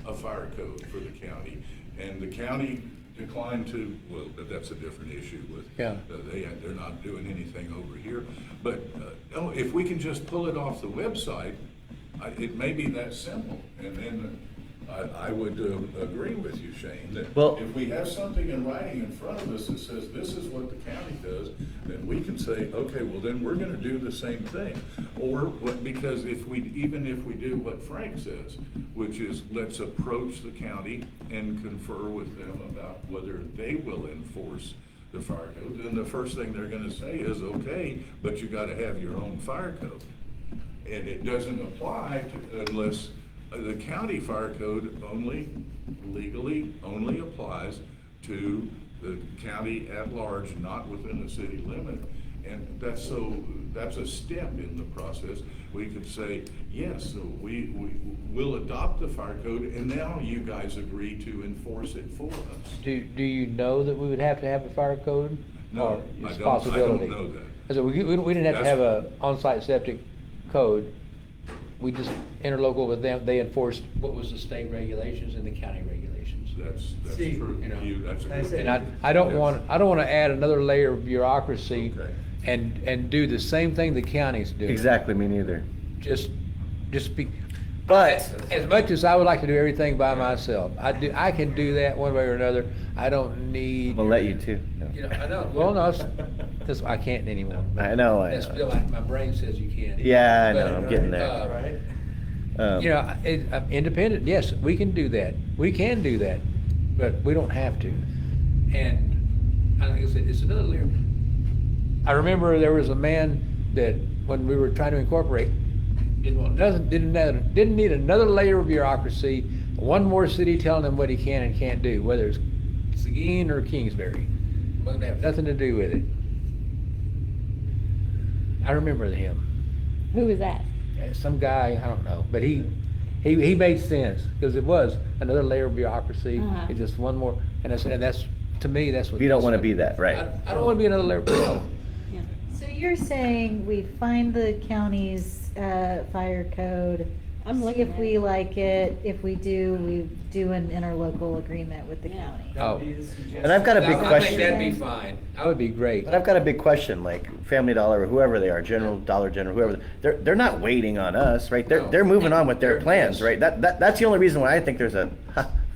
a fire code for the county. And the county declined to, well, that's a different issue with, Yeah. they're not doing anything over here. But, no, if we can just pull it off the website, it may be that simple. And then I would agree with you, Shane, that Well- if we have something in writing in front of us that says this is what the county does, then we can say, okay, well, then we're gonna do the same thing. Because even if we do what Frank says, which is let's approach the county and confer with them about whether they will enforce the fire code, then the first thing they're gonna say is, okay, but you gotta have your own fire code. And it doesn't apply unless the county fire code legally only applies to the county at large, not within the city limit. And that's a step in the process. We could say, yes, so we will adopt the fire code, and now you guys agree to enforce it for us. Do you know that we would have to have a fire code? No, Or I it's don't- I possibility? don't know that. I said, we didn't have to have a on-site septic code. We just interlocal with them. They enforced what was the state regulations and the county regulations. That's See, true. you know, That's a I good. said- And I don't want to add another layer of bureaucracy Okay. and do the same thing the county's doing. Exactly, me neither. Just be, But As much as I would like to do everything by myself, I can do that one way or another. I don't need. we'll let you too. No. You know, I don't, well, no, because I can't anymore. I know, I That's know. still like, my brain says you can. Yeah, I But, know, I'm getting there. You know, independent, yes, we can do that. We can do that, but we don't have to. And I think it's another layer. I remember there was a man that, when we were trying to incorporate, didn't need another layer of bureaucracy, one more city telling him what he can and can't do, whether it's Seguin or Kingsbury. Wasn't have nothing to do with it. I remember him. Who was that? Some guy, I don't know, but he made sense, because it was another layer of bureaucracy. Uh-huh. It's just one more, and that's, to me, that's what. You don't want to be that, right? I don't want to be another layer of bureaucracy. Yeah. So you're saying we find the county's fire code, I'm see looking if at we it. like it. If we do an interlocal agreement with the Yeah. county. Oh. And I've got a big I think question. that'd be fine. That would be great. But I've got a big question, like Family Dollar or whoever they are, Dollar General, whoever, they're not waiting on us, right? No. They're moving on with their They're- plans, yes. right? That's the only reason why I think there's a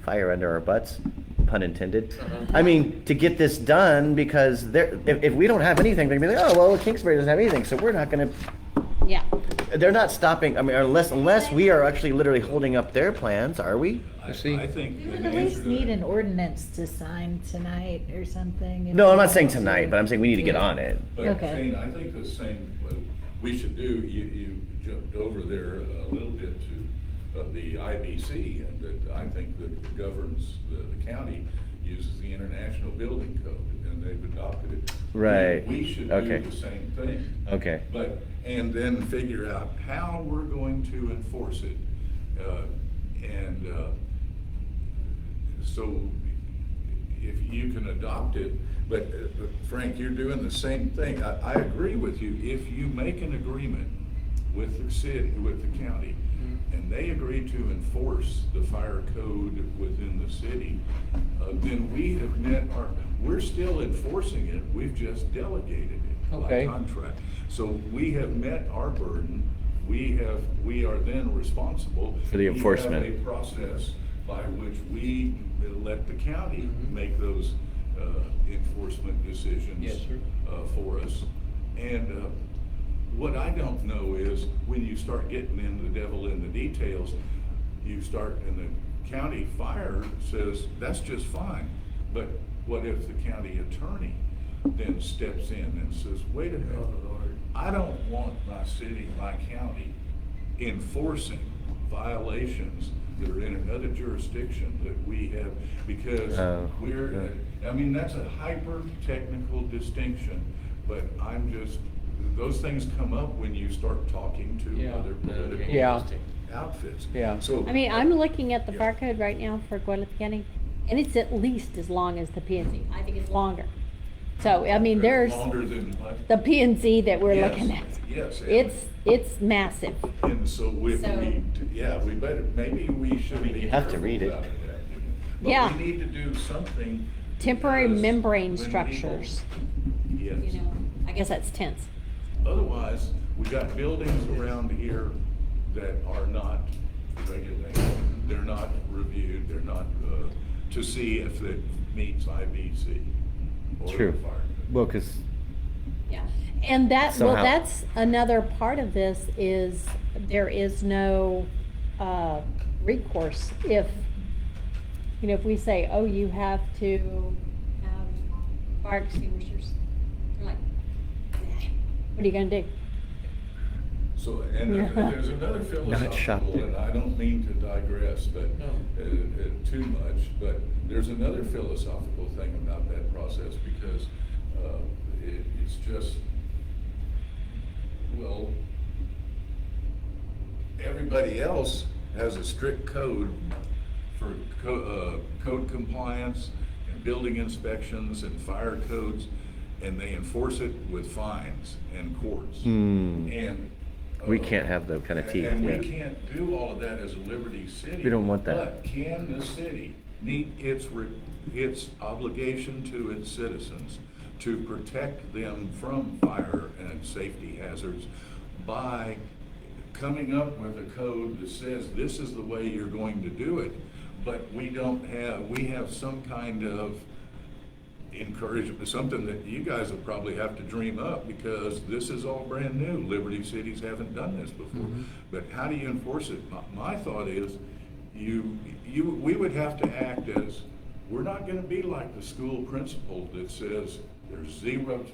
fire under our butts, pun intended. Uh-huh. I mean, to get this done, because if we don't have anything, they're gonna be like, oh, well, Kingsbury doesn't have anything, so we're not gonna, Yeah. they're not stopping, I mean, unless we are actually literally holding up their plans, are we? I See? I think. We would in at least answer to need that- an ordinance to sign tonight or something. if No, we I'm not saying want to. tonight, but I'm saying we need to get on it. But Okay. Shane, I think the same, what we should do, you jumped over there a little bit to the IBC, and that I think that governs the county uses the International Building Code, and they've adopted it. Right. We should Okay. do the same thing. Okay. But, and then figure out how we're going to enforce it. So if you can adopt it, but Frank, you're doing the same thing. I agree with you. If you make an agreement with the city, with the county, and they agree to enforce the fire code within the city, then we have met we're still enforcing it, we've just delegated it by Okay. contract. So we have met our burden, we are then responsible. For the enforcement. We have a process by which we let the county make those enforcement decisions. Yes, sir. For us. And what I don't know is, when you start getting in the devil in the details, you start, and the county fire says, that's just fine. But what if the county attorney then steps in and says, wait a minute, I don't want my city, my county enforcing violations that are in another jurisdiction that we have, because I mean, that's a hyper-technical distinction, but those things come up when you start talking to Yeah. other political Yeah. outfits. Yeah. So. I mean, I'm looking at the Yeah. fire code right now for Guadalupe County, and it's at least as long as the P&Z. I think it's longer. So, I mean, there's Longer than what? the P&Z that we're Yes, looking at. yes, and- It's massive. And so we So- need to, yeah, we better, maybe we should be. You have to read it. careful about Yeah. But we need to do something. Temporary because membrane when people- structures, Yes. you know, I guess that's tense. Otherwise, we got buildings around here that are not regulated, they're not reviewed, they're not, to see if it meets IBC or the True. fire code. Well, because Yeah, and well, Somehow- that's another part of this is there is no recourse if, if we say, oh, you have to have fire extinguishers. They're like, what are you gonna do? So, and there's another shocked. philosophical, and I don't mean to digress, but, too much, but there's another philosophical thing about that process, because, it's just, well, everybody else has a strict code for code compliance and building inspections and fire codes, and they enforce it with fines and courts. And we can't have those kind of teeth. and Yeah. we can't do all of that as a Liberty City. We don't want that. But can the city meet its obligation to its citizens to protect them from fire and safety hazards by coming up with a code that says this is the way you're going to do it, but we have some kind of encouragement, something that you guys will probably have to dream up, because this is all brand new. Liberty cities haven't done this before. But how do you enforce it? My thought is, we would have to act as, we're not gonna be like the school principal that says there's zero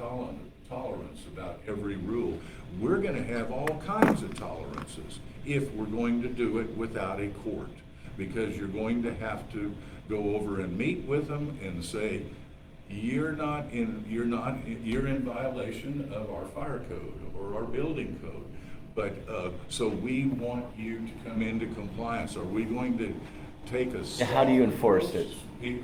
tolerance about every rule. We're gonna have all kinds of tolerances if we're going to do it without a court, because you're going to have to go over and meet with them and say, you're in violation of our fire code or our building code. But, so we want you to come into compliance. Are we going to take a soft How do you enforce approach?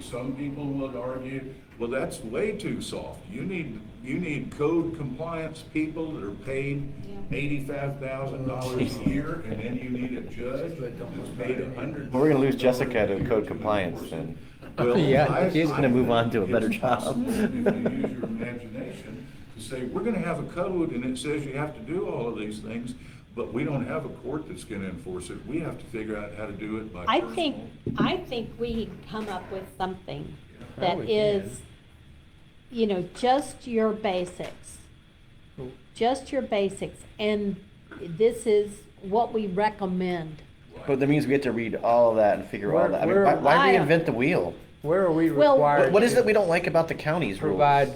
Some people would argue, well, that's way too soft. You need code compliance people that are paid $85,000 a year, and then you need a judge that's paid $100,000. Well, we're gonna lose Jessica to code compliance then. Well, Yeah, she's gonna move on to a better it's job. possible, if you use your imagination, to say, we're gonna have a code and it says you have to do all of these things, but we don't have a court that's gonna enforce it. We have to figure out how to do it by I personal. think we can come up with something Yeah, that we is, you know, just your basics. Just your basics, and this is what we recommend. But that means we have to read all of that and figure all that. I mean, Where- why I- reinvent the wheel? Where are we Well, required? What is to it we don't like about the county's rules? Provide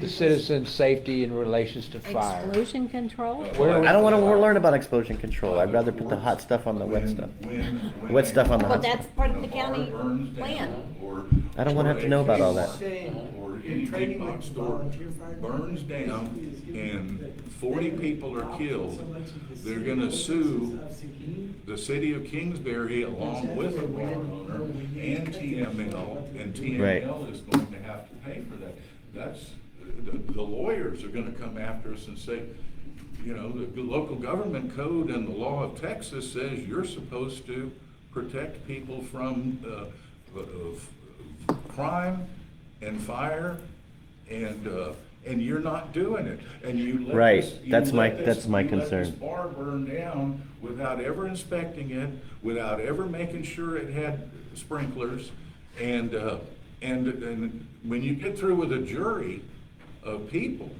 the citizens' safety in relations to fire? Explosion control? Where are we- I don't want to learn about explosion control. I'd rather put the hot stuff on the wet stuff. When Wet stuff on the Well, hot stuff. that's part of the a bar county burns down, plan. or- I don't wanna have to know about all that. Or any big box store burns down and 40 people are killed, they're gonna sue the city of Kingsbury along with the bar owner and TML, and TML is going to have to pay for that. That's, the lawyers are gonna come after us and say, you know, the local government code and the law of Texas says you're supposed to protect people from crime and fire, and you're not doing it. And you let Right. this- you That's let my- this- that's my you let concern. this bar burn down without ever inspecting it, without ever making sure it had sprinklers, and when you get through with a jury of people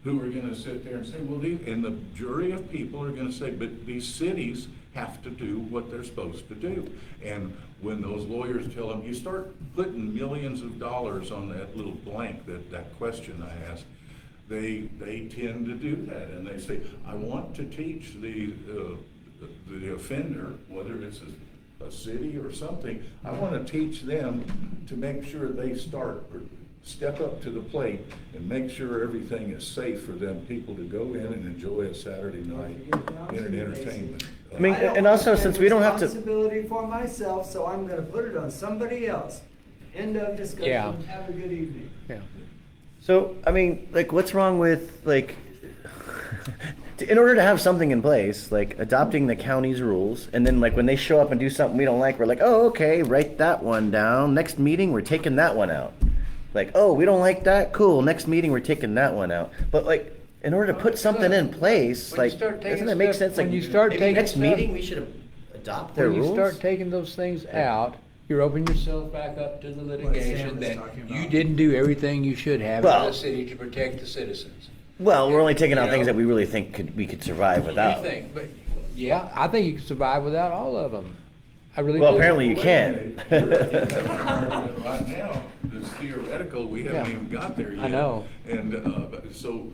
who are gonna sit there and say, well, and the jury of people are gonna say, but these cities have to do what they're supposed to do. And when those lawyers tell them, you start putting millions of dollars on that little blank, that question I asked, they tend to do that, and they say, I want to teach the offender, whether it's a city or something, I want to teach them to make sure they step up to the plate and make sure everything is safe for them people to go in and enjoy a Saturday night in an entertainment. I mean, don't and also want since we don't have to. Responsibility for myself, so I'm gonna put it on somebody else. End of discussion. Yeah. Have a good evening. Yeah. So, I mean, like, what's wrong with, like, in order to have something in place, like adopting the county's rules, and then, like, when they show up and do something we don't like, we're like, oh, okay, write that one down. Next meeting, we're taking that one out. Like, oh, we don't like that? Cool. Next meeting, we're taking that one out. But, like, in order to put something in place, When you like, start taking doesn't it make stuff- sense? Like, when you start maybe taking next stuff- meeting, we should adopt their When you rules? start taking those things out, you're opening yourself back up to the Sam litigation was that talking you about. didn't do everything you should have in Well- the city to protect the citizens. Well, we're only taking out You things know? that we really think we could survive without. Anything, but, yeah, I think you can survive without all of them. I really do. Well, apparently you can't. Right now, it's theoretical, we haven't Yeah. even got there yet. I know. And so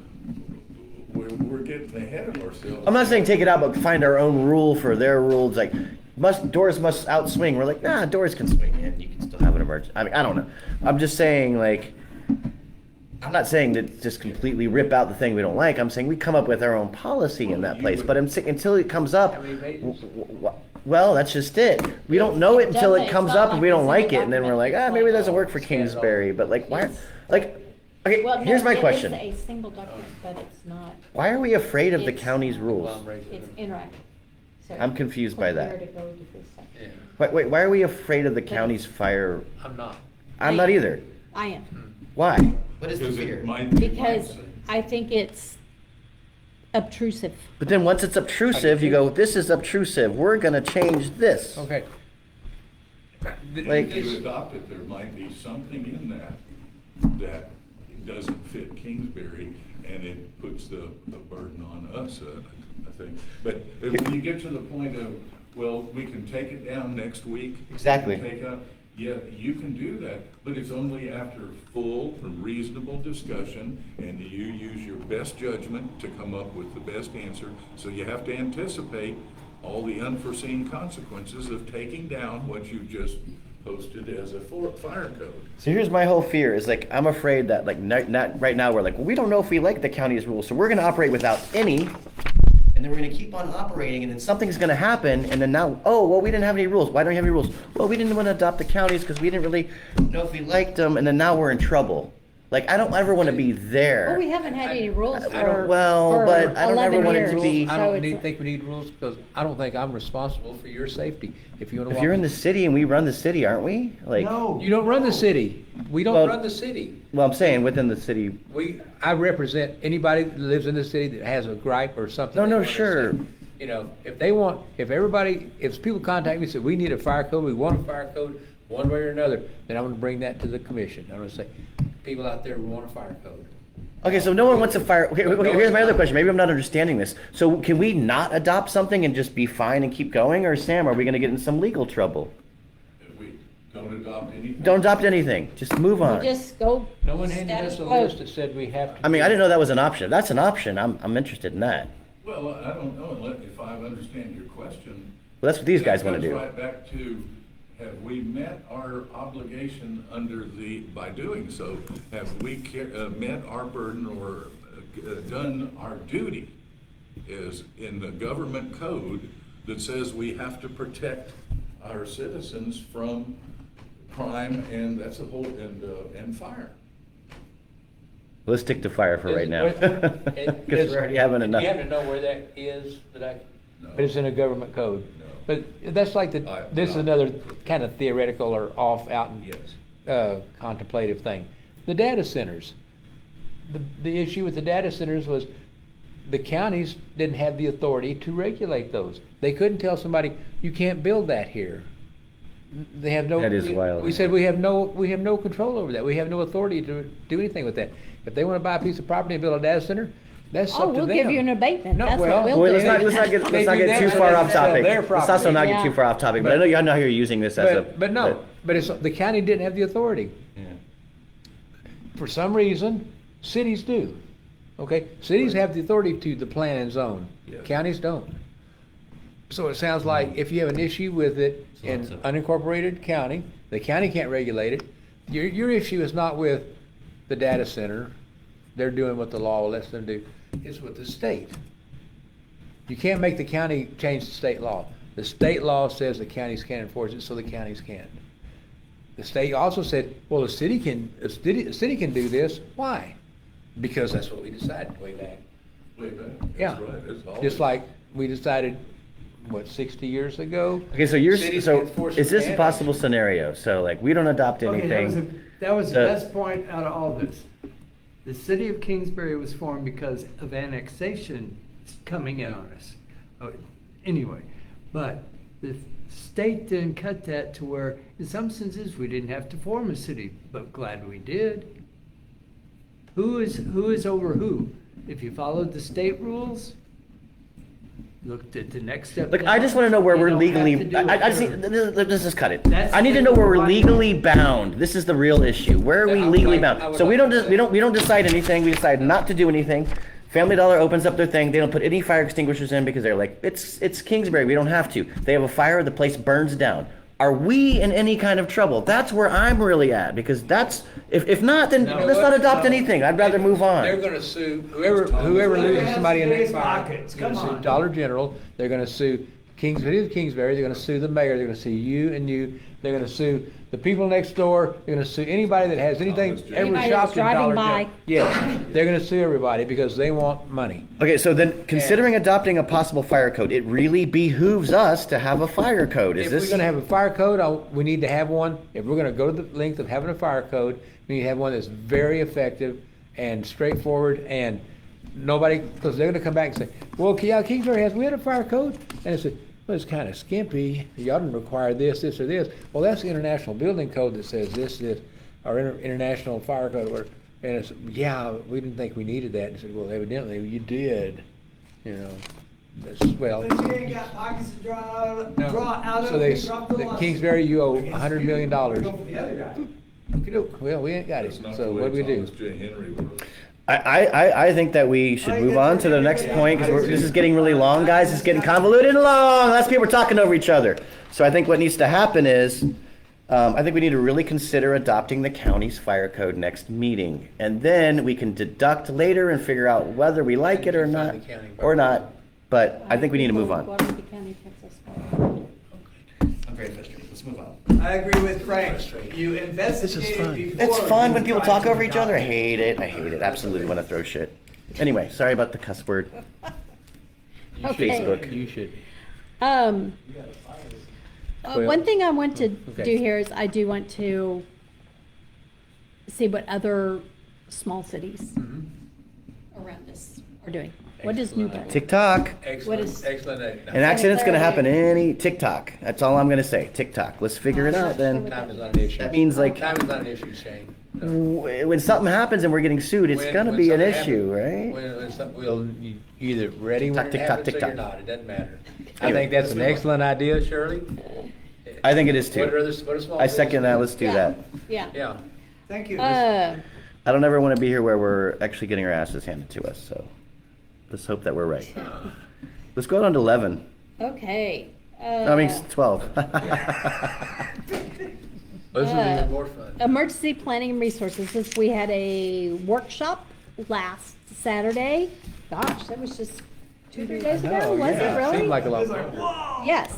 we're getting ahead of ourselves. I'm not saying take it out, but find our own rule for their rules. Like, doors must outswing. We're like, nah, doors can swing in. You can still have an emergency. I mean, I don't know. I'm just saying, like, I'm not saying that just completely rip out the thing we don't like. I'm saying we come up with our own policy in that place. But I'm saying until it comes up, How many pages? well, that's just it. We don't know it until it It's comes not up and like we the don't like city it, and then we're like, government. maybe it doesn't work for Scan it all. Kingsbury. But like, why? It's- Like, okay, Well, no, here's my question. It is a single document, but it's not, Why are we afraid of the It's- county's rules? it's interactive. So I'm confused by click that. here to go to this section. Yeah, Wait, why are we afraid of the county's fire? I'm not. I'm not either. I am. Why? Because it might Because I think it's obtrusive. But then once it's obtrusive, you go, this is obtrusive, we're gonna change this. Okay. Like- If you adopt it, there might be something in that doesn't fit Kingsbury, and it puts the burden on us, I think. But when you get to the point of, well, we can take it down next week. Exactly. Take up, yeah, you can do that, but it's only after full and reasonable discussion, and you use your best judgment to come up with the best answer. So you have to anticipate all the unforeseen consequences of taking down what you just posted as a fire code. So here's my whole fear is like, I'm afraid that like not right now, we're like, well, we don't know if we like the county's rules, so we're gonna operate without any, and then we're gonna keep on operating, and then something's gonna happen, and then now, oh, well, we didn't have any rules. Why don't we have any rules? Well, we didn't want to adopt the counties because we didn't really know if we liked them, and then now we're in trouble. Like, I don't ever want to be there. Well, we haven't had any rules I don't- for, well, for but I don't ever 11 want it to years, be- I so don't it's- think we need rules, because I don't think I'm responsible for your safety. If you wanna If walk. you're in the city and we run the city, aren't we? Like, No. You don't run the city. We don't Well- run the city. well, I'm saying within the city. I represent anybody that lives in the city that has a gripe or something. No, they no, wanna say. sure. You know, if people contact me and say, we need a fire code, we want a fire code, one way or another, then I'm gonna bring that to the commission. I'm gonna say, people out there want a fire code. Okay, so no one wants a fire. Okay, here's my other question. Maybe I'm not understanding this. So can we not adopt something and just be fine and keep going? Or Sam, are we going to get in some legal trouble? If we don't adopt anything. Don't adopt anything. Just move on. Just go. No one handed us a status quo. list that said we have to. I mean, I didn't know that was an option. If that's an option, I'm interested in that. Well, I don't know, if I understand your question. Well, that's what these guys want to That goes do. right back to, have we met our obligation by doing so? Have we met our burden or done our duty is in the government code that says we have to protect our citizens from crime, and that's and fire. Let's stick to fire for right now. Because we're already having enough. You have to know where that is, No. but it's in a government code. No. But that's like this is another kind of theoretical or off out and Yes. contemplative thing. The data centers. The issue with the data centers was the counties didn't have the authority to regulate those. They couldn't tell somebody, you can't build that here. They have no. That is wild. We said we have no control over that. We have no authority to do anything with that. If they want to buy a piece of property and build a data center, that's Oh, up to we'll them. give you an abatement. No, That's well- what we'll Boy, do. let's not They do get that too when far they off sell topic. their Let's also not get property. too far off topic. But I know you're using this as a. But it's, the county didn't have the authority. Yeah. For some reason, cities do. Okay, cities have the authority to the plan and zone. Yes. Counties don't. So it sounds like if you have an issue with it in unincorporated county, the county can't regulate it. Your issue is not with the data center. They're doing what the law lets them do. It's with the state. You can't make the county change the state law. The state law says the counties can't enforce it, so the counties can't. The state also said, well, the city can do this. Why? Because that's what we decided way back. Way back. Yeah. That's right. That's all. Just like we decided, 60 years ago? Okay, so Cities can enforce is the this a ban. possible scenario? So like, we don't adopt Okay, anything. that was the The- best point out of all this. The city of Kingsbury was formed because of annexation coming in on us. Oh, anyway, but the state then cut that to where, in some senses, we didn't have to form a city, but glad we did. Who is over who? If you followed the state rules, looked at the next step. Look, I just want to know where you we're don't have legally. to do I it just here. let's just cut it. That's I need to know where we're why- legally bound. This is the real issue. Where are we I would legally like- I bound? would So we like don't to just say- we don't decide anything. We decide not to do anything. Family Dollar opens up their thing. They don't put any fire extinguishers in because they're like, it's Kingsbury. We don't have to. They have a fire. The place burns down. Are we in any kind of trouble? That's where I'm really at, because that's if not, then No. let's not adopt anything. I'd rather move They're on. gonna sue whoever They're loses gonna somebody in that squeeze fire. pockets. They're gonna Come sue on. Dollar General, they're gonna sue Kingsbury, they're gonna sue the mayor, they're gonna sue you and you, they're gonna sue the people next door, they're gonna sue anybody that has anything, Thomas J. ever Anybody shopped that's in driving Dollar by. General. Yes, they're gonna sue everybody because they want money. Okay, so then considering adopting a possible fire code, it really behooves us to have a fire code. Is If this? we're gonna have a fire code, we need to have one. If we're gonna go to the length of having a fire code, we need to have one that's very effective and straightforward and nobody, because they're gonna come back and say, well, yeah, Kingsbury we had a fire code, and I said, well, it's kind of skimpy, y'all didn't require this, this, or this. Well, that's the International Building Code that says this, or International Fire Code, or, and it's, yeah, we didn't think we needed that. And I said, well, evidently you did, you know. Well. But you ain't got pockets to draw out of, No. draw out of. So they, drop the loss. Kingsbury, you owe $100 million. Go for the other guy. Okey-doke. Well, we ain't got it, That's not so the way what do we do? Thomas J. Henry wrote it. I think that we should move on to the next point, because this is getting really long, guys. It's getting convoluted and long. Last people are talking over each other. So I think what needs to happen is, I think we need to really consider adopting the county's fire code next meeting. And then we can deduct later and figure out whether we like it or not, But I think we need to move on. Guadalupe County, Texas. I'm very frustrated. Let's move on. I agree with Frank. You investigated before. It's fun when you people tried talk to over each other. I adopt it. hate it. I hate it. Absolutely want to throw shit. Anyway, sorry about the cuss word. Okay. Facebook. You should. One thing I want to Okay. do here is I do want to see what other small cities around us are doing. What is Newburgh? TikTok. What is- Excellent. An accident's gonna happen any TikTok. That's all I'm gonna say. TikTok. Let's figure it out then. Time is not an issue. That means like Time is not an issue, Shane. No. when something happens and we're getting sued, it's When- gonna when be an something issue, happens- right? When something, we'll, you either ready when it Tick-tock, happens or tick-tock. you're not, it doesn't matter. I Anyway, think that's an excellent idea, Shirley. I think it is too. What are the- what are small I second that. businesses Let's do Yeah. that. Yeah. Yeah. Thank you. Uh, I don't ever want to be here where we're actually getting our asses handed to us. So let's hope that we're right. Let's go on to 11. okay. I mean 12. Those will be even more fun. Emergency planning and resources. We had a workshop last Saturday. Gosh, that was just 2-3 days ago, No, was yeah, it really? Seemed like a lot. It's like, whoa. Yes.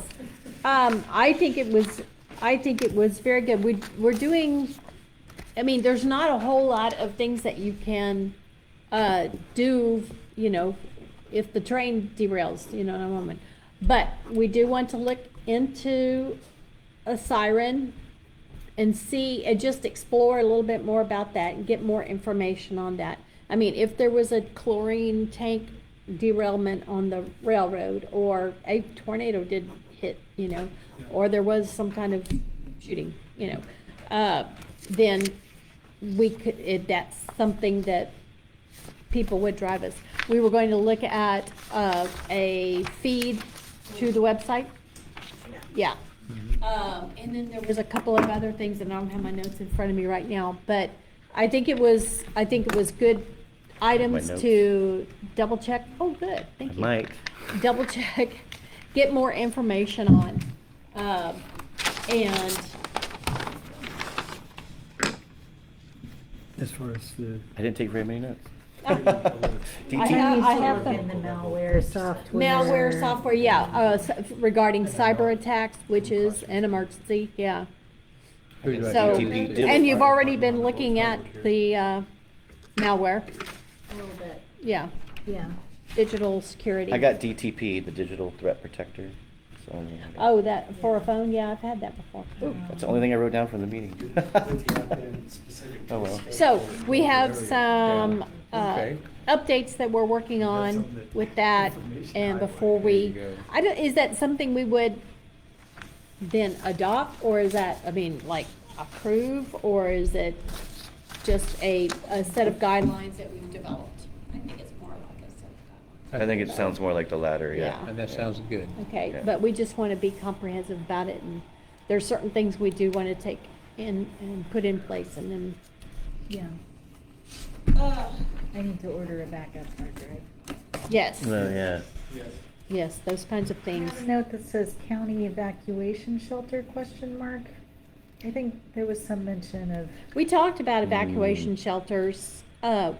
I think it was very good. We're doing, I mean, there's not a whole lot of things that you can, do, you know, if the train derails, you know, in a moment. But we do want to look into a siren and see, and just explore a little bit more about that and get more information on that. I mean, if there was a chlorine tank derailment on the railroad, or a tornado did hit, you know, or there was some kind of shooting, you know, then we could, that's something that people would drive us. We were going to look at a feed to the website. Yeah. And then there was a couple of other things, and I don't have my notes in front of me right now, but I think it was good items notes. to double check. Oh, good, thank you. Mike. Double check, get more information on, and As far as the, I didn't take very many notes. I have In the them. malware software. Malware software, yeah, regarding cyber attacks, which is an emergency, yeah. Who do I So, do? and you've already been looking at the malware, A little bit, yeah, yeah. digital security. I got DTP, the Digital Threat Protector. So, Oh, that, for a phone, yeah, I've had that before. that's the only thing I wrote down from the meeting. Oh well. So, we have some, Okay. updates that we're working on with that, and before we, There you go. I don't, is that something we would then adopt, or is that, I mean, like, approve, or is it just a set of guidelines that we've developed? I think it's more like a set of guidelines. I think it sounds more like the latter, yeah. Yeah. And that sounds good. Okay, Yeah. but we just want to be comprehensive about it, and there's certain things we do want to take in and put in place, and then, Yeah, I need to order a backup hard drive. yes, Well, yeah. yes, those kinds of I things. have a note that says county evacuation shelter, question mark. I think there was some mention of, We talked about evacuation shelters.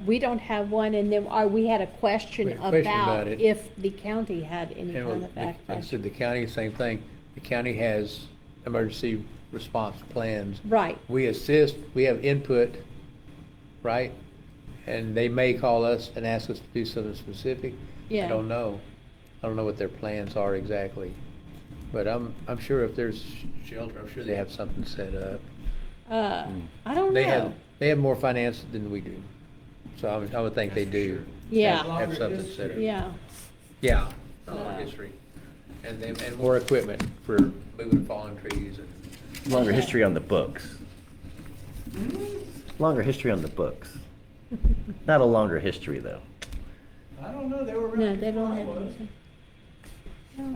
We don't have one, and then we had a question We had a question about about it. if the county had any And kind of I evacuation. said the county, same thing. The county has emergency response plans. Right, We assist, we have input, right? And they may call us and ask us to do something specific. Yeah. I don't know. I don't know what their plans are exactly. But I'm sure if there's shelter, I'm sure they have something set up. I don't They have, know. they have more finance than we do. So I would think they That's for do. sure. Yeah. Have something set up. Yeah. Yeah, a Uh, long history. And then, and more equipment for moving fallen trees and. Longer history on the books. Longer history on the books. Not a longer history, though. I don't know, they were No, around they before don't I have was. anything.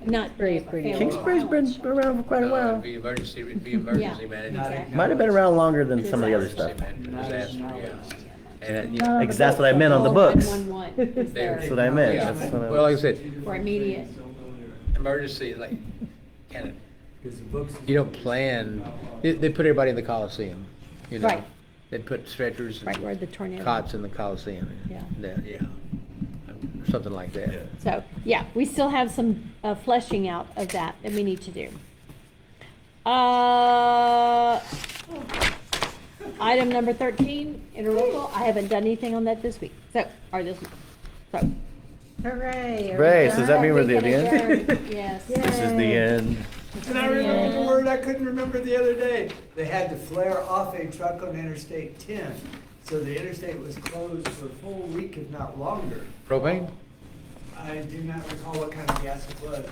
Not very pretty. Kingsbury's been around for quite a while. Be emergency Yeah. management. Might have been around longer than some of the other stuff. Disaster, yeah. And, That's what I meant on the books. 911 is There. That's what I meant. Yeah. That's what I- Well, like I said, For immediate. emergency, like, kind of, Because the books. you don't plan, they put everybody in the Coliseum, you know? Right. They put stretchers Right where and the tornado. cots in the Coliseum. Yeah. Yeah, something like that. So, yeah, we still have some fleshing out of that we need to do. Item number 13, interlocal. I haven't done anything on that this week, or this week. So. Hooray. are we Hooray, so does that done? mean we're at the We can end? adjourn. Yes. This is the end. And I remember the word I couldn't remember the other day. They had to flare off a truck on Interstate 10. So the interstate was closed for a full week, if not longer. Propane? I do not recall what kind of gas it was.